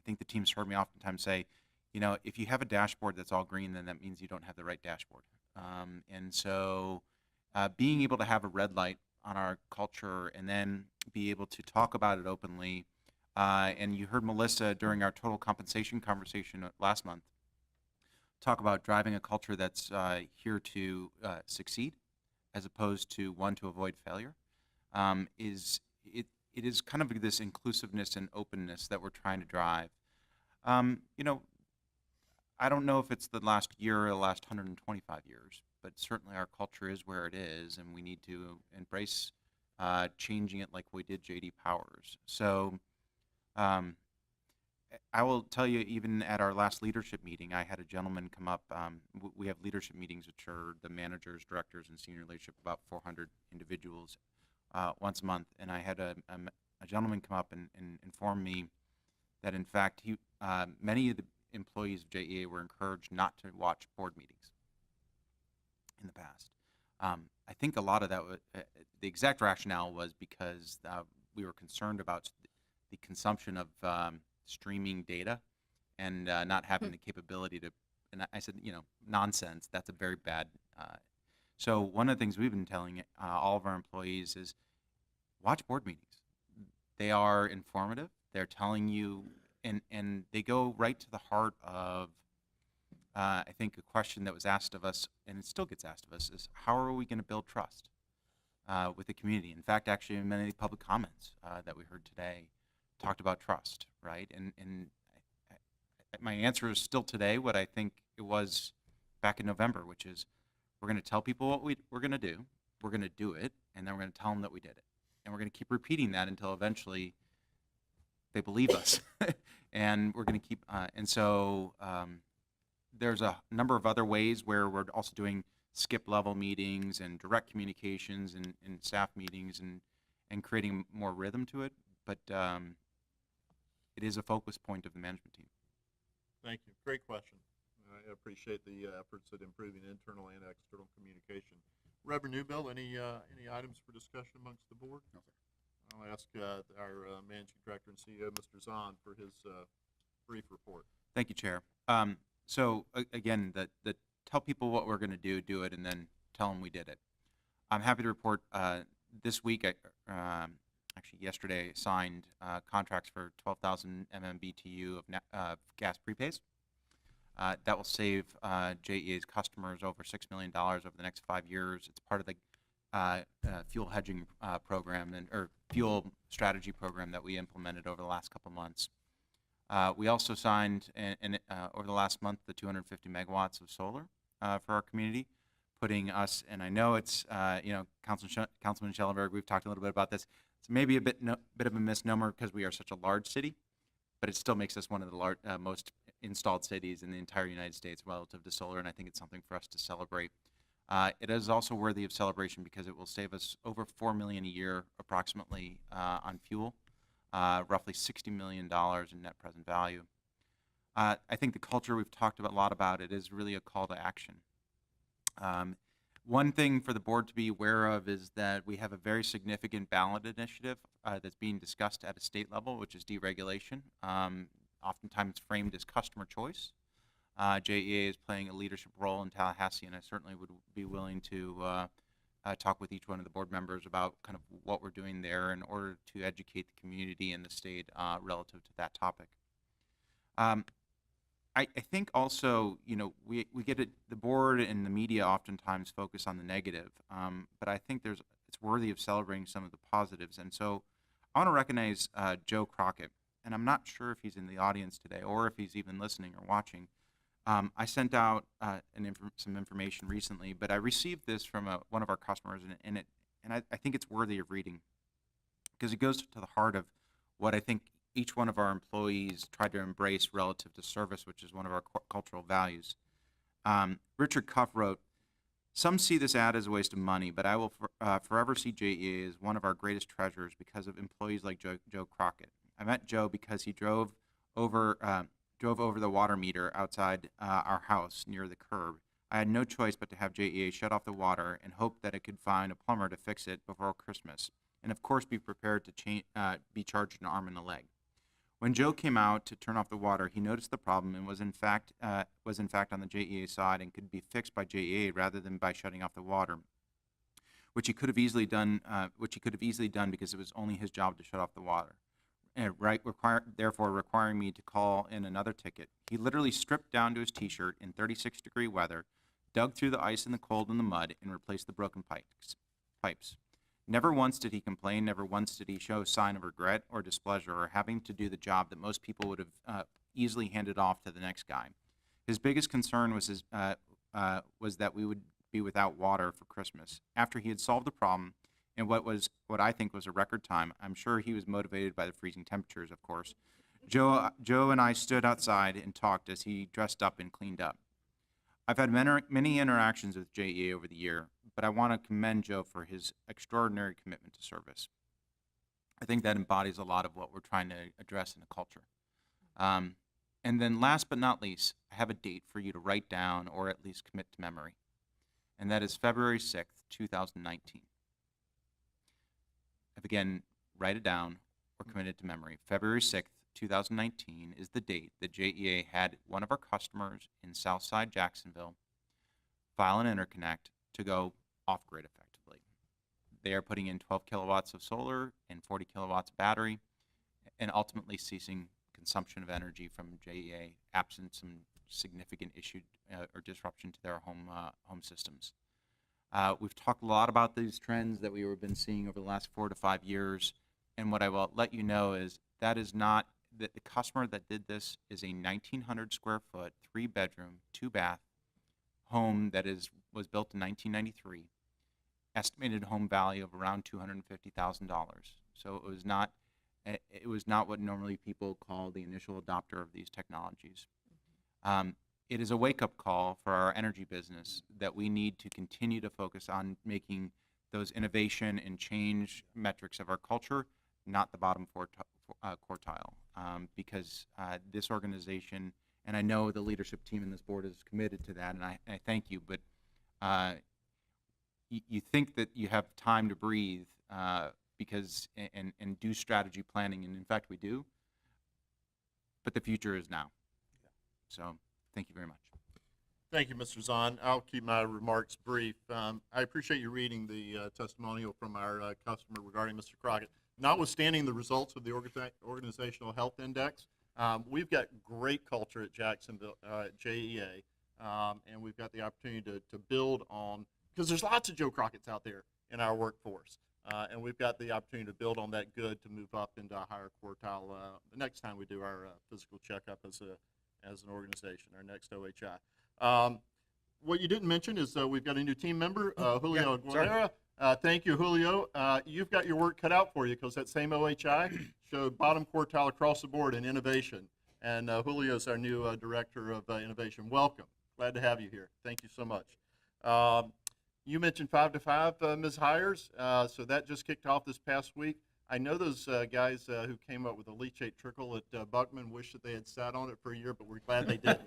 S4: think the team's heard me oftentimes say, you know, if you have a dashboard that's all green, then that means you don't have the right dashboard. And so being able to have a red light on our culture and then be able to talk about it openly. And you heard Melissa during our total compensation conversation last month talk about driving a culture that's here to succeed as opposed to one to avoid failure. It is kind of this inclusiveness and openness that we're trying to drive. You know, I don't know if it's the last year or the last 125 years, but certainly our culture is where it is, and we need to embrace changing it like we did J.D. Powers. So I will tell you, even at our last leadership meeting, I had a gentleman come up. We have leadership meetings, which are the managers, directors, and senior leadership, about 400 individuals once a month. And I had a gentleman come up and inform me that, in fact, many of the employees of JEA were encouraged not to watch board meetings in the past. I think a lot of that, the exact rationale was because we were concerned about the consumption of streaming data and not having the capability to, and I said, you know, nonsense, that's a very bad. So one of the things we've been telling all of our employees is watch board meetings. They are informative. They're telling you, and they go right to the heart of, I think a question that was asked of us, and it still gets asked of us, is how are we going to build trust with the community? In fact, actually, in many public comments that we heard today talked about trust, right? And my answer is still today what I think it was back in November, which is we're going to tell people what we're going to do, we're going to do it, and then we're going to tell them that we did it. And we're going to keep repeating that until eventually they believe us. And we're going to keep, and so there's a number of other ways where we're also doing skip level meetings and direct communications and staff meetings and creating more rhythm to it. But it is a focus point of the management team.
S1: Thank you. Great question. I appreciate the efforts at improving internal and external communication. Reverend Newbill, any items for discussion amongst the board? No, sir. I'll ask our managing director and CEO, Mr. Zahn, for his brief report.
S4: Thank you, Chair. So again, the tell people what we're going to do it, and then tell them we did it. I'm happy to report this week, actually yesterday, signed contracts for 12,000 MMBTU of gas prepays. That will save JEA's customers over $6 million over the next 5 years. It's part of the fuel hedging program or fuel strategy program that we implemented over the last couple months. We also signed over the last month the 250 megawatts of solar for our community. putting us, and I know it's, Councilman Schellenberg, we've talked a little bit about this. It's maybe a bit of a misnomer because we are such a large city, but it still makes us one of the most installed cities in the entire United States relative to solar, and I think it's something for us to celebrate. It is also worthy of celebration because it will save us over $4 million a year, approximately, on fuel, roughly $60 million in net present value. I think the culture we've talked a lot about, it is really a call to action. One thing for the board to be aware of is that we have a very significant ballot initiative that's being discussed at a state level, which is deregulation, oftentimes framed as customer choice. JEA is playing a leadership role in Tallahassee, and I certainly would be willing to talk with each one of the board members about kind of what we're doing there in order to educate the community and the state relative to that topic. I think also, we get it, the board and the media oftentimes focus on the negative, but I think it's worthy of celebrating some of the positives. And so I want to recognize Joe Crockett, and I'm not sure if he's in the audience today or if he's even listening or watching. I sent out some information recently, but I received this from one of our customers, and I think it's worthy of reading because it goes to the heart of what I think each one of our employees tried to embrace relative to service, which is one of our cultural values. Richard Cuff wrote, "Some see this ad as a waste of money, but I will forever see JEA as one of our greatest treasures because of employees like Joe Crockett. I met Joe because he drove over the water meter outside our house near the curb. I had no choice but to have JEA shut off the water and hope that I could find a plumber to fix it before Christmas, and of course be prepared to be charged an arm and a leg. When Joe came out to turn off the water, he noticed the problem and was in fact on the JEA side and could be fixed by JEA rather than by shutting off the water, which he could have easily done. Because it was only his job to shut off the water, therefore requiring me to call in another ticket. He literally stripped down to his T-shirt in 36-degree weather, dug through the ice and the cold and the mud, and replaced the broken pipes. Never once did he complain, never once did he show a sign of regret or displeasure or having to do the job that most people would have easily handed off to the next guy. His biggest concern was that we would be without water for Christmas. After he had solved the problem in what I think was a record time, I'm sure he was motivated by the freezing temperatures, of course, Joe and I stood outside and talked as he dressed up and cleaned up. I've had many interactions with JEA over the year, but I want to commend Joe for his extraordinary commitment to service. I think that embodies a lot of what we're trying to address in the culture. And then last but not least, I have a date for you to write down or at least commit to memory, and that is February 6th, 2019. Again, write it down or commit it to memory. February 6th, 2019 is the date that JEA had one of our customers in Southside Jacksonville file an interconnect to go off-grid effectively. They are putting in 12 kilowatts of solar and 40 kilowatts of battery and ultimately ceasing consumption of energy from JEA absent some significant issue or disruption to their home systems. We've talked a lot about these trends that we have been seeing over the last 4 to 5 years, and what I will let you know is that the customer that did this is a 1,900 square foot, 3-bedroom, 2-bath home that was built in 1993, estimated home value of around $250,000. So it was not what normally people call the initial adopter of these technologies. It is a wake-up call for our energy business that we need to continue to focus on making those innovation and change metrics of our culture not the bottom quartile, because this organization, and I know the leadership team in this board is committed to that, and I thank you, but you think that you have time to breathe because and do strategy planning, and in fact we do, but the future is now. So thank you very much.
S1: Thank you, Mr. Zahn. I'll keep my remarks brief. I appreciate you reading the testimonial from our customer regarding Mr. Crockett. Notwithstanding the results of the Organizational Health Index, we've got great culture at Jacksonville, JEA, and we've got the opportunity to build on, because there's lots of Joe Crockett's out there in our workforce, and we've got the opportunity to build on that good to move up into a higher quartile the next time we do our physical checkup as an organization, our next OHI. What you didn't mention is we've got a new team member, Julio
S20: Yeah, sorry.
S1: Aguilera. Thank you, Julio. You've got your work cut out for you because that same OHI showed bottom quartile across the board in innovation. And Julio's our new Director of Innovation. Welcome. Glad to have you here. Thank you so much. You mentioned 5 to 5, Ms. Hires, so that just kicked off this past week. I know those guys who came up with the leachate trickle at Buckman wish that they had sat on it for a year, but we're glad they didn't,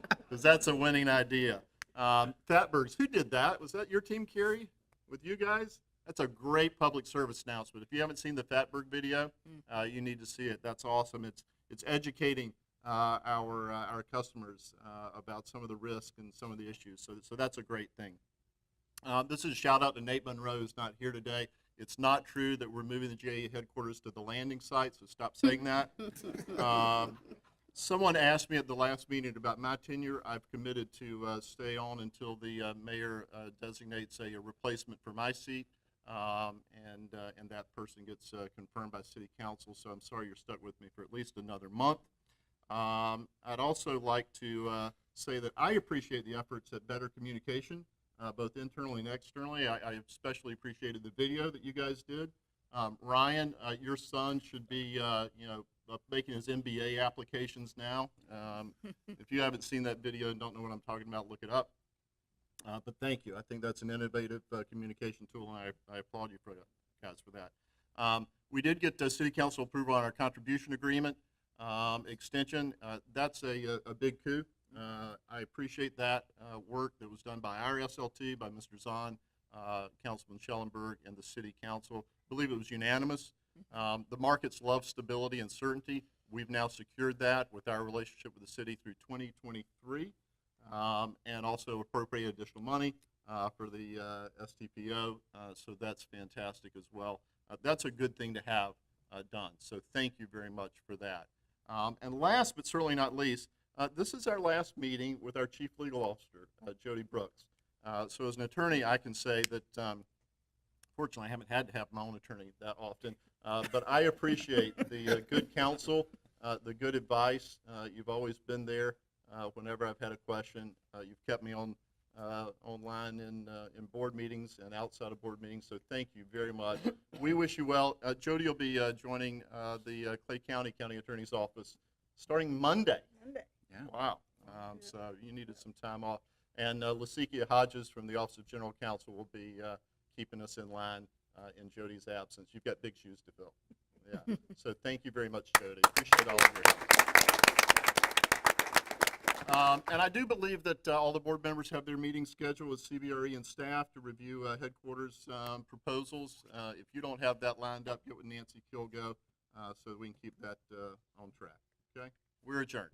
S1: because that's a winning idea. Fatbergs, who did that? Was that your team, Carrie, with you guys? That's a great public service announcement. If you haven't seen the Fatberg video, you need to see it. That's awesome. It's educating our customers about some of the risk and some of the issues. So that's a great thing. This is a shout out to Nate Monroe, who's not here today. It's not true that we're moving the JEA headquarters to the landing site, so stop saying that. Someone asked me at the last meeting about my tenure. I've committed to stay on until the mayor designates a replacement for my seat, and that person gets confirmed by city council. So I'm sorry you're stuck with me for at least another month. I'd also like to say that I appreciate the efforts at better communication, both internally and externally. I especially appreciated the video that you guys did. Ryan, your son should be, making his MBA applications now. If you haven't seen that video and don't know what I'm talking about, look it up. But thank you. I think that's an innovative communication tool, and I applaud you guys for that. We did get city council approval on our contribution agreement extension. That's a big coup. I appreciate that work that was done by our SLT, by Mr. Zahn, Councilman Schellenberg, and the city council. I believe it was unanimous. The markets love stability and certainty. We've now secured that with our relationship with the city through 2023, and also appropriate additional money for the STPO, so that's fantastic as well. That's a good thing to have done, so thank you very much for that. And last but certainly not least, this is our last meeting with our Chief Legal Officer, Jody Brooks. So as an attorney, I can say that, fortunately, I haven't had to have my own attorney that often, but I appreciate the good counsel, the good advice. You've always been there whenever I've had a question. You've kept me online in board meetings and outside of board meetings, so thank you very much. We wish you well. Jody will be joining the Clay County Attorney's Office starting Monday.
S4: Yeah.
S1: Wow. So you needed some time off. And Lasikia Hodges from the Office of General Counsel will be keeping us in line in Jody's absence. You've got big shoes to fill. Yeah. So thank you very much, Jody. Appreciate all of your help. And I do believe that all the board members have their meetings scheduled with CBRE and staff to review headquarters proposals. If you don't have that lined up, get with Nancy Kilgo so we can keep that on track. Okay? We're adjourned.